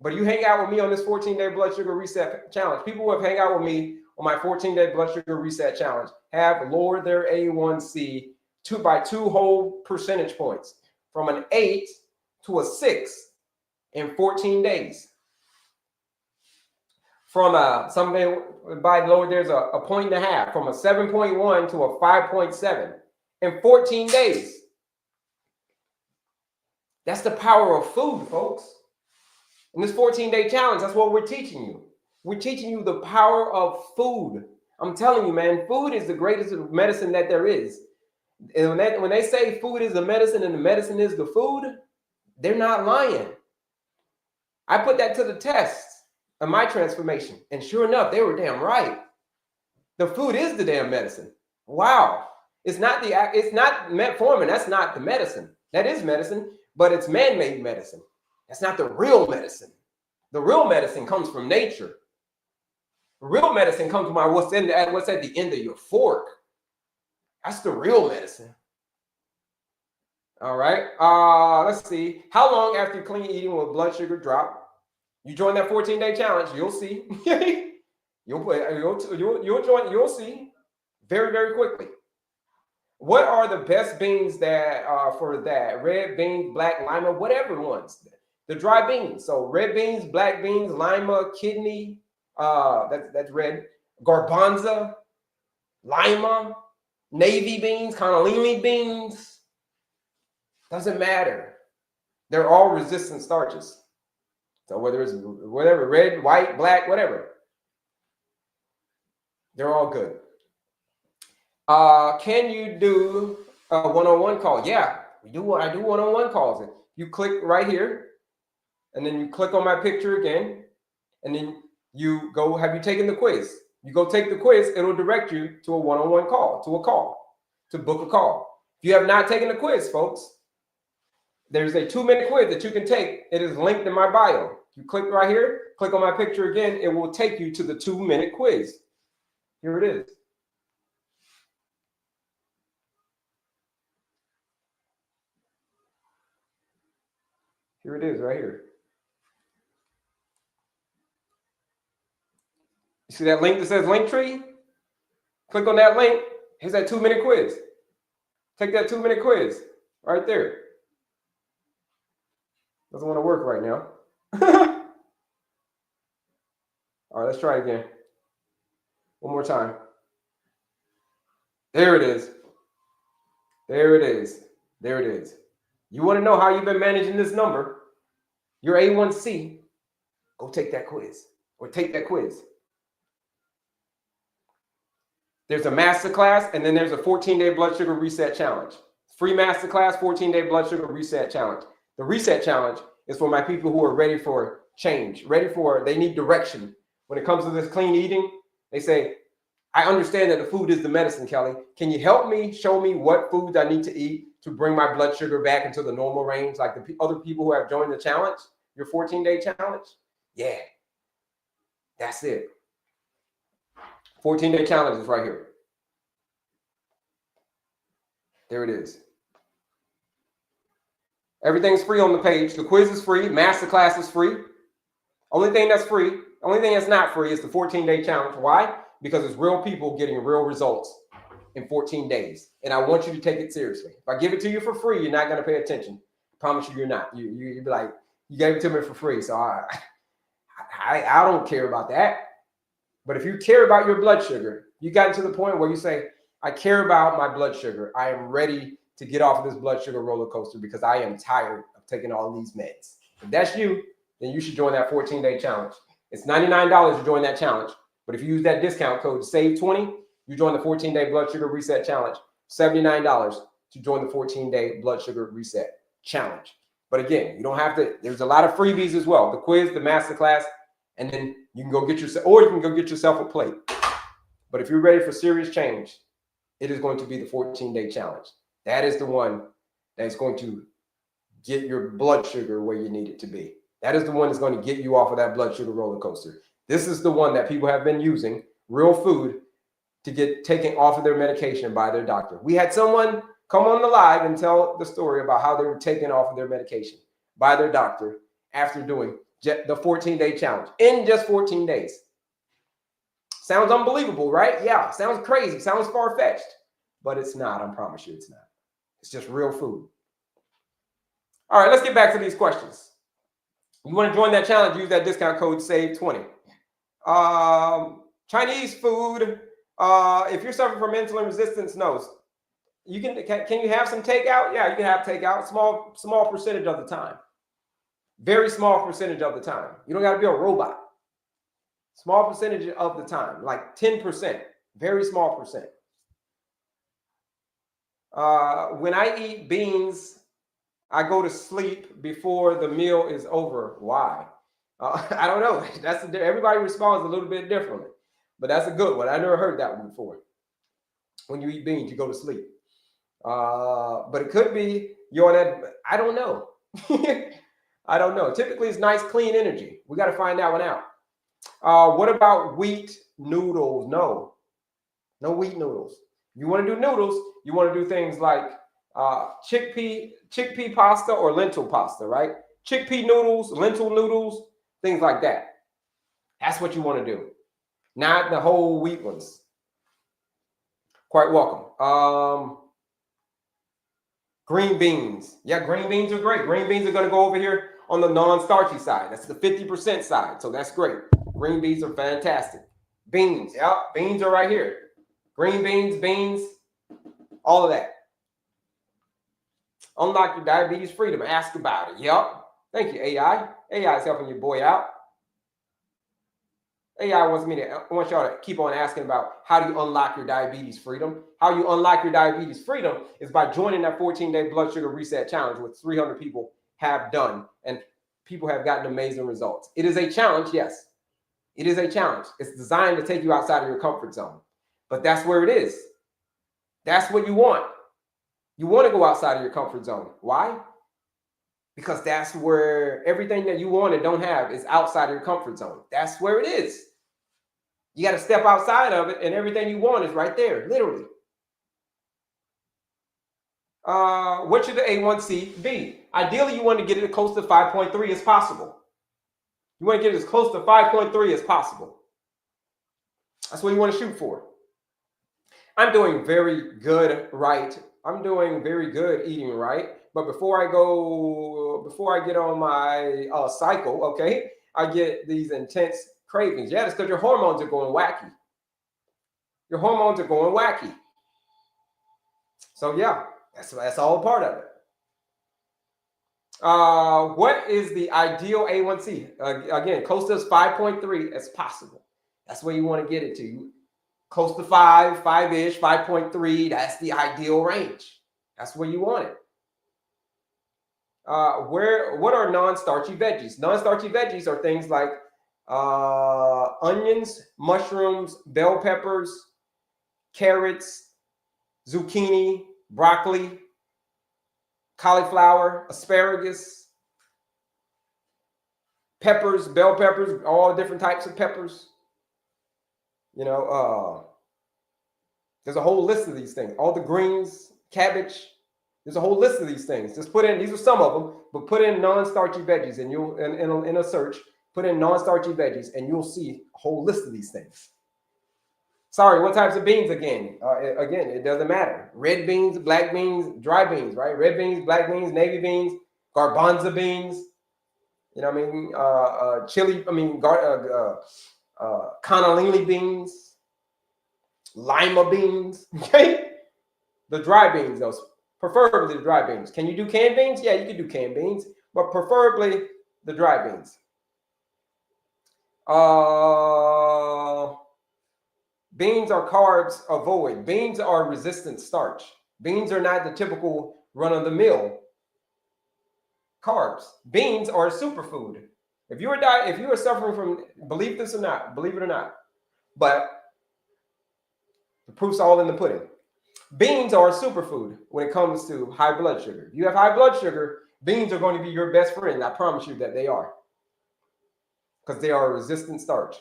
But you hang out with me on this 14-day blood sugar reset challenge. People who have hang out with me on my 14-day blood sugar reset challenge have lowered their A1C by 2 whole percentage points, from an 8 to a 6 in 14 days. From there's a 1.5 points, from a 7.1 to a 5.7 in 14 days. That's the power of food, folks. In this 14-day challenge, that's what we're teaching you. We're teaching you the power of food. I'm telling you, man, food is the greatest medicine that there is. And when they say food is the medicine and the medicine is the food, they're not lying. I put that to the test of my transformation. And sure enough, they were damn right. The food is the damn medicine. Wow. It's not metformin. That's not the medicine. That is medicine, but it's man-made medicine. That's not the real medicine. The real medicine comes from nature. Real medicine comes from what's at the end of your fork. That's the real medicine. All right. Let's see. How long after clean eating will blood sugar drop? You join that 14-day challenge, you'll see. you'll join, you'll see very, very quickly. What are the best beans that for that? Red beans, black lima, whatever ones. The dry beans. So red beans, black beans, lima, kidney, that's red, garbanza, lima, navy beans, cannellini beans. Doesn't matter. They're all resistant starches. So whether it's whatever, red, white, black, whatever, they're all good. Can you do a one-on-one call? Yeah, I do one-on-one calls. You click right here, and then you click on my picture again, and then you go, have you taken the quiz? You go take the quiz, it'll direct you to a one-on-one call, to book a call. If you have not taken the quiz, folks, there's a 2-minute quiz that you can take. It is linked in my bio. You click right here, click on my picture again, it will take you to the 2-minute quiz. Here it is. Here it is right here. You see that link that says Linktree? Click on that link. Here's that 2-minute quiz. Take that 2-minute quiz right there. Doesn't want to work right now. All right, let's try it again. One more time. There it is. There it is. There it is. You want to know how you've been managing this number, your A1C, go take that quiz or take that quiz. There's a masterclass, and then there's a 14-day blood sugar reset challenge. Free masterclass, 14-day blood sugar reset challenge. The reset challenge is for my people who are ready for change, they need direction. When it comes to this clean eating, they say, I understand that the food is the medicine, Kelley. Can you help me, show me what foods I need to eat to bring my blood sugar back into the normal range, like the other people who have joined the challenge, your 14-day challenge? Yeah, that's it. 14-day challenge is right here. There it is. Everything's free on the page. The quiz is free. Masterclass is free. Only thing that's not free is the 14-day challenge. Why? Because it's real people getting real results in 14 days. And I want you to take it seriously. If I give it to you for free, you're not going to pay attention. I promise you, you're not. You'd be like, you gave it to me for free. So I don't care about that. But if you care about your blood sugar, you got to the point where you say, I care about my blood sugar. I am ready to get off of this blood sugar roller coaster because I am tired of taking all these meds. If that's you, then you should join that 14-day challenge. It's $99 to join that challenge. But if you use that discount code SAVE20, you join the 14-day blood sugar reset challenge. $79 to join the 14-day blood sugar reset challenge. But again, you don't have to, there's a lot of freebies as well. The quiz, the masterclass, and then you can go get yourself, or you can go get yourself a plate. But if you're ready for serious change, it is going to be the 14-day challenge. That is the one that's going to get your blood sugar where you need it to be. That is the one that's going to get you off of that blood sugar roller coaster. This is the one that people have been using, real food, to get taken off of their medication by their doctor. We had someone come on the live and tell the story about how they were taken off of their medication by their doctor after doing the 14-day challenge in just 14 days. Sounds unbelievable, right? Yeah, sounds crazy, sounds far-fetched, but it's not. I promise you it's not. It's just real food. All right, let's get back to these questions. You want to join that challenge, use that discount code SAVE20. Chinese food, if you're suffering from insulin resistance, no. You can you have some takeout? Yeah, you can have takeout, small percentage of the time. Very small percentage of the time. You don't got to be a robot. Small percentage of the time, like 10%, very small percent. When I eat beans, I go to sleep before the meal is over. Why? I don't know. Everybody responds a little bit differently, but that's a good one. I never heard that one before. When you eat beans, you go to sleep. But it could be you're on that. I don't know. I don't know. Typically, it's nice, clean energy. We got to find that one out. What about wheat noodles? No wheat noodles. You want to do noodles, you want to do things like chickpea pasta or lentil pasta, right? Chickpea noodles, lentil noodles, things like that. That's what you want to do, not the whole wheat ones. Quite welcome. Green beans. Yeah, green beans are great. Green beans are going to go over here on the non-starchy side. That's the 50% side. So that's great. Green beans are fantastic. Beans. Yeah, beans are right here. Green beans, all of that. Unlock your diabetes freedom. Ask about it. Yep. Thank you, AI. AI is helping your boy out. AI wants y'all to keep on asking about how do you unlock your diabetes freedom. How you unlock your diabetes freedom is by joining that 14-day blood sugar reset challenge, which 300 people have done, and people have gotten amazing results. It is a challenge, yes. It is a challenge. It's designed to take you outside of your comfort zone, but that's where it is. That's what you want. You want to go outside of your comfort zone. Why? Because that's where everything that you want and don't have is outside of your comfort zone. That's where it is. You got to step outside of it, and everything you want is right there, literally. What should the A1C be? Ideally, you want to get it as close to 5.3 as possible. You want to get it as close to 5.3 as possible. That's what you want to shoot for. I'm doing very good, right? I'm doing very good eating right. But before I get on my cycle, okay, I get these intense cravings. Yeah, that's because your hormones are going wacky. Your hormones are going wacky. So yeah, that's all a part of it. What is the ideal A1C? Again, close to 5.3 as possible. That's where you want to get it to. Close to 5-ish, 5.3. That's the ideal range. That's where you want it. What are non-starchy veggies? Non-starchy veggies are things like onions, mushrooms, bell peppers, carrots, zucchini, broccoli, cauliflower, asparagus, peppers, bell peppers, all different types of peppers. You know, there's a whole list of these things. All the greens, cabbage. There's a whole list of these things. Just put in, these are some of them, but put in non-starchy veggies and you'll, in a search, put in non-starchy veggies and you'll see a whole list of these things. Sorry, what types of beans again? Again, it doesn't matter. Red beans, black beans, dry beans, right? Red beans, black beans, navy beans, garbanzo beans. You know what I mean? Chili, I mean, cannellini beans, lima beans, okay? The dry beans, those, preferably the dry beans. Can you do canned beans? Yeah, you can do canned beans, but preferably the dry beans. Beans are carbs, avoid. Beans are resistant starch. Beans are not the typical run-of-the-mill carbs. Beans are a superfood. If you are suffering from, believe this or not, believe it or not, but the proof's all in the pudding. Beans are a superfood when it comes to high blood sugar. If you have high blood sugar, beans are going to be your best friend. I promise you that they are, because they are a resistant starch.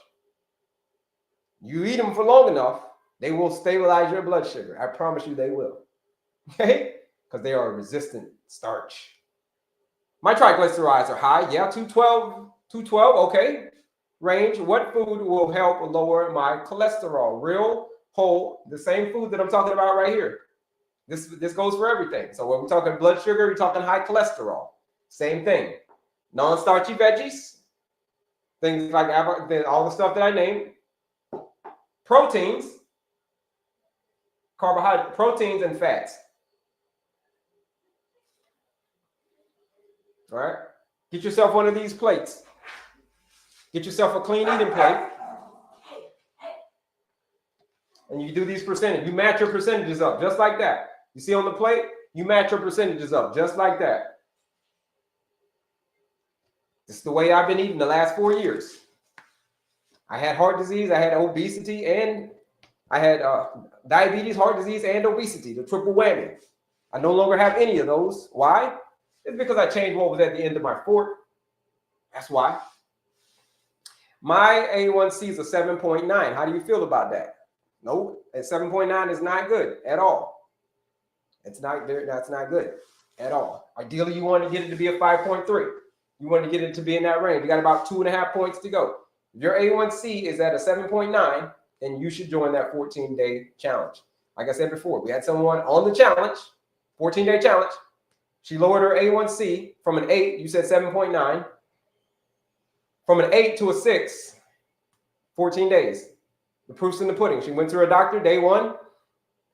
You eat them for long enough, they will stabilize your blood sugar. I promise you they will. Okay? Because they are a resistant starch. My triglycerides are high. Yeah, 212, okay. Range. What food will help lower my cholesterol? Real, whole, the same food that I'm talking about right here. This goes for everything. So when we're talking blood sugar, we're talking high cholesterol. Same thing. Non-starchy veggies, things like all the stuff that I named. Proteins, carbohydrate, proteins and fats. All right. Get yourself one of these plates. Get yourself a clean eating plate. And you do these percentages. You match your percentages up just like that. You see on the plate, you match your percentages up just like that. This is the way I've been eating the last 4 years. I had heart disease, I had obesity, and I had diabetes, heart disease, and obesity, the triple whammy. I no longer have any of those. Why? It's because I changed what was at the end of my fork. That's why. My A1C is a 7.9. How do you feel about that? No, at 7.9 is not good at all. It's not there. That's not good at all. Ideally, you want to get it to be a 5.3. You want to get it to be in that range. You got about 2.5 points to go. If your A1C is at a 7.9, then you should join that 14-day challenge. Like I said before, we had someone on the challenge, 14-day challenge. She lowered her A1C from an 8, you said 7.9, from an 8 to a 6, 14 days. The proof's in the pudding. She went to her doctor day 1.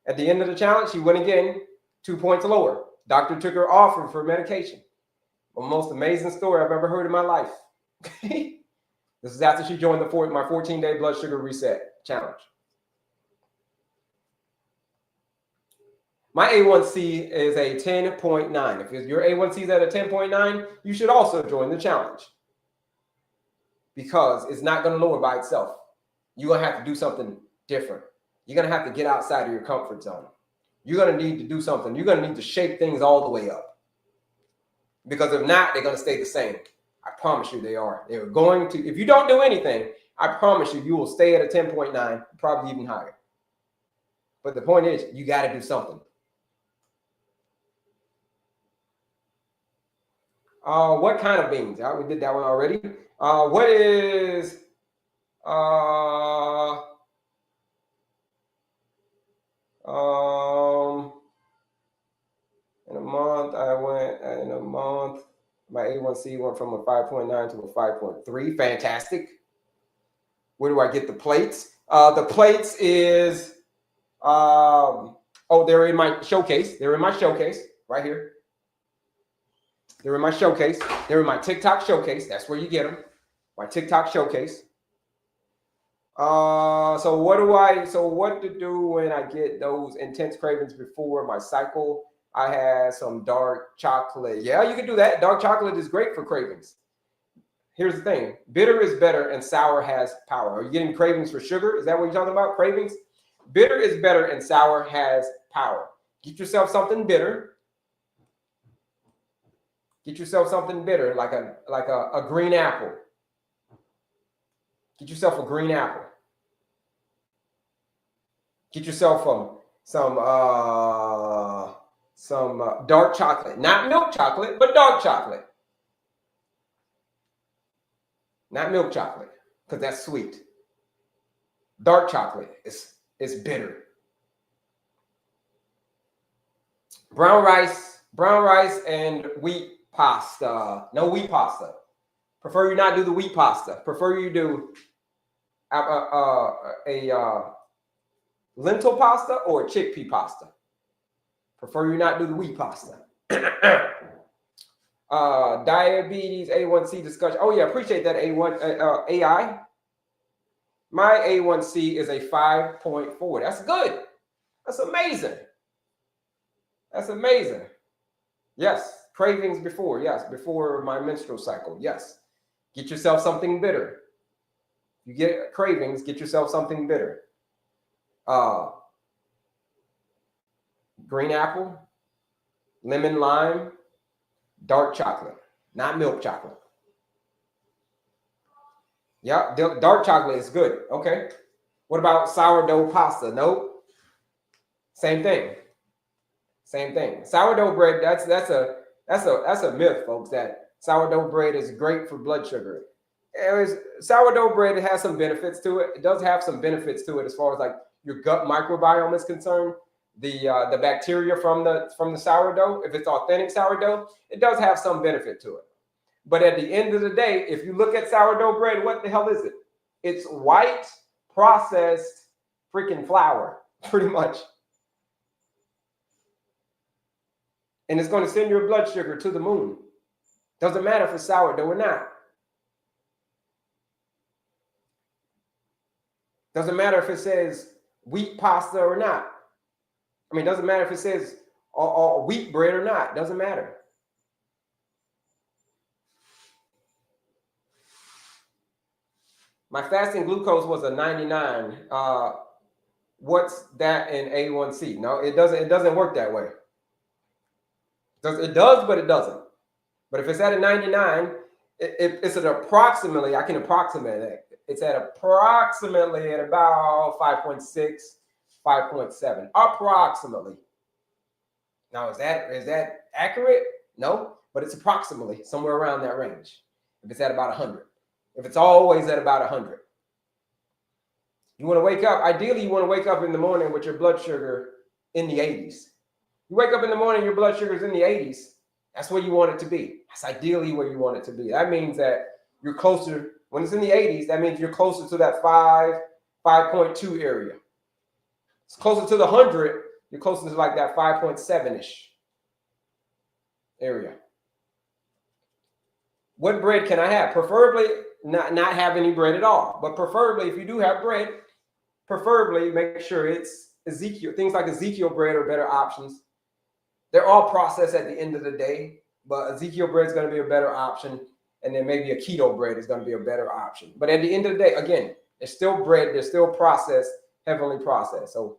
At the end of the challenge, she went again, 2 points lower. Doctor took her off for medication. The most amazing story I've ever heard in my life. This is after she joined my 14-day blood sugar reset challenge. My A1C is a 10.9. If your A1C is at a 10.9, you should also join the challenge, because it's not going to lower by itself. You're going to have to do something different. You're going to have to get outside of your comfort zone. You're going to need to do something. You're going to need to shake things all the way up. Because if not, they're going to stay the same. I promise you they are. They're going to, if you don't do anything, I promise you, you will stay at a 10.9, probably even higher. But the point is, you got to do something. What kind of beans? We did that one already. What is in a month, my A1C went from a 5.9 to a 5.3. Fantastic. Where do I get the plates? The plates is, they're in my showcase. They're in my showcase right here. They're in my showcase. They're in my TikTok showcase. That's where you get them. My TikTok showcase. So what to do when I get those intense cravings before my cycle? I had some dark chocolate. Yeah, you can do that. Dark chocolate is great for cravings. Here's the thing. Bitter is better and sour has power. Are you getting cravings for sugar? Is that what you're talking about? Cravings? Bitter is better and sour has power. Get yourself something bitter. Get yourself something bitter, like a green apple. Get yourself a green apple. Get yourself some dark chocolate, not milk chocolate, but dark chocolate. Not milk chocolate, because that's sweet. Dark chocolate is bitter. Brown rice and wheat pasta. No wheat pasta. Prefer you not do the wheat pasta. Prefer you do a lentil pasta or a chickpea pasta. Prefer you not do the wheat pasta. Diabetes, A1C discussion. Oh yeah, appreciate that AI. My A1C is a 5.4. That's good. That's amazing. That's amazing. Yes, cravings before. Yes, before my menstrual cycle. Yes. Get yourself something bitter. You get cravings, get yourself something bitter. Green apple, lemon lime, dark chocolate, not milk chocolate. Yeah, dark chocolate is good. Okay. What about sourdough pasta? Nope. Same thing. Same thing. Sourdough bread, that's a myth, folks, that sourdough bread is great for blood sugar. Sourdough bread, it has some benefits to it. It does have some benefits to it as far as like your gut microbiome is concerned. The bacteria from the sourdough, if it's authentic sourdough, it does have some benefit to it. But at the end of the day, if you look at sourdough bread, what the hell is it? It's white processed freaking flour, pretty much. And it's going to send your blood sugar to the moon. Doesn't matter if it's sourdough or not. Doesn't matter if it says wheat pasta or not. I mean, doesn't matter if it says wheat bread or not. Doesn't matter. My fasting glucose was a 99. What's that in A1C? No, it doesn't. It doesn't work that way. It does, but it doesn't. But if it's at a 99, it's at approximately. I can approximate it. It's at approximately at about 5.6, 5.7, approximately. Now, is that accurate? No, but it's approximately somewhere around that range. If it's at about 100, if it's always at about 100, you want to wake up. Ideally, you want to wake up in the morning with your blood sugar in the 80s. You wake up in the morning, your blood sugar is in the 80s. That's where you want it to be. That's ideally where you want it to be. That means that you're closer. When it's in the 80s, that means you're closer to that 5.2 area. It's closer to the 100. You're closer to like that 5.7-ish area. What bread can I have? Preferably not have any bread at all. But preferably, if you do have bread, preferably make sure it's Ezekiel. Things like Ezekiel bread are better options. They're all processed at the end of the day, but Ezekiel bread is going to be a better option. And then maybe a keto bread is going to be a better option. But at the end of the day, again, it's still bread. They're still processed, heavily processed. So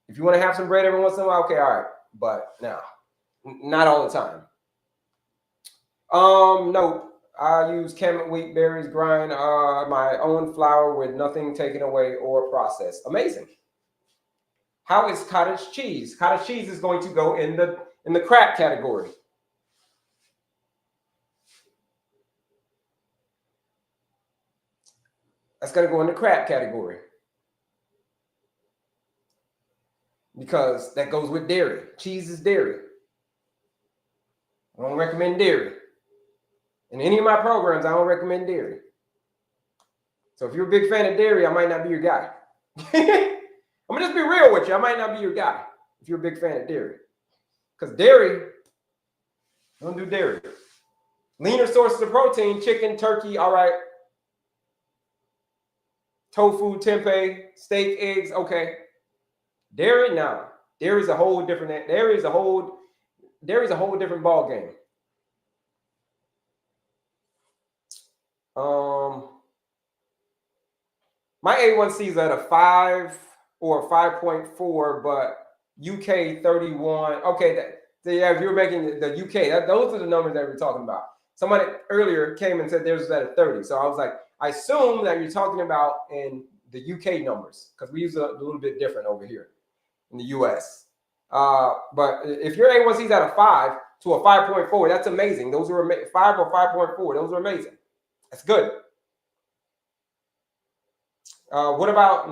if you want to have some bread every once in a while, okay, all right. But no, not all the time. No, I use canned wheat berries, grind my own flour with nothing taken away or processed. Amazing. How is cottage cheese? Cottage cheese is going to go in the crap category. That's going to go in the crap category. Because that goes with dairy. Cheese is dairy. I don't recommend dairy. In any of my programs, I don't recommend dairy. So if you're a big fan of dairy, I might not be your guy. I'm going to just be real with you. I might not be your guy if you're a big fan of dairy. Because dairy, don't do dairy. Leaner sources of protein, chicken, turkey, all right. Tofu, tempeh, steak, eggs, okay. Dairy, no. Dairy is a whole different different ball game. My A1C is at a 5 or 5.4, but UK 31. Okay, if you're making the UK, those are the numbers that we're talking about. Somebody earlier came and said theirs was at a 30. So I was like, I assume that you're talking about in the UK numbers because we use a little bit different over here in the US. But if your A1C is at a 5 to a 5.4, that's amazing. Those are 5 or 5.4. Those are amazing. That's good. What about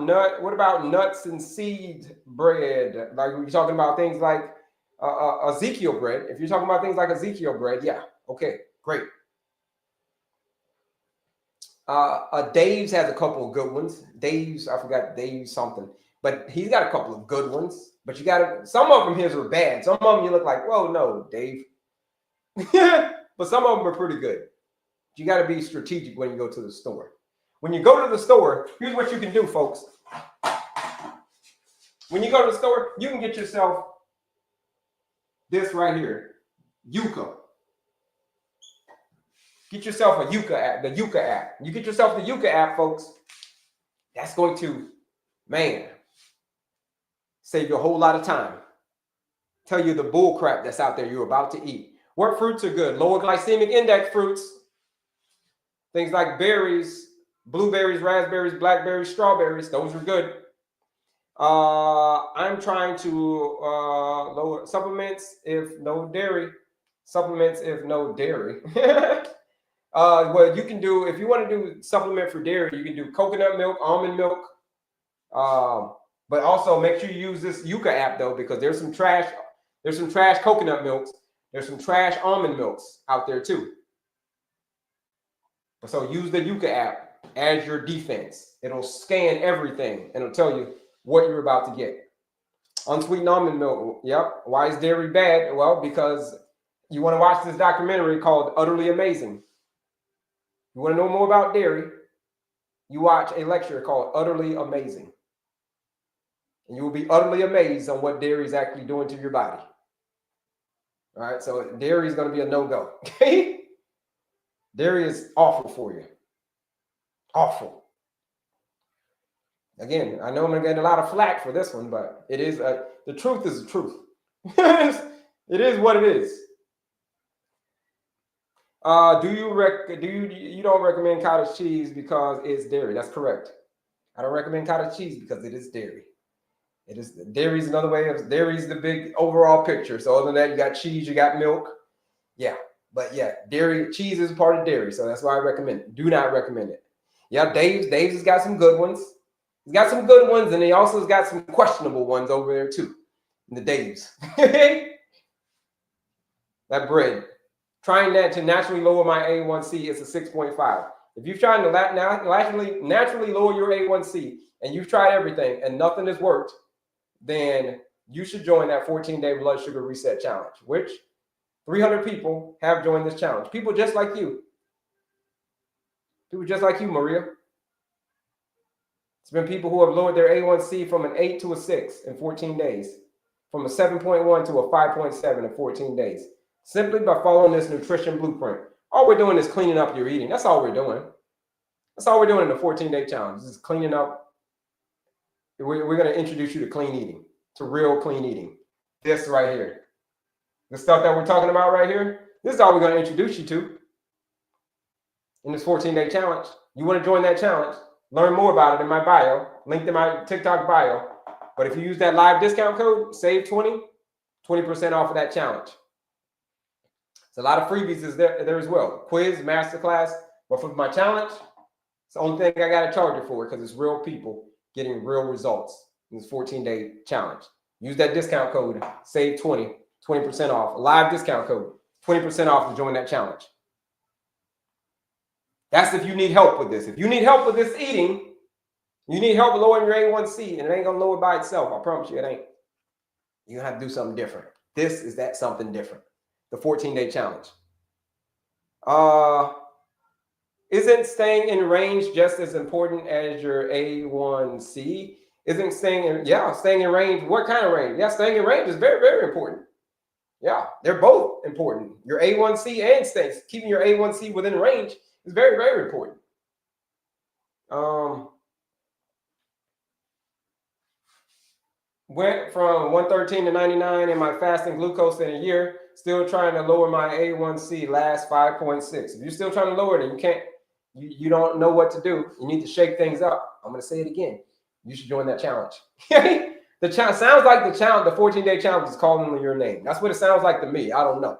nuts and seed bread? Like we're talking about things like Ezekiel bread. If you're talking about things like Ezekiel bread, yeah, okay, great. Dave's has a couple of good ones. I forgot Dave's something, but he's got a couple of good ones. But you got some of them his are bad. Some of them you look like, whoa, no, Dave. But some of them are pretty good. You got to be strategic when you go to the store. When you go to the store, here's what you can do, folks. When you go to the store, you can get yourself this right here, Yuka. Get yourself a Yuka app, the Yuka app. You get yourself the Yuka app, folks. That's going to, man, save you a whole lot of time. Tell you the bull crap that's out there you're about to eat. What fruits are good? Lower glycemic index fruits. Things like berries, blueberries, raspberries, blackberries, strawberries. Those are good. I'm trying to lower supplements if no dairy. Supplements if no dairy. What you can do, if you want to do supplement for dairy, you can do coconut milk, almond milk. But also make sure you use this Yuka app though, because there's some trash coconut milks. There's some trash almond milks out there too. So use the Yuka app as your defense. It'll scan everything and it'll tell you what you're about to get. Unsweetened almond milk. Yep. Why is dairy bad? Well, because you want to watch this documentary called Utterly Amazing. You want to know more about dairy? You watch a lecture called Utterly Amazing. And you will be utterly amazed on what dairy is actually doing to your body. All right. So dairy is going to be a no-go. Okay. Dairy is awful for you. Awful. Again, I know I'm going to get a lot of flack for this one, but it is the truth is the truth. It is what it is. You don't recommend cottage cheese because it's dairy? That's correct. I don't recommend cottage cheese because it is dairy. It is dairy is another way of dairy is the big overall picture. So other than that, you got cheese, you got milk. Yeah, but yeah, dairy, cheese is part of dairy, so that's why I recommend it. Do not recommend it. Yeah, Dave's has got some good ones. He's got some good ones, and he also has got some questionable ones over there too. In the Dave's. That bread. Trying that to naturally lower my A1C is a 6.5. If you're trying to naturally lower your A1C and you've tried everything and nothing has worked, then you should join that 14-day blood sugar reset challenge, which 300 people have joined this challenge. People just like you. People just like you, Maria. It's been people who have lowered their A1C from an 8 to a 6 in 14 days, from a 7.1 to a 5.7 in 14 days, simply by following this nutrition blueprint. All we're doing is cleaning up your eating. That's all we're doing. That's all we're doing in the 14-day challenge, is cleaning up. We're going to introduce you to clean eating, to real clean eating. This right here. The stuff that we're talking about right here, this is all we're going to introduce you to in this 14-day challenge. You want to join that challenge? Learn more about it in my bio, linked in my TikTok bio. But if you use that live discount code, SAVE20, 20% off of that challenge. It's a lot of freebies is there as well. Quiz, masterclass. But for my challenge, it's the only thing I got to charge you for, because it's real people getting real results in this 14-day challenge. Use that discount code, SAVE20, 20% off. A live discount code, 20% off to join that challenge. That's if you need help with this. If you need help with this eating, you need help with lowering your A1C, and it ain't going to lower by itself. I promise you it ain't. You're going to have to do something different. This is that something different. The 14-day challenge. Isn't staying in range just as important as your A1C? Isn't staying in range. What kind of range? Yeah, staying in range is very, very important. Yeah, they're both important. Your A1C and keeping your A1C within range is very, very important. Went from 113 to 99 in my fasting glucose in a year. Still trying to lower my A1C, last 5.6. If you're still trying to lower it and you can't, you don't know what to do, you need to shake things up. I'm going to say it again. You should join that challenge. The challenge sounds like the 14-day challenge is calling your name. That's what it sounds like to me. I don't know.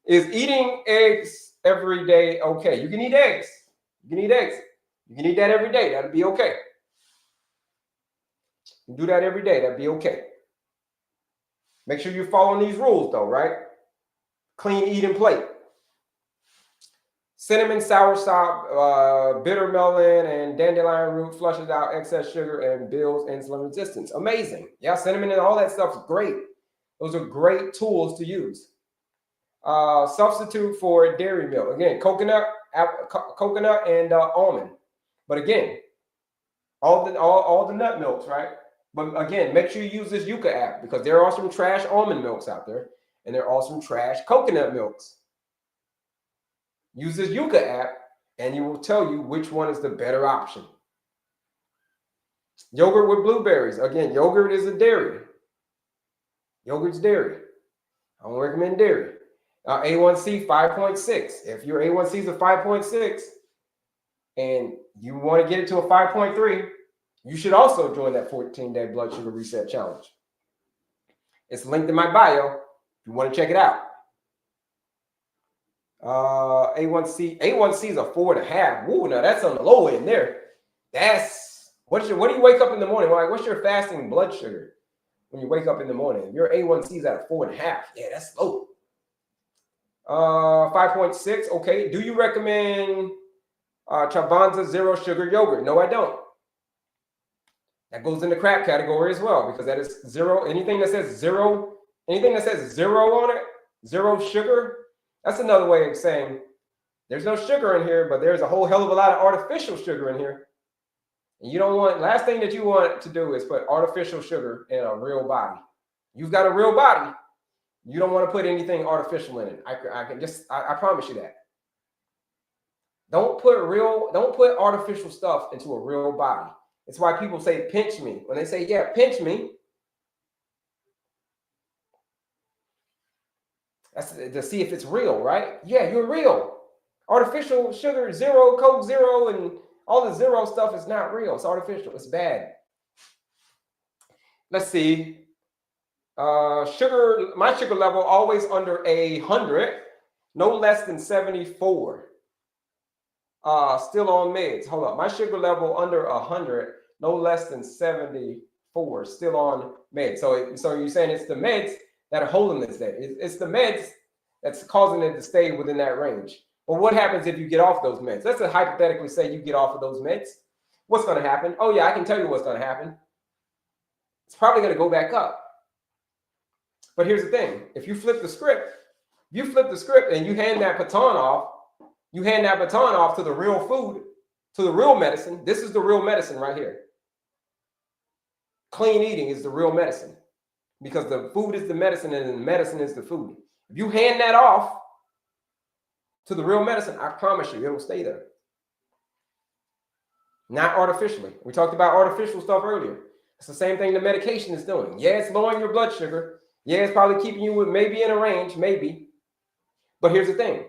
Is eating eggs every day okay? You can eat eggs. You can eat eggs. You can eat that every day. That'll be okay. You do that every day. That'd be okay. Make sure you're following these rules, though, right? Clean eating plate. Cinnamon, soursop, bitter melon, and dandelion root flushes out excess sugar and builds insulin resistance. Amazing. Yeah, cinnamon and all that stuff is great. Those are great tools to use. Substitute for dairy milk. Again, coconut and almond. But again, all the nut milks, right? But again, make sure you use this Yuka app, because there are some trash almond milks out there, and there are some trash coconut milks. Use this Yuka app, and you will tell you which one is the better option. Yogurt with blueberries. Again, yogurt is a dairy. Yogurt's dairy. I don't recommend dairy. A1C 5.6. If your A1C is a 5.6 and you want to get it to a 5.3, you should also join that 14-day blood sugar reset challenge. It's linked in my bio if you want to check it out. A1C is a 4.5. Woo, now that's on the low end there. What do you wake up in the morning? Like, what's your fasting blood sugar when you wake up in the morning? Your A1C is at a 4.5. Yeah, that's low. 5.6. Okay. Do you recommend Chavanza zero sugar yogurt? No, I don't. That goes in the crap category as well, because that is zero. Anything that says zero on it, zero sugar, that's another way of saying there's no sugar in here, but there's a whole hell of a lot of artificial sugar in here. And you don't want, last thing that you want to do is put artificial sugar in a real body. You've got a real body. You don't want to put anything artificial in it. I promise you that. Don't put artificial stuff into a real body. It's why people say, pinch me. When they say, yeah, pinch me, that's to see if it's real, right? Yeah, you're real. Artificial sugar, zero, Coke zero, and all the zero stuff is not real. It's artificial. It's bad. Let's see. My sugar level always under 100, no less than 74. Still on meds. Hold up. My sugar level under 100, no less than 74. Still on meds. So you're saying it's the meds that are holding this there. It's the meds that's causing it to stay within that range. But what happens if you get off those meds? Let's just hypothetically say you get off of those meds. What's going to happen? Oh yeah, I can tell you what's going to happen. It's probably going to go back up. But here's the thing. If you flip the script, and you hand that baton off, to the real food, to the real medicine. This is the real medicine right here. Clean eating is the real medicine because the food is the medicine and the medicine is the food. If you hand that off to the real medicine, I promise you, it'll stay there. Not artificially. We talked about artificial stuff earlier. It's the same thing the medication is doing. Yeah, it's lowering your blood sugar. Yeah, it's probably keeping you maybe in a range, maybe. But here's the thing.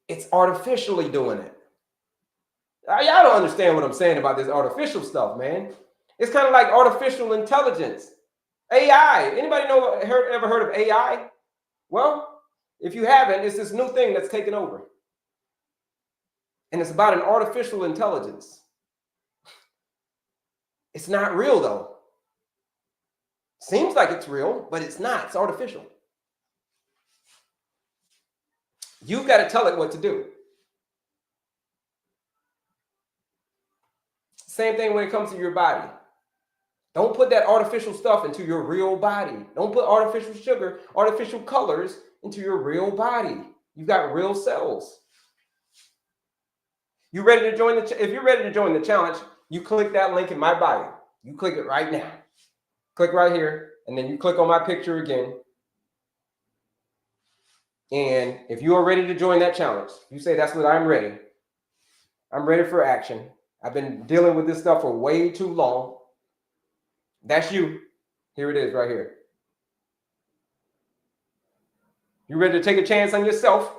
It's artificially doing it. Y'all don't understand what I'm saying about this artificial stuff, man. It's kind of like artificial intelligence. AI. Anybody ever heard of AI? Well, if you haven't, it's this new thing that's taken over. And it's about an artificial intelligence. It's not real, though. Seems like it's real, but it's not. It's artificial. You've got to tell it what to do. Same thing when it comes to your body. Don't put that artificial stuff into your real body. Don't put artificial sugar, artificial colors into your real body. You've got real cells. If you're ready to join the challenge, you click that link in my bio. You click it right now. Click right here, and then you click on my picture again. And if you are ready to join that challenge, you say, that's what I'm ready. I'm ready for action. I've been dealing with this stuff for way too long. That's you. Here it is right here. You ready to take a chance on yourself?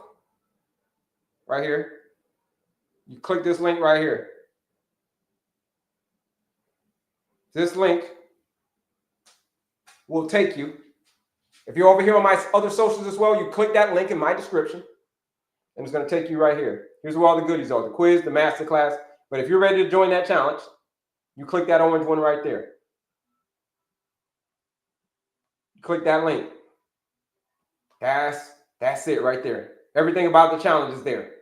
Right here. You click this link right here. This link will take you. If you're over here on my other socials as well, you click that link in my description, and it's going to take you right here. Here's where all the goodies are, the quiz, the masterclass. But if you're ready to join that challenge, you click that orange one right there. You click that link. That's it right there. Everything about the challenge is there.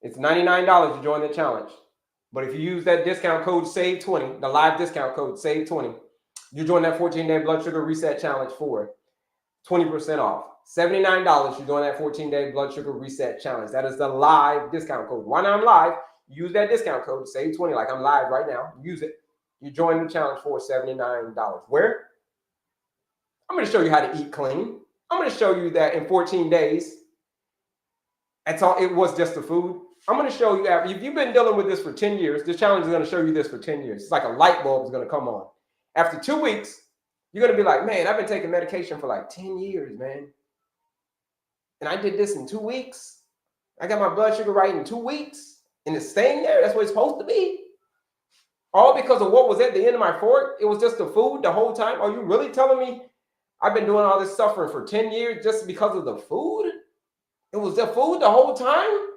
It's $99 to join the challenge. But if you use that discount code SAVE20, the live discount code SAVE20, you join that 14-day blood sugar reset challenge for 20% off. $79, you join that 14-day blood sugar reset challenge. That is the live discount code. While I'm live, use that discount code, SAVE20, like I'm live right now. Use it. You join the challenge for $79. Where? I'm going to show you how to eat clean. I'm going to show you that in 14 days, that's all. It was just the food. I'm going to show you, if you've been dealing with this for 10 years, this challenge is going to show you this for 10 years. It's like a light bulb is going to come on. After 2 weeks, you're going to be like, man, I've been taking medication for like 10 years, man. And I did this in 2 weeks. I got my blood sugar right in 2 weeks. And it's staying there. That's what it's supposed to be. All because of what was at the end of my fork. It was just the food the whole time. Are you really telling me I've been doing all this suffering for 10 years just because of the food? It was the food the whole time?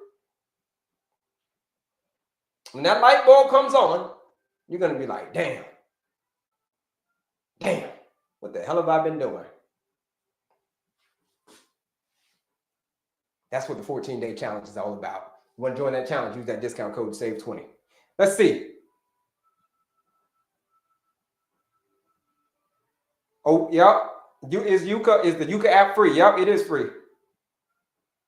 When that light bulb comes on, you're going to be like, damn, what the hell have I been doing? That's what the 14-day challenge is all about. You want to join that challenge, use that discount code SAVE20. Let's see. Oh, yep. Is the Yuka app free? Yep, it is free.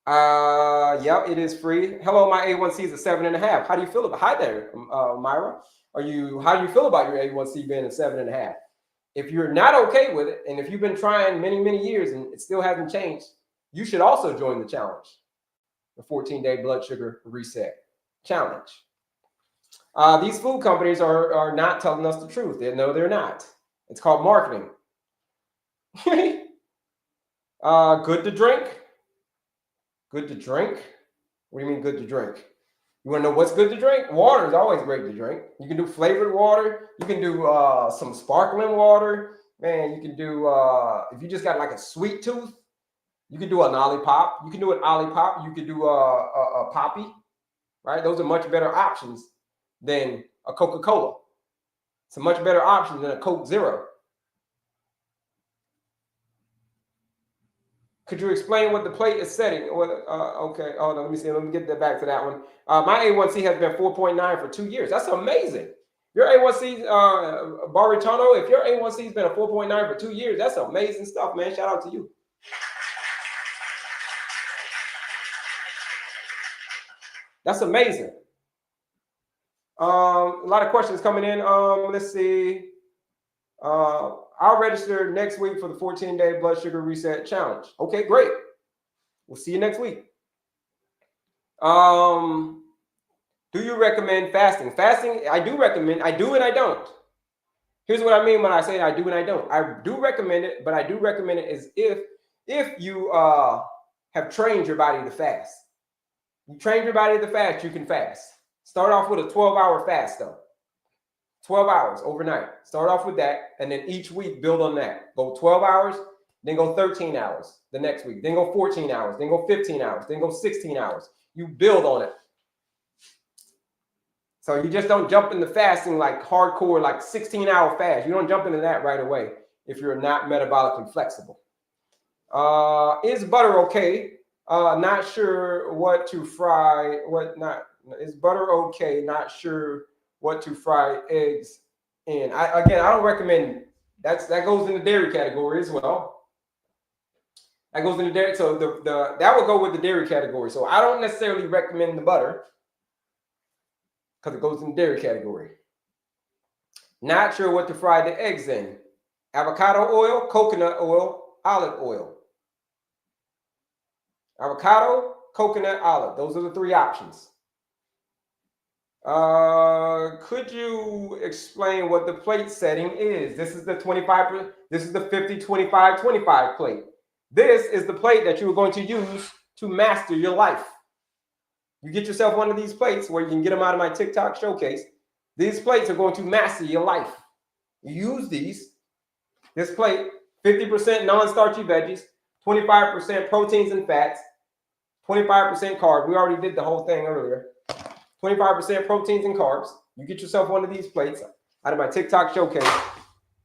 Yep, it is free. Hello, my A1C is a 7.5. How do you feel about? Hi there, Myra. How do you feel about your A1C being a 7.5? If you're not okay with it, and if you've been trying many years and it still hasn't changed, you should also join the challenge, the 14-day blood sugar reset challenge. These food companies are not telling us the truth. No, they're not. It's called marketing. Good to drink. Good to drink? What do you mean good to drink? You want to know what's good to drink? Water is always great to drink. You can do flavored water. You can do some sparkling water. Man, you can do, if you just got like a sweet tooth, you can do a lollipop. You can do an olipop. You can do a poppy, right? Those are much better options than a Coca-Cola. It's a much better option than a Coke Zero. Could you explain what the plate is setting? Okay, hold on, let me see. Let me get back to that one. My A1C has been 4.9 for 2 years. That's amazing. Your A1C, Baritano, if your A1C has been a 4.9 for 2 years, that's amazing stuff, man. Shout out to you. That's amazing. A lot of questions coming in. Let's see. I'll register next week for the 14-day blood sugar reset challenge. Okay, great. We'll see you next week. Do you recommend fasting? Fasting, I do recommend. I do and I don't. Here's what I mean when I say I do and I don't. I do recommend it, but I do recommend it is if you have trained your body to fast. You trained your body to fast, you can fast. Start off with a 12-hour fast though. 12 hours overnight. Start off with that, and then each week build on that. Go 12 hours, then go 13 hours the next week. Then go 14 hours, then go 15 hours, then go 16 hours. You build on it. So you just don't jump into fasting like hardcore, like 16-hour fast. You don't jump into that right away if you're not metabolically flexible. Is butter okay? Not sure what to fry. Is butter okay? Not sure what to fry eggs in. I don't recommend that goes in the dairy category as well. That goes in the dairy, so that would go with the dairy category. So I don't necessarily recommend the butter because it goes in the dairy category. Not sure what to fry the eggs in. Avocado oil, coconut oil, olive oil. Avocado, coconut, olive. Those are the three options. Could you explain what the plate setting is? This is the 25%. This is the 50-25-25 plate. This is the plate that you are going to use to master your life. You get yourself one of these plates where you can get them out of my TikTok showcase. These plates are going to master your life. You use this plate, 50% non-starchy veggies, 25% proteins and fats, 25% carbs. We already did the whole thing earlier. 25% proteins and carbs. You get yourself one of these plates out of my TikTok showcase,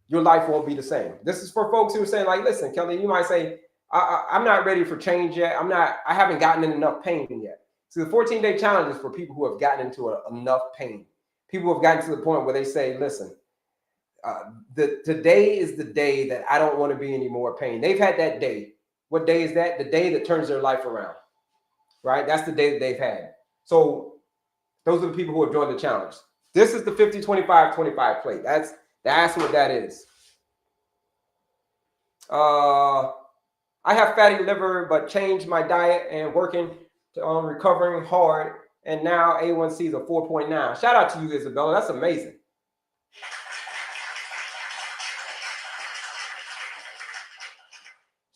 your life won't be the same. This is for folks who are saying, like, listen, Kelley, you might say, I'm not ready for change yet. I haven't gotten in enough pain yet. So the 14-day challenge is for people who have gotten into enough pain. People who have gotten to the point where they say, listen, today is the day that I don't want to be any more pain. They've had that day. What day is that? The day that turns their life around, right? That's the day that they've had. So those are the people who have joined the challenge. This is the 50-25-25 plate. That's what that is. I have fatty liver, but changed my diet and working on recovering hard. And now A1C is a 4.9. Shout out to you, Isabella. That's amazing.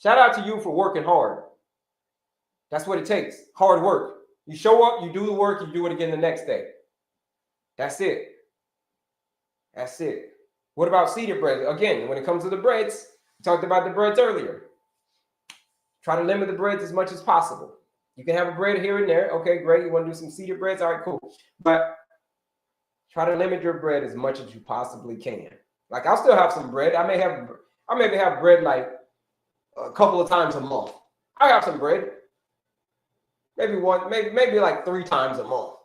Shout out to you for working hard. That's what it takes. Hard work. You show up, you do the work, you do it again the next day. That's it. That's it. What about seeded bread? Again, when it comes to the breads, we talked about the breads earlier. Try to limit the breads as much as possible. You can have a bread here and there. Okay, great. You want to do some seeded breads? All right, cool. But try to limit your bread as much as you possibly can. Like, I'll still have some bread. I maybe have bread like a couple of times a month. I have some bread. Maybe like 3 times a month.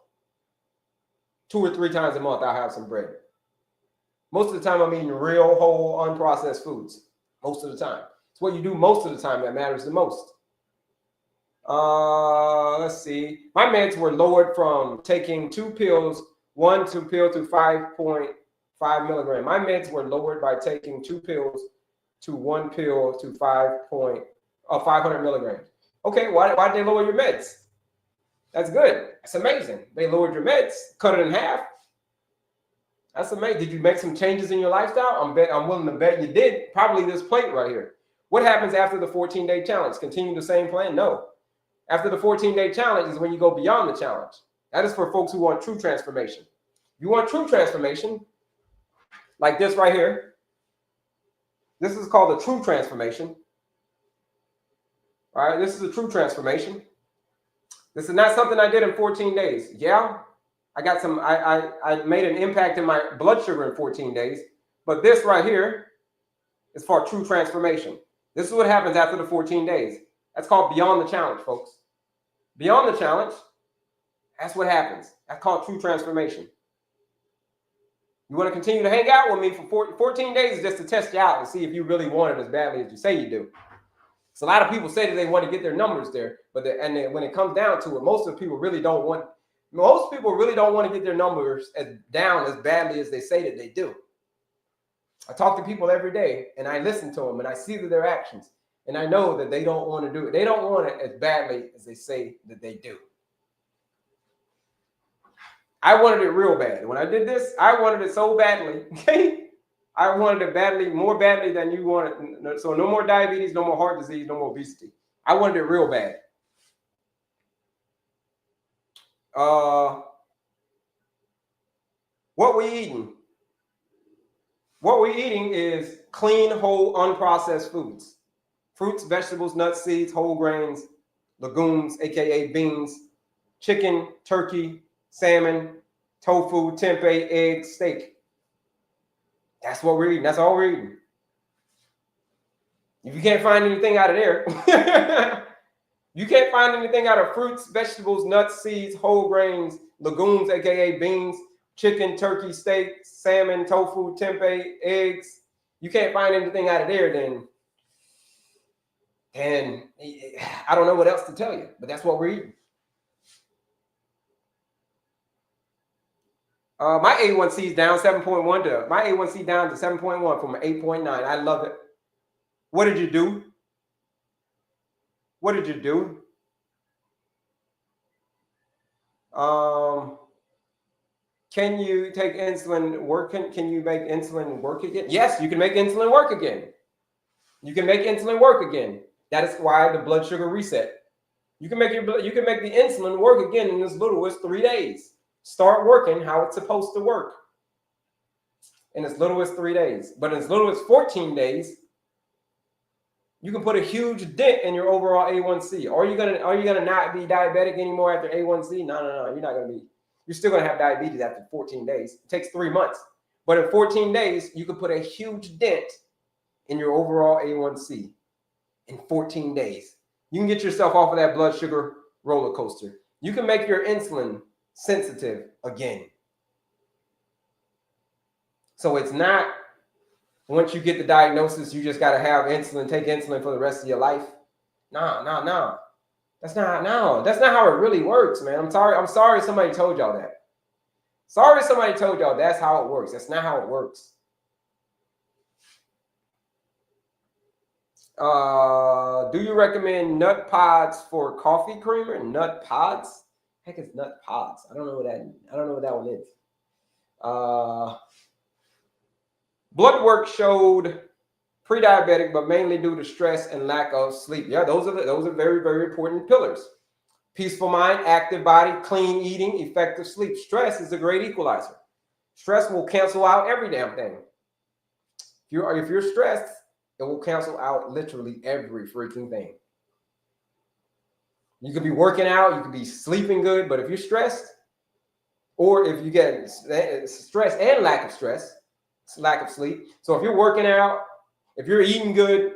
2 or 3 times a month, I'll have some bread. Most of the time, I'm eating real, whole, unprocessed foods. Most of the time. It's what you do most of the time that matters the most. Let's see. My meds were lowered from taking 2 pills, 1 pill to 5.5 milligram. My meds were lowered by taking 2 pills to 1 pill to 500 milligrams. Okay, why did they lower your meds? That's good. That's amazing. They lowered your meds, cut it in half. That's amazing. Did you make some changes in your lifestyle? I'm willing to bet you did. Probably this plate right here. What happens after the 14-day challenge? Continue the same plan? No. After the 14-day challenge is when you go beyond the challenge. That is for folks who want true transformation. If you want true transformation, like this right here, this is called a true transformation. All right, this is a true transformation. This is not something I did in 14 days. Yeah, I got some, I made an impact in my blood sugar in 14 days, but this right here is for true transformation. This is what happens after the 14 days. That's called beyond the challenge, folks. Beyond the challenge, that's what happens. That's called true transformation. You want to continue to hang out with me for 14 days just to test you out and see if you really want it as badly as you say you do. So a lot of people say that they want to get their numbers there, but when it comes down to it, most people really don't want to get their numbers down as badly as they say that they do. I talk to people every day, and I listen to them, and I see their actions, and I know that they don't want to do it. They don't want it as badly as they say that they do. I wanted it real bad. When I did this, I wanted it so badly. Okay? I wanted it badly, more badly than you wanted. So no more diabetes, no more heart disease, no more obesity. I wanted it real bad. What we eating? What we're eating is clean, whole, unprocessed foods. Fruits, vegetables, nuts, seeds, whole grains, legumes, aka beans, chicken, turkey, salmon, tofu, tempeh, eggs, steak. That's what we're eating. That's all we're eating. If you can't find anything out of there, you can't find anything out of fruits, vegetables, nuts, seeds, whole grains, legumes, aka beans, chicken, turkey, steak, salmon, tofu, tempeh, eggs. You can't find anything out of there, then I don't know what else to tell you, but that's what we're eating. My A1C is down 7.1 to my A1C down to 7.1 from 8.9. I love it. What did you do? What did you do? Can you take insulin work? Can you make insulin work again? Yes, you can make insulin work again. You can make insulin work again. That is why the blood sugar reset. You can make the insulin work again in as little as 3 days. Start working how it's supposed to work in as little as 3 days. But in as little as 14 days, you can put a huge dent in your overall A1C. Are you gonna not be diabetic anymore after A1C? No. You're not gonna be. You're still gonna have diabetes after 14 days. It takes 3 months. But in 14 days, you can put a huge dent in your overall A1C in 14 days. You can get yourself off of that blood sugar roller coaster. You can make your insulin sensitive again. So it's not, once you get the diagnosis, you just got to have insulin, take insulin for the rest of your life. No. That's not how it really works, man. I'm sorry somebody told y'all that. Sorry somebody told y'all that's how it works. That's not how it works. Do you recommend nut pods for coffee creamer? Nut pods? Heck is nut pods. I don't know what that one is. Blood work showed pre-diabetic, but mainly due to stress and lack of sleep. Yeah, those are very, very important pillars. Peaceful mind, active body, clean eating, effective sleep. Stress is a great equalizer. Stress will cancel out every damn thing. If you're stressed, it will cancel out literally every freaking thing. You could be working out, you could be sleeping good, but if you're stressed, or if you get stress and lack of stress, lack of sleep. So if you're working out, if you're eating good,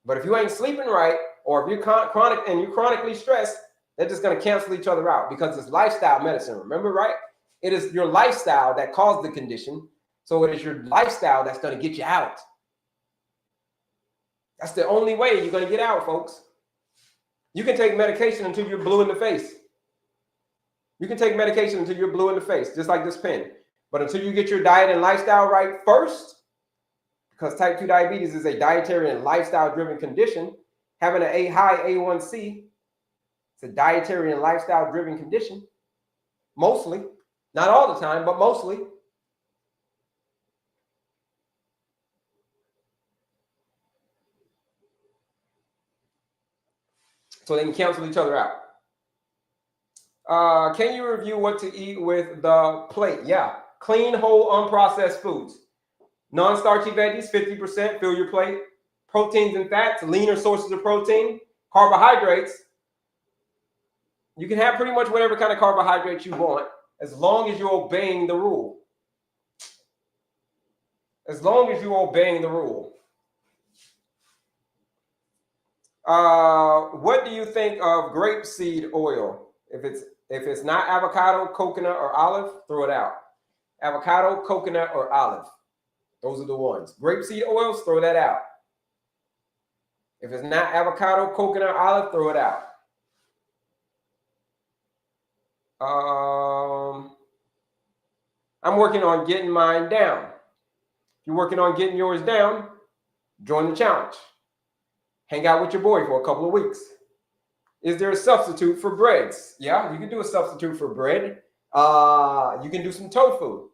but if you ain't sleeping right, or if you're chronically stressed, they're just going to cancel each other out because it's lifestyle medicine. Remember, right? It is your lifestyle that caused the condition. So it is your lifestyle that's going to get you out. That's the only way you're going to get out, folks. You can take medication until you're blue in the face. You can take medication until you're blue in the face, just like this pen. But until you get your diet and lifestyle right first, because type 2 diabetes is a dietary and lifestyle-driven condition, having a high A1C, it's a dietary and lifestyle-driven condition, mostly. Not all the time, but mostly. So they can cancel each other out. Can you review what to eat with the plate? Yeah. Clean, whole, unprocessed foods. Non-starchy veggies, 50%, fill your plate. Proteins and fats, leaner sources of protein. Carbohydrates, you can have pretty much whatever kind of carbohydrates you want as long as you're obeying the rule. As long as you're obeying the rule. What do you think of grapeseed oil? If it's not avocado, coconut, or olive, throw it out. Avocado, coconut, or olive. Those are the ones. Grapeseed oils, throw that out. If it's not avocado, coconut, olive, throw it out. I'm working on getting mine down. If you're working on getting yours down, join the challenge. Hang out with your boy for a couple of weeks. Is there a substitute for breads? Yeah, you can do a substitute for bread. You can do some tofu.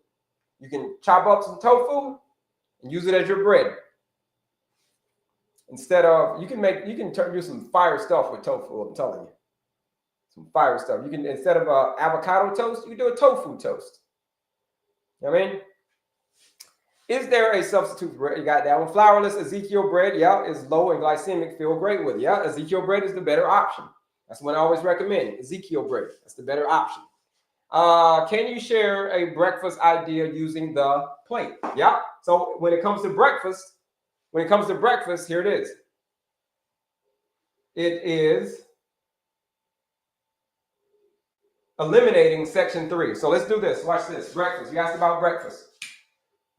You can chop up some tofu and use it as your bread. Instead of, you can do some fire stuff with tofu, I'm telling you. Some fire stuff. You can, instead of avocado toast, you can do a tofu toast. You know what I mean? Is there a substitute for bread? You got that one. Flourless Ezekiel bread, yeah, is low in glycemic, feel great with. Yeah, Ezekiel bread is the better option. That's what I always recommend. Ezekiel bread, that's the better option. Can you share a breakfast idea using the plate? Yeah. So when it comes to breakfast, here it is. It is eliminating section 3. So let's do this. Watch this. Breakfast. You asked about breakfast.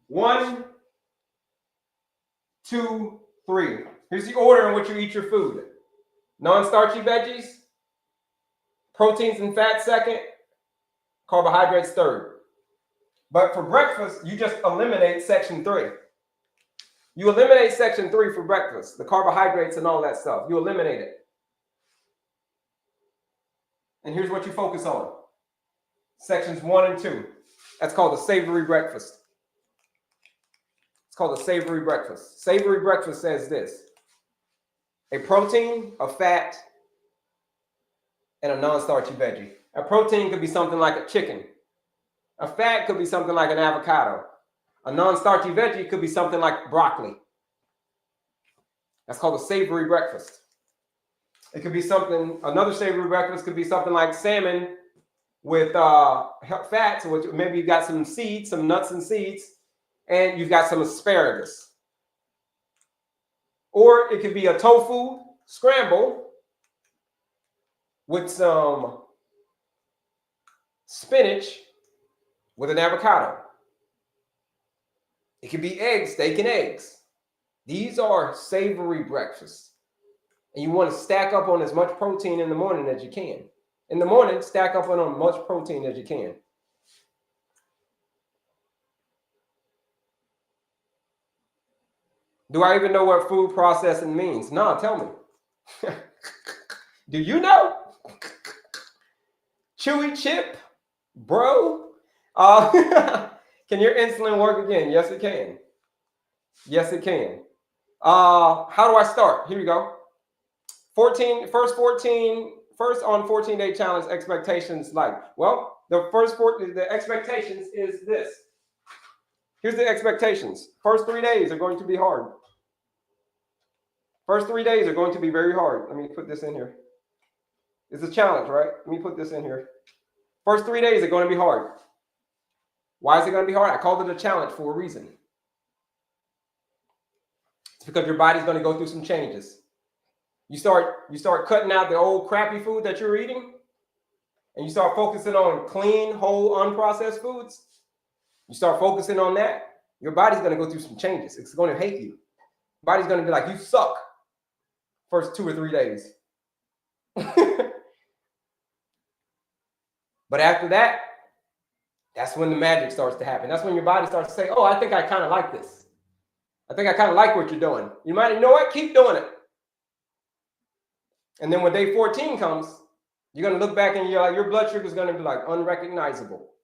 1, 2, 3. Here's the order in which you eat your food. Non-starchy veggies, proteins and fats second, carbohydrates third. But for breakfast, you just eliminate section 3. You eliminate section 3 for breakfast, the carbohydrates and all that stuff. You eliminate it. And here's what you focus on. Sections 1 and 2. That's called a savory breakfast. It's called a savory breakfast. Savory breakfast says this: a protein, a fat, and a non-starchy veggie. A protein could be something like a chicken. A fat could be something like an avocado. A non-starchy veggie could be something like broccoli. That's called a savory breakfast. It could be something, another savory breakfast could be something like salmon with fats, which maybe you've got some seeds, some nuts and seeds, and you've got some asparagus. Or it could be a tofu scramble with some spinach with an avocado. It could be eggs, steak and eggs. These are savory breakfasts. And you want to stack up on as much protein in the morning as you can. In the morning, stack up on as much protein as you can. Do I even know what food processing means? No, tell me. Do you know? Chewy chip, bro. Can your insulin work again? Yes, it can. Yes, it can. How do I start? Here we go. First on 14-day challenge expectations. The expectations is this. Here's the expectations. First 3 days are going to be hard. First 3 days are going to be very hard. Let me put this in here. It's a challenge, right? Let me put this in here. First 3 days are going to be hard. Why is it going to be hard? I called it a challenge for a reason. It's because your body's going to go through some changes. You start cutting out the old crappy food that you're eating, and you start focusing on clean, whole, unprocessed foods. You start focusing on that, your body's going to go through some changes. It's going to hate you. Your body's going to be like, you suck first 2 or 3 days. But after that, that's when the magic starts to happen. That's when your body starts to say, oh, I think I kind of like this. I think I kind of like what you're doing. You know what? Keep doing it. And then when day 14 comes, you're going to look back and you're like, your blood sugar is going to be like unrecognizable.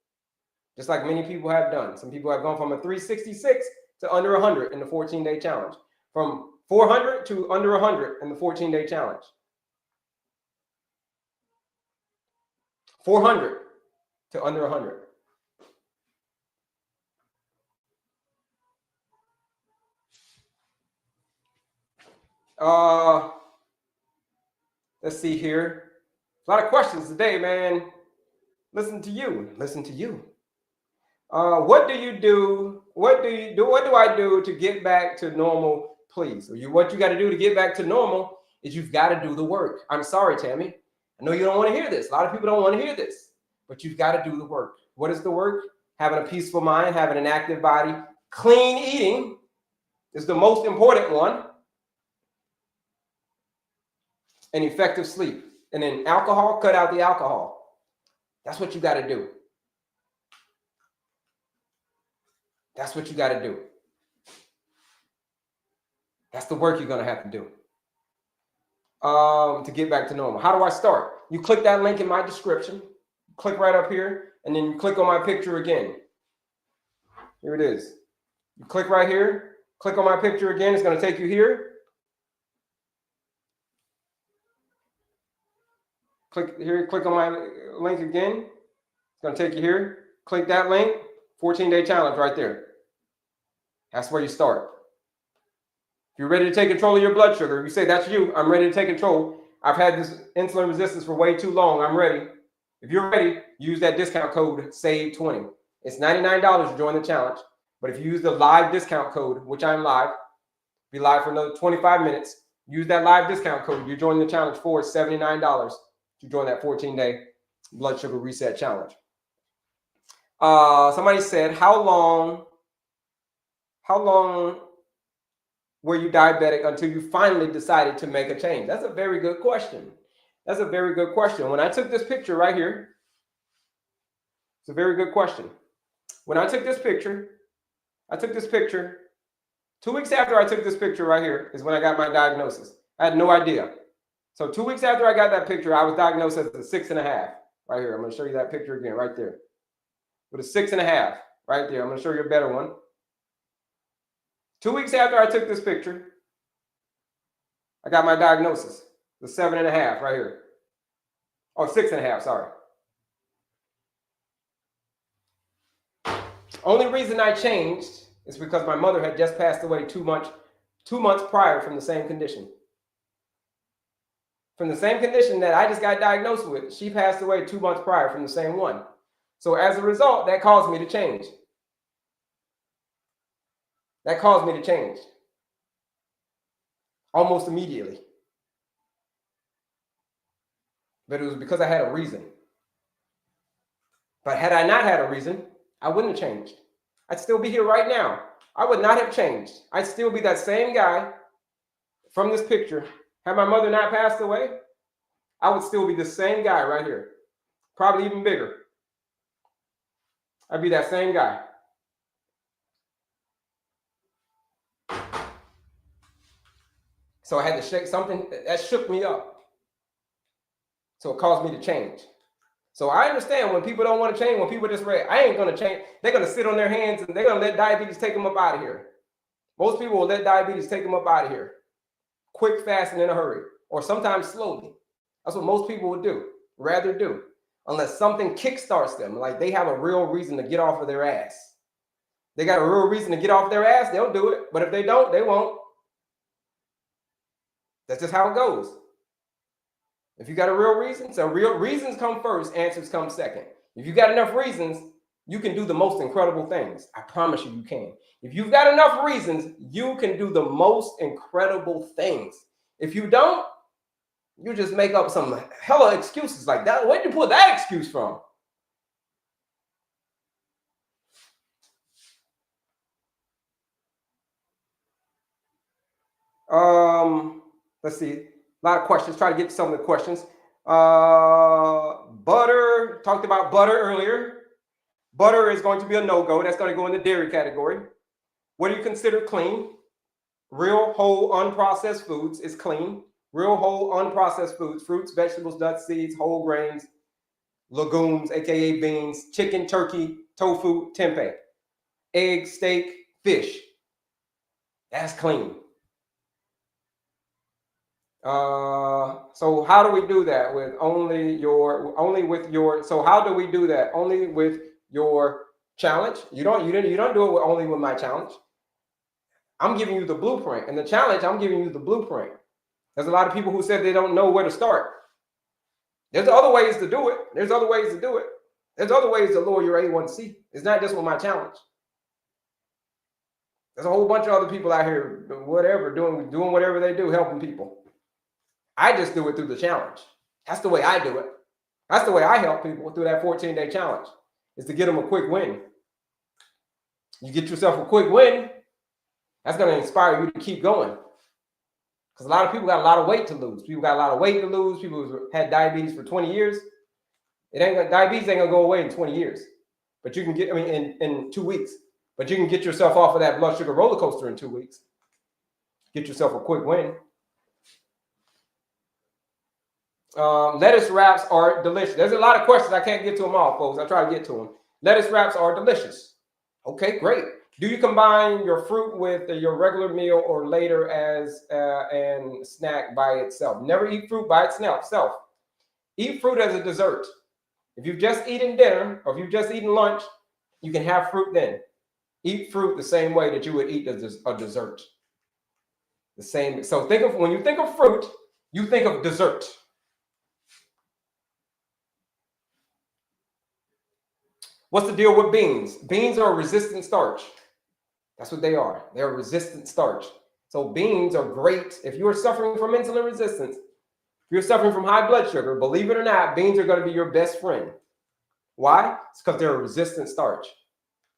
Just like many people have done. Some people have gone from a 366 to under 100 in the 14-day challenge. From 400 to under 100 in the 14-day challenge. 400 to under 100. Let's see here. A lot of questions today, man. Listen to you. What do you do? What do I do to get back to normal, please? What you got to do to get back to normal is you've got to do the work. I'm sorry, Tammy. I know you don't want to hear this. A lot of people don't want to hear this, but you've got to do the work. What is the work? Having a peaceful mind, having an active body, clean eating is the most important one, and effective sleep. And then alcohol, cut out the alcohol. That's what you got to do. That's what you got to do. That's the work you're going to have to do to get back to normal. How do I start? You click that link in my description. Click right up here, and then you click on my picture again. Here it is. You click right here. Click on my picture again. It's going to take you here. Click here. Click on my link again. It's going to take you here. Click that link. 14-day challenge right there. That's where you start. If you're ready to take control of your blood sugar, if you say that's you, I'm ready to take control. I've had this insulin resistance for way too long. I'm ready. If you're ready, use that discount code SAVE20. It's $99 to join the challenge. But if you use the live discount code, which I'm live, be live for another 25 minutes, use that live discount code. You're joining the challenge for $79 to join that 14-day blood sugar reset challenge. Somebody said, how long were you diabetic until you finally decided to make a change? That's a very good question. That's a very good question. When I took this picture right here, it's a very good question. When I took this picture, 2 weeks after I took this picture right here is when I got my diagnosis. I had no idea. So 2 weeks after I got that picture, I was diagnosed as a 6.5 right here. I'm going to show you that picture again right there. With a 6.5 right there. I'm going to show you a better one. 2 weeks after I took this picture, I got my diagnosis. The 7.5 right here. Oh, 6.5, sorry. Only reason I changed is because my mother had just passed away 2 months prior from the same condition. From the same condition that I just got diagnosed with, she passed away 2 months prior from the same one. So as a result, that caused me to change. That caused me to change. Almost immediately. But it was because I had a reason. But had I not had a reason, I wouldn't have changed. I'd still be here right now. I would not have changed. I'd still be that same guy from this picture. Had my mother not passed away, I would still be the same guy right here. Probably even bigger. I'd be that same guy. So I had to shake something that shook me up. So it caused me to change. So I understand when people don't want to change, when people just read, I ain't going to change. They're going to sit on their hands and they're going to let diabetes take them up out of here. Most people will let diabetes take them up out of here. Quick, fast, and in a hurry. Or sometimes slowly. That's what most people would do. Rather do. Unless something kickstarts them. Like they have a real reason to get off of their ass. They got a real reason to get off their ass, they'll do it. But if they don't, they won't. That's just how it goes. If you got a real reason, so real reasons come first, answers come second. If you got enough reasons, you can do the most incredible things. I promise you can. If you've got enough reasons, you can do the most incredible things. If you don't, you just make up some hella excuses like that. Where'd you pull that excuse from? Let's see. A lot of questions. Try to get to some of the questions. Butter. Talked about butter earlier. Butter is going to be a no-go. That's going to go in the dairy category. What do you consider clean? Real, whole, unprocessed foods is clean. Real, whole, unprocessed foods, fruits, vegetables, nuts, seeds, whole grains, legumes, aka beans, chicken, turkey, tofu, tempeh, egg, steak, fish. That's clean. So how do we do that with so how do we do that only with your challenge? You don't do it only with my challenge. I'm giving you the blueprint, and the challenge, I'm giving you the blueprint. There's a lot of people who said they don't know where to start. There's other ways to do it. There's other ways to lower your A1C. It's not just with my challenge. There's a whole bunch of other people out here, whatever, doing whatever they do, helping people. I just do it through the challenge. That's the way I do it. That's the way I help people through that 14-day challenge, is to get them a quick win. You get yourself a quick win, that's going to inspire you to keep going. Because a lot of people got a lot of weight to lose. People got a lot of weight to lose. People who had diabetes for 20 years. Diabetes ain't going to go away in 20 years. But you can get, in 2 weeks. But you can get yourself off of that blood sugar roller coaster in 2 weeks. Get yourself a quick win. Lettuce wraps are delicious. There's a lot of questions. I can't get to them all, folks. I try to get to them. Lettuce wraps are delicious. Okay, great. Do you combine your fruit with your regular meal or later as and snack by itself? Never eat fruit by itself. Eat fruit as a dessert. If you've just eaten dinner or if you've just eaten lunch, you can have fruit then. Eat fruit the same way that you would eat a dessert. The same. So when you think of fruit, you think of dessert. What's the deal with beans? Beans are a resistant starch. That's what they are. They're a resistant starch. So beans are great. If you're suffering from insulin resistance, if you're suffering from high blood sugar, believe it or not, beans are going to be your best friend. Why? It's because they're a resistant starch.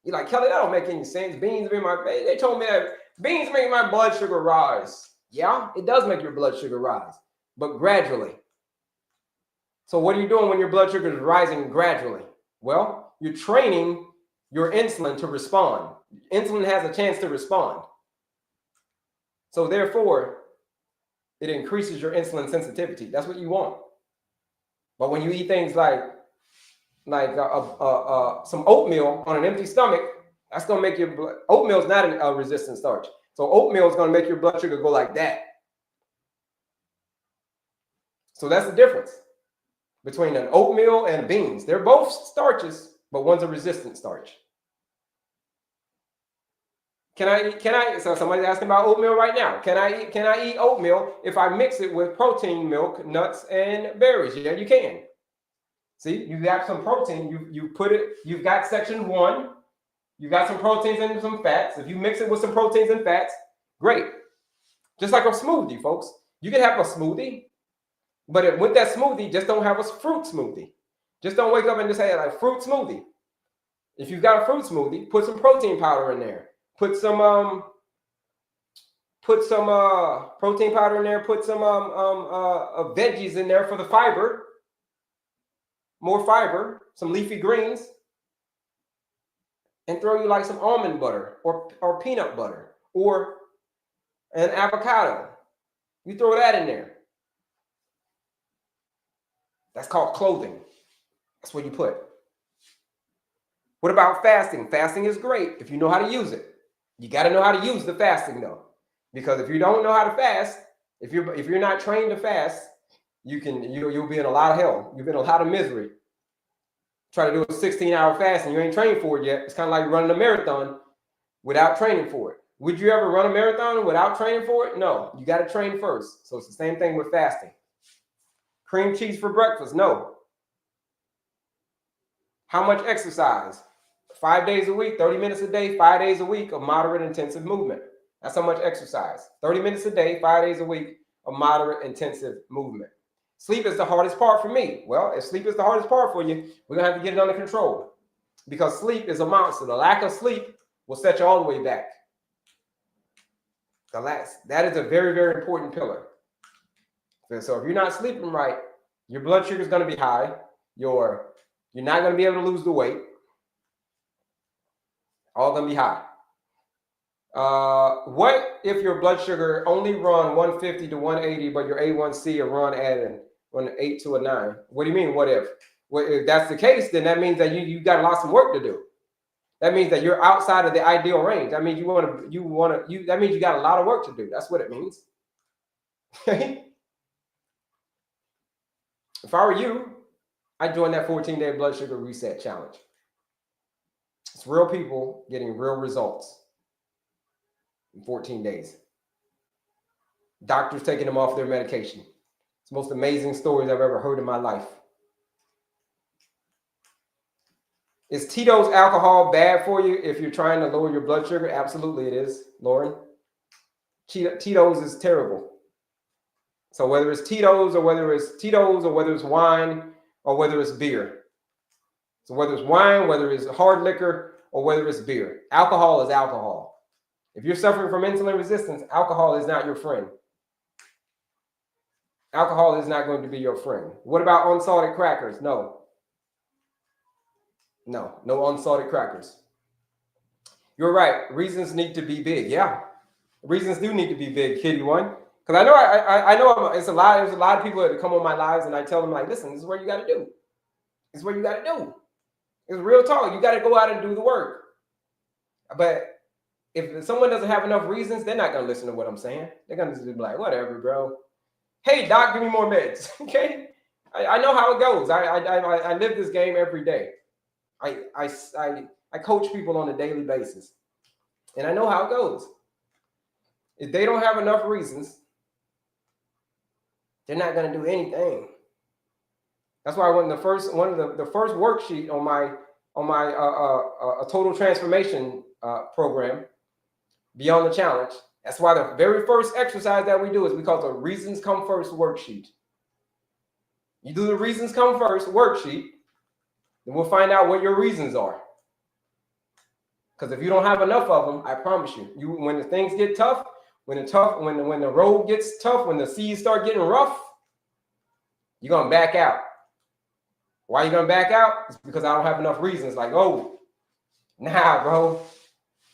You're like, Kelley, that don't make any sense. They told me that beans make my blood sugar rise. Yeah, it does make your blood sugar rise, but gradually. So what are you doing when your blood sugar is rising gradually? Well, you're training your insulin to respond. Insulin has a chance to respond. So therefore, it increases your insulin sensitivity. That's what you want. But when you eat things like some oatmeal on an empty stomach, that's going to make your oatmeal is not a resistant starch. So oatmeal is going to make your blood sugar go like that. So that's the difference between an oatmeal and beans. They're both starches, but one's a resistant starch. So somebody's asking about oatmeal right now. Can I eat oatmeal if I mix it with protein, milk, nuts, and berries? Yeah, you can. See, you got some protein. You've got section 1. You've got some proteins and some fats. If you mix it with some proteins and fats, great. Just like a smoothie, folks. You can have a smoothie, but with that smoothie, just don't have a fruit smoothie. Just don't wake up and just say like fruit smoothie. If you've got a fruit smoothie, put some protein powder in there. Put some protein powder in there. Put some veggies in there for the fiber. More fiber, some leafy greens, and throw you like some almond butter or peanut butter or an avocado. You throw that in there. That's called clothing. That's what you put. What about fasting? Fasting is great if you know how to use it. You got to know how to use the fasting though, because if you don't know how to fast, if you're not trained to fast, you'll be in a lot of hell. You'll be in a lot of misery. Try to do a 16-hour fast and you ain't trained for it yet. It's kind of like running a marathon without training for it. Would you ever run a marathon without training for it? No, you got to train first. So it's the same thing with fasting. Cream cheese for breakfast? No. How much exercise? 5 days a week, 30 minutes a day, 5 days a week of moderate intensive movement. That's how much exercise. 30 minutes a day, 5 days a week of moderate intensive movement. Sleep is the hardest part for me. Well, if sleep is the hardest part for you, we're going to have to get it under control, because sleep is a monster. The lack of sleep will set you all the way back. That is a very, very important pillar. So if you're not sleeping right, your blood sugar is going to be high. You're not going to be able to lose the weight. All going to be high. What if your blood sugar only run 150 to 180, but your A1C will run at an 8 to a 9? What do you mean, what if? Well, if that's the case, then that means that you got a lot of work to do. That means that you're outside of the ideal range. That means that means you got a lot of work to do. That's what it means. If I were you, I'd join that 14-day blood sugar reset challenge. It's real people getting real results in 14 days. Doctors taking them off their medication. It's the most amazing stories I've ever heard in my life. Is Tito's alcohol bad for you if you're trying to lower your blood sugar? Absolutely it is, Lauren. Tito's is terrible. So whether it's Tito's or whether it's wine or whether it's beer. So whether it's wine, whether it's hard liquor, or whether it's beer, alcohol is alcohol. If you're suffering from insulin resistance, alcohol is not your friend. Alcohol is not going to be your friend. What about unsalted crackers? No. No unsalted crackers. You're right. Reasons need to be big. Yeah, reasons do need to be big, Kitty One. Because I know there's a lot of people that come on my lives and I tell them like, listen, this is what you got to do. This is what you got to do. It's real talk. You got to go out and do the work. But if someone doesn't have enough reasons, they're not going to listen to what I'm saying. They're going to just be like, whatever, bro. Hey, doc, give me more meds. Okay. I know how it goes. I live this game every day. I coach people on a daily basis. And I know how it goes. If they don't have enough reasons, they're not going to do anything. That's why the first worksheet on my total transformation program, Beyond the Challenge, that's why the very first exercise that we do is we call it the Reasons Come First worksheet. You do the Reasons Come First worksheet, then we'll find out what your reasons are. Because if you don't have enough of them, I promise you, when the things get tough, when the road gets tough, when the seas start getting rough, you're gonna back out. Why are you gonna back out? It's because I don't have enough reasons. Like, oh, nah, bro.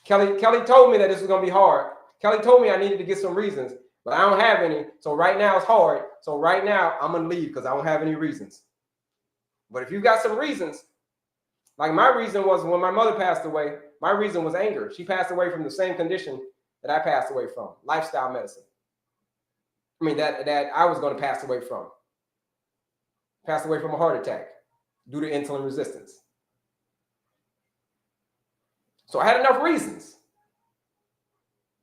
Kelley told me that this was gonna be hard. Kelley told me I needed to get some reasons, but I don't have any. So right now it's hard. So right now I'm gonna leave because I don't have any reasons. But if you got some reasons, like my reason was when my mother passed away, my reason was anger. She passed away from the same condition that I passed away from, lifestyle medicine. I mean, that I was going to pass away from. Passed away from a heart attack due to insulin resistance. So I had enough reasons.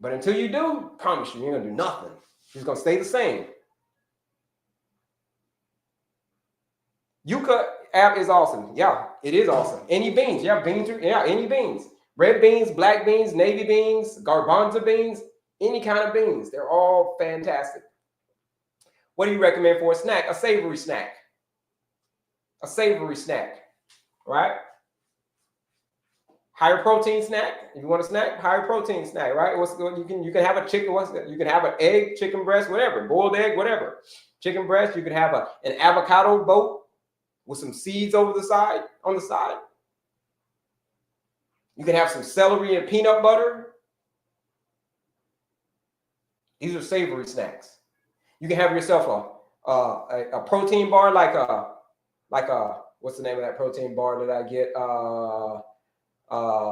But until you do, I promise you, you're going to do nothing. You're going to stay the same. Yucca app is awesome. Yeah, it is awesome. Any beans. Yeah, beans. Yeah, any beans. Red beans, black beans, navy beans, garbanzo beans, any kind of beans. They're all fantastic. What do you recommend for a snack? A savory snack. A savory snack, right? Higher protein snack. If you want a snack, higher protein snack, right? You can have a chicken. You can have an egg, chicken breast, whatever, boiled egg, whatever. Chicken breast. You could have an avocado boat with some seeds on the side. You can have some celery and peanut butter. These are savory snacks. You can have yourself a protein bar like a what's the name of that protein bar that I get?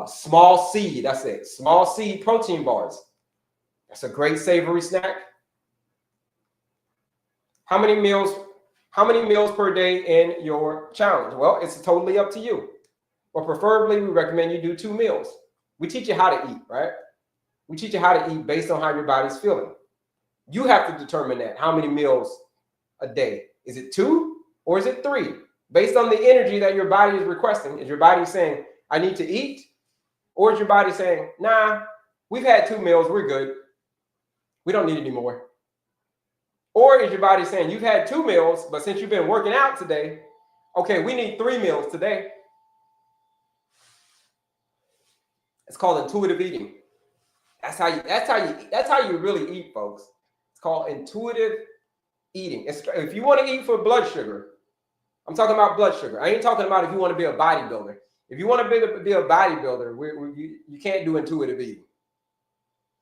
Small C. That's it. Small C protein bars. That's a great savory snack. How many meals per day in your challenge? Well, it's totally up to you. Or preferably, we recommend you do 2 meals. We teach you how to eat, right? We teach you how to eat based on how your body's feeling. You have to determine that. How many meals a day? Is it 2 or is it 3? Based on the energy that your body is requesting. Is your body saying, I need to eat? Or is your body saying, nah, we've had 2 meals, we're good. We don't need any more. Or is your body saying, you've had 2 meals, but since you've been working out today, okay, we need 3 meals today. It's called intuitive eating. That's how you really eat, folks. It's called intuitive eating. If you want to eat for blood sugar, I'm talking about blood sugar. I ain't talking about if you want to be a bodybuilder. If you want to be a bodybuilder, you can't do intuitive eating.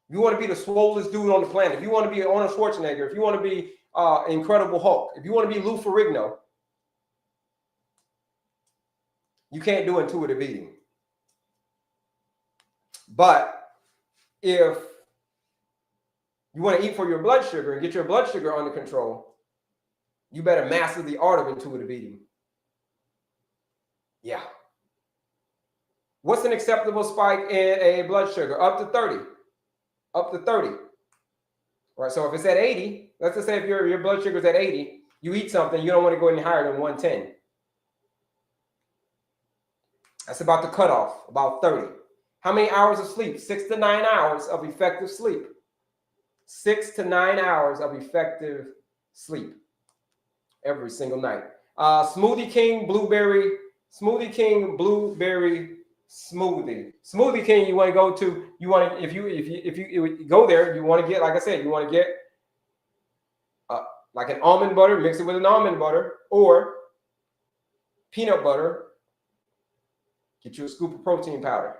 If you want to be the swollest dude on the planet, if you want to be Arnold Schwarzenegger, if you want to be Incredible Hulk, if you want to be Lou Ferrigno, you can't do intuitive eating. But if you want to eat for your blood sugar and get your blood sugar under control, You better master the art of intuitive eating. Yeah. What's an acceptable spike in a blood sugar? Up to 30. Up to 30. All right, so if it's at 80, let's just say if your blood sugar is at 80, you eat something, you don't want to go any higher than 110. That's about the cutoff, about 30. How many hours of sleep? 6 to 9 hours of effective sleep. 6 to 9 hours of effective sleep every single night. Smoothie King blueberry smoothie. Smoothie King, you want to go to, you want to, if you go there, you want to get, like I said, you want to get like an almond butter, mix it with an almond butter, or peanut butter. Get you a scoop of protein powder.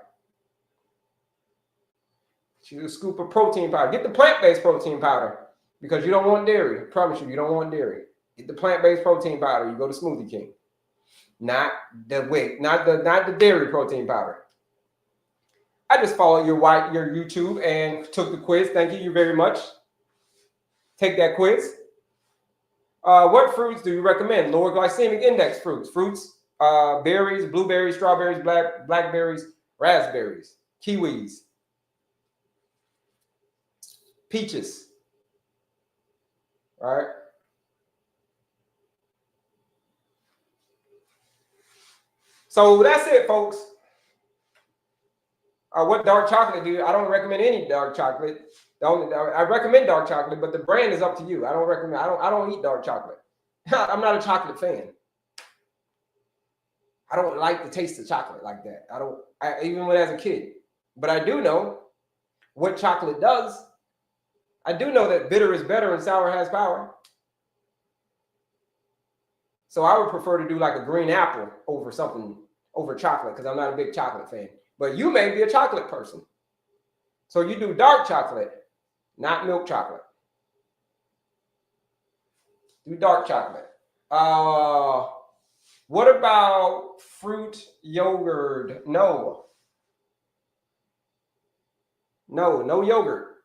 Get you a scoop of protein powder. Get the plant-based protein powder because you don't want dairy. I promise you, you don't want dairy. Get the plant-based protein powder. You go to Smoothie King. Not the dairy protein powder. I just followed your YouTube and took the quiz. Thank you very much. Take that quiz. What fruits do you recommend? Lower glycemic index fruits. Berries, blueberries, strawberries, blackberries, raspberries, kiwis, peaches. All right. So that's it, folks. What dark chocolate do you? I don't recommend any dark chocolate. I recommend dark chocolate, but the brand is up to you. I don't recommend. I don't eat dark chocolate. I'm not a chocolate fan. I don't like the taste of chocolate like that. Even when as a kid. But I do know what chocolate does. I do know that bitter is better and sour has power. So I would prefer to do like a green apple over chocolate because I'm not a big chocolate fan. But you may be a chocolate person. So you do dark chocolate, not milk chocolate. Do dark chocolate. What about fruit yogurt? No yogurt.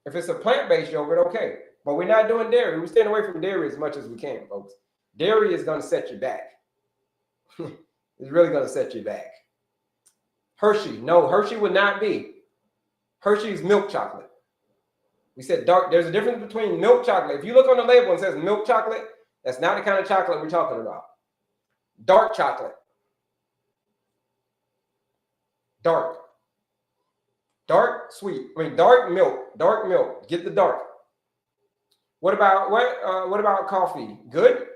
If it's a plant-based yogurt, okay. But we're not doing dairy. We're staying away from dairy as much as we can, folks. Dairy is going to set you back. It's really going to set you back. Hershey. No, Hershey would not be. Hershey's milk chocolate. We said dark. There's a difference between milk chocolate. If you look on the label and it says milk chocolate, that's not the kind of chocolate we're talking about. Dark chocolate. Dark, sweet. Dark milk. Get the dark. What about coffee? Good.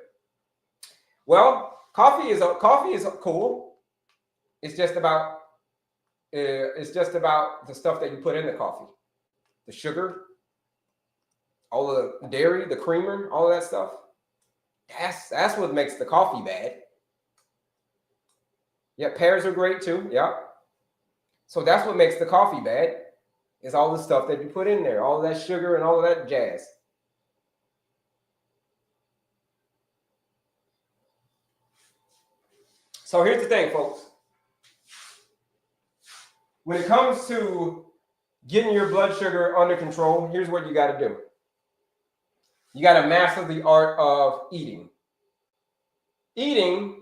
Well, coffee is cool. It's just about the stuff that you put in the coffee, the sugar, all the dairy, the creamer, all of that stuff. That's what makes the coffee bad. Yeah, pears are great too. Yeah. So that's what makes the coffee bad, is all the stuff that you put in there, all of that sugar and all of that jazz. So here's the thing, folks. When it comes to getting your blood sugar under control, here's what you got to do. You got to master the art of eating. Eating,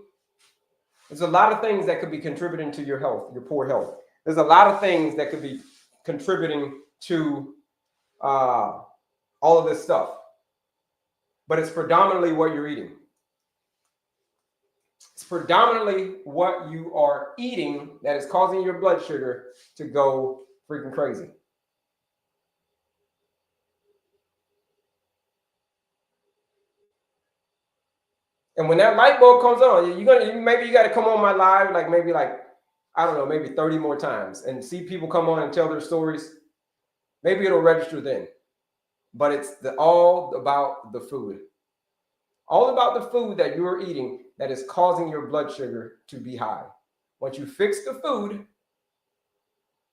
there's a lot of things that could be contributing to your health, your poor health. There's a lot of things that could be contributing to all of this stuff. But it's predominantly what you're eating. It's predominantly what you are eating that is causing your blood sugar to go freaking crazy. And when that light bulb comes on, maybe you got to come on my live, maybe I don't know, maybe 30 more times and see people come on and tell their stories. Maybe it'll register then. But it's all about the food. All about the food that you're eating that is causing your blood sugar to be high. Once you fix the food,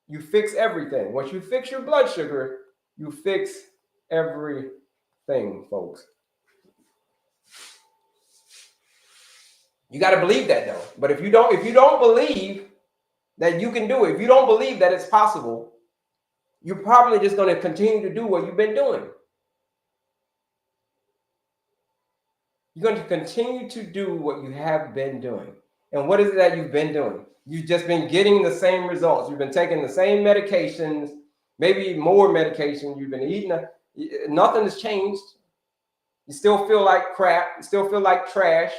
you fix everything. Once you fix your blood sugar, you fix everything, folks. You got to believe that though. But if you don't believe that you can do it, if you don't believe that it's possible, you're probably just going to continue to do what you've been doing. You're going to continue to do what you have been doing. And what is it that you've been doing? You've just been getting the same results. You've been taking the same medications, maybe more medication. You've been eating, nothing has changed. You still feel like crap. You still feel like trash.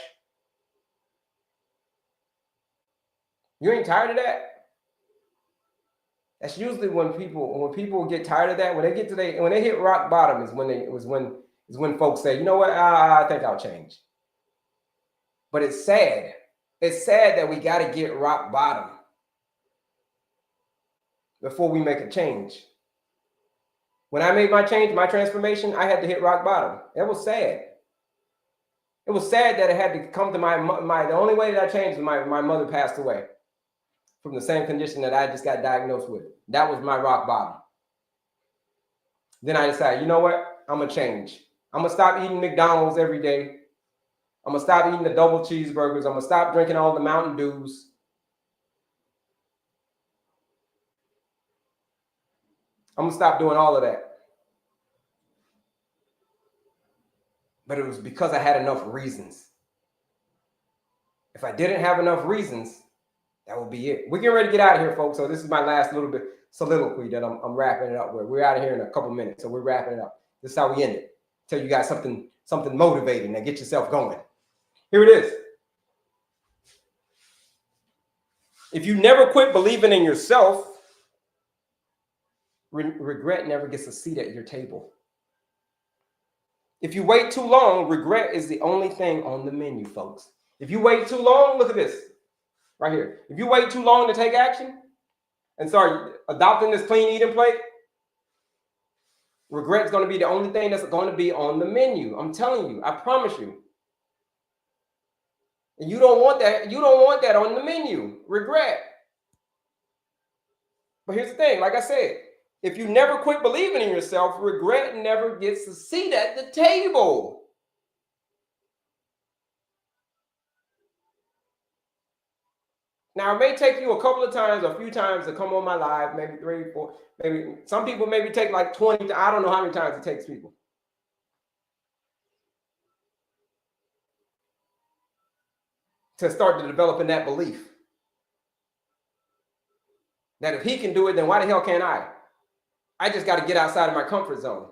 You ain't tired of that? That's usually when people get tired of that, when they hit rock bottom is when folks say, you know what, I think I'll change. But it's sad. It's sad that we got to get rock bottom before we make a change. When I made my change, my transformation, I had to hit rock bottom. It was sad. It was sad that it had to come to the only way that I changed was my mother passed away from the same condition that I just got diagnosed with. That was my rock bottom. Then I decided, you know what? I'm going to change. I'm going to stop eating McDonald's every day. I'm going to stop eating the double cheeseburgers. I'm going to stop drinking all the Mountain Dews. I'm going to stop doing all of that. But it was because I had enough reasons. If I didn't have enough reasons, that would be it. We're getting ready to get out of here, folks. So this is my last little bit soliloquy that I'm wrapping it up with. We're out of here in a couple minutes, so we're wrapping it up. This is how we end it. Tell you guys something motivating that gets yourself going. Here it is. If you never quit believing in yourself, regret never gets a seat at your table. If you wait too long, regret is the only thing on the menu, folks. If you wait too long, look at this right here. If you wait too long to take action and start adopting this clean eating plate, regret is going to be the only thing that's going to be on the menu. I'm telling you, I promise you. And you don't want that. You don't want that on the menu. Regret. But here's the thing, like I said, if you never quit believing in yourself, regret never gets a seat at the table. Now, it may take you a few times to come on my live, maybe 3, 4, maybe some people maybe take like 20. I don't know how many times it takes people. To start to developing that belief. That if he can do it, then why the hell can't I? I just got to get outside of my comfort zone.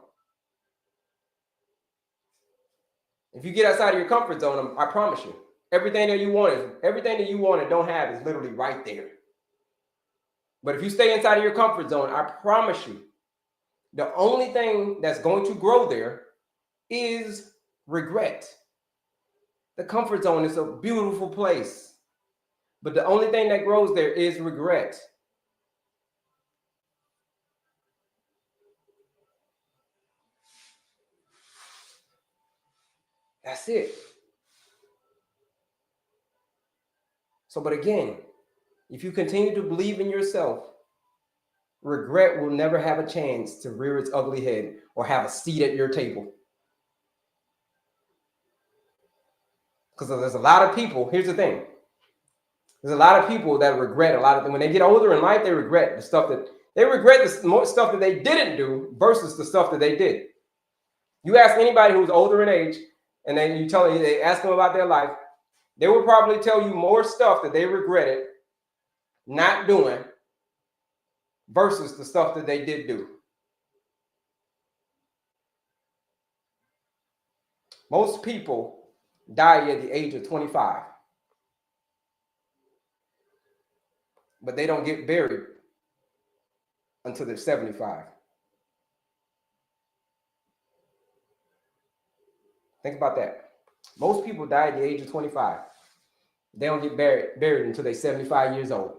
If you get outside of your comfort zone, I promise you, everything that you want and don't have is literally right there. But if you stay inside of your comfort zone, I promise you, the only thing that's going to grow there is regret. The comfort zone is a beautiful place, but the only thing that grows there is regret. That's it. So, but again, if you continue to believe in yourself, regret will never have a chance to rear its ugly head or have a seat at your table. Because there's a lot of people, here's the thing. There's a lot of people that regret a lot of things. When they get older in life, they regret the stuff that they didn't do versus the stuff that they did. You ask anybody who's older in age, and then they ask them about their life, they will probably tell you more stuff that they regretted not doing versus the stuff that they did do. Most people die at the age of 25, but they don't get buried until they're 75. Think about that. Most people die at the age of 25. They don't get buried until they're 75 years old.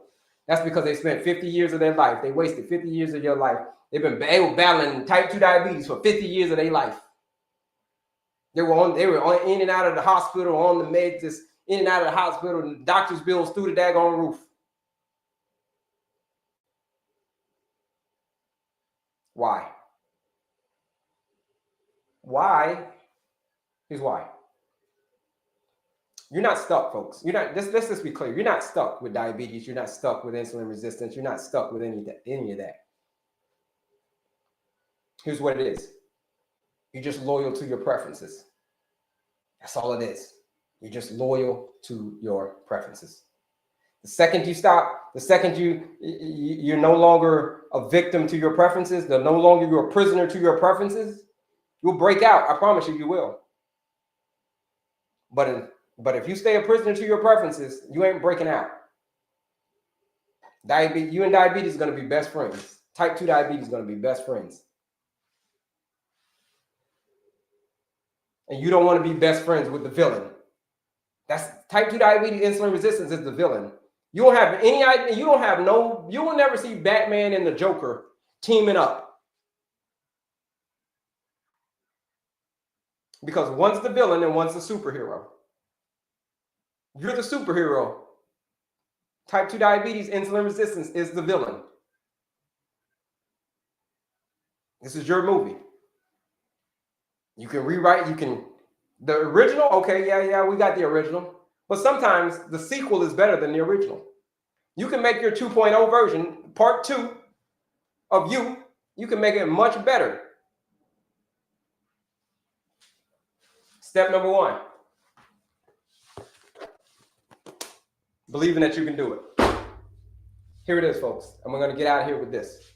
That's because they spent 50 years of their life. They wasted 50 years of your life. They were battling type 2 diabetes for 50 years of their life. They were in and out of the hospital, on the meds, just in and out of the hospital, and doctor's bills through the daggone roof. Why? Why? Here's why. You're not stuck, folks. Let's just be clear. You're not stuck with diabetes. You're not stuck with insulin resistance. You're not stuck with any of that. Here's what it is. You're just loyal to your preferences. That's all it is. You're just loyal to your preferences. The second you stop, the second you're no longer a victim to your preferences, no longer you're a prisoner to your preferences, you'll break out. I promise you, you will. But if you stay a prisoner to your preferences, you ain't breaking out. You and diabetes are going to be best friends. Type 2 diabetes is going to be best friends. And you don't want to be best friends with the villain. That's type 2 diabetes, insulin resistance is the villain. You don't have any idea. You will never see Batman and the Joker teaming up. Because one's the villain and one's the superhero. You're the superhero. Type 2 diabetes, insulin resistance is the villain. This is your movie. You can rewrite, the original, okay, yeah, we got the original. But sometimes the sequel is better than the original. You can make your 2.0 version, part 2 of you can make it much better. Step number 1. Believing that you can do it. Here it is, folks. And we're going to get out of here with this.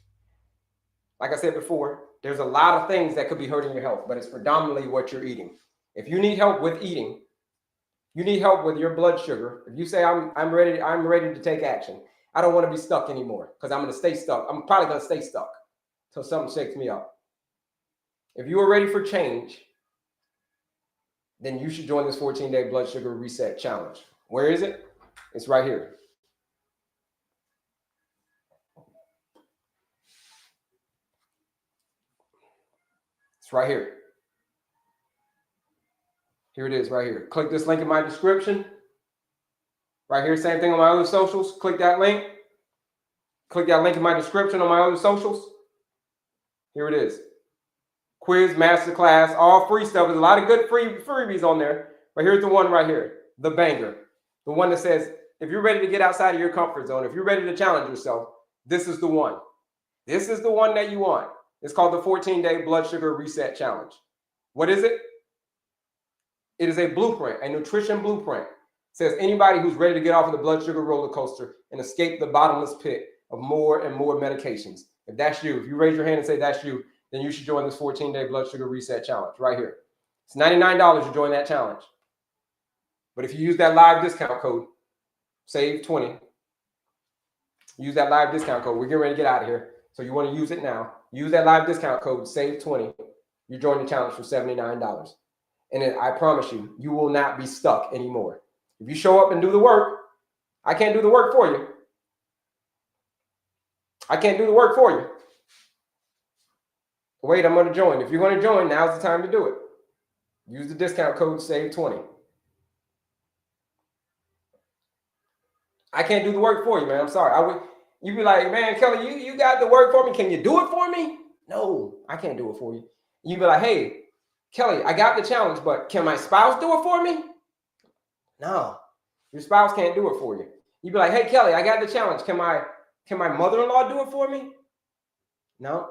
Like I said before, there's a lot of things that could be hurting your health, but it's predominantly what you're eating. If you need help with eating, you need help with your blood sugar. If you say, I'm ready to take action. I don't want to be stuck anymore because I'm going to stay stuck. I'm probably going to stay stuck until something shakes me up. If you are ready for change, then you should join this 14-day blood sugar reset challenge. Where is it? It's right here. It's right here. Here it is right here. Click this link in my description. Right here, same thing on my other socials. Click that link. Click that link in my description on my other socials. Here it is. Quiz, masterclass, all free stuff. There's a lot of good freebies on there. But here's the one right here. The banger. The one that says, if you're ready to get outside of your comfort zone, if you're ready to challenge yourself, this is the one. This is the one that you want. It's called the 14-day blood sugar reset challenge. What is it? It is a blueprint, a nutrition blueprint. It says anybody who's ready to get off of the blood sugar roller coaster and escape the bottomless pit of more and more medications. If that's you, if you raise your hand and say that's you, then you should join this 14-day blood sugar reset challenge right here. It's $99 to join that challenge. But if you use that live discount code, save 20. Use that live discount code. We're getting ready to get out of here. So you want to use it now. Use that live discount code, save 20. You join the challenge for $79. And then I promise you, you will not be stuck anymore. If you show up and do the work, I can't do the work for you. I can't do the work for you. Wait, I'm going to join. If you're going to join, now's the time to do it. Use the discount code, save 20. I can't do the work for you, man. I'm sorry. You'd be like, man, Kelley, you got the work for me. Can you do it for me? No, I can't do it for you. You'd be like, hey, Kelley, I got the challenge, but can my spouse do it for me? No, your spouse can't do it for you. You'd be like, hey, Kelley, I got the challenge. Can my mother-in-law do it for me? No,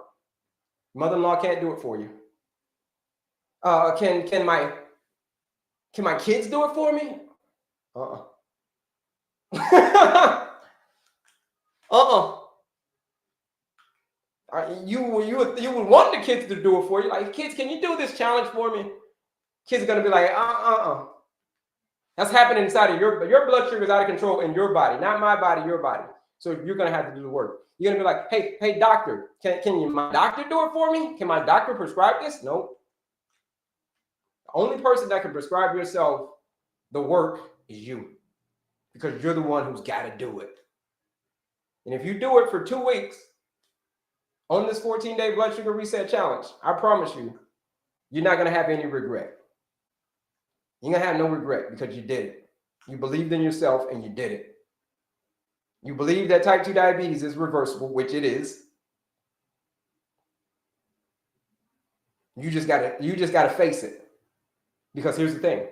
mother-in-law can't do it for you. Can my kids do it for me? You would want the kids to do it for you. Like, kids, can you do this challenge for me? Kids are gonna be like, That's happening inside of your blood sugar is out of control in your body, not my body, your body. So you're gonna have to do the work. You're gonna be like, hey, doctor, can my doctor do it for me? Can my doctor prescribe this? Nope. The only person that can prescribe yourself the work is you, because you're the one who's got to do it. And if you do it for 2 weeks on this 14-day blood sugar reset challenge, I promise you, you're not going to have any regret. You're going to have no regret because you did it. You believed in yourself and you did it. You believe that type 2 diabetes is reversible, which it is. You just got to face it. Because here's the thing.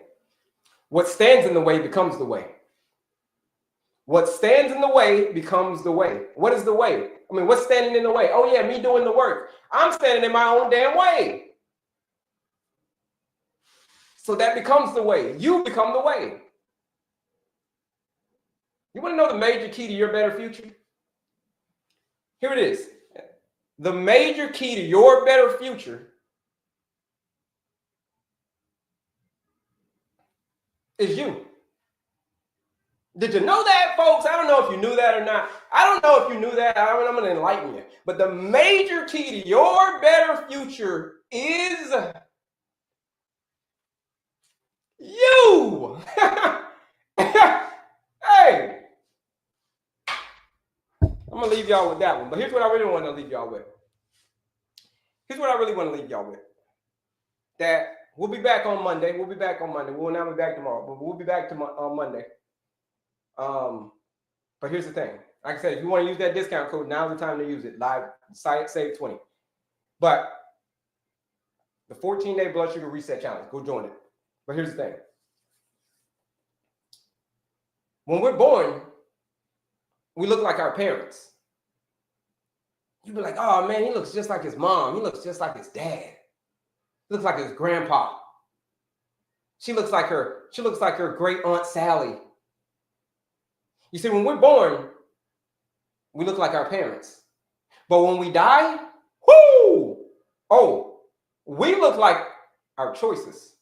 What stands in the way becomes the way. What stands in the way becomes the way. What is the way? I mean, what's standing in the way? Oh, yeah, me doing the work. I'm standing in my own damn way. So that becomes the way. You become the way. You want to know the major key to your better future? Here it is. The major key to your better future is you. Did you know that, folks? I don't know if you knew that or not. I don't know if you knew that. I'm going to enlighten you. But the major key to your better future is you. Hey, I'm going to leave y'all with that one. But here's what I really want to leave y'all with. Here's what I really want to leave y'all with. That we'll be back on Monday. We'll not be back tomorrow, but we'll be back on Monday. But here's the thing. Like I said, if you want to use that discount code, now's the time to use it. Live save 20. But the 14-day blood sugar reset challenge, go join it. But here's the thing. When we're born, we look like our parents. You'd be like, oh man, he looks just like his mom. He looks just like his dad. He looks like his grandpa. She looks like her great Aunt Sally. You see, when we're born, we look like our parents. But when we die, we look like our choices.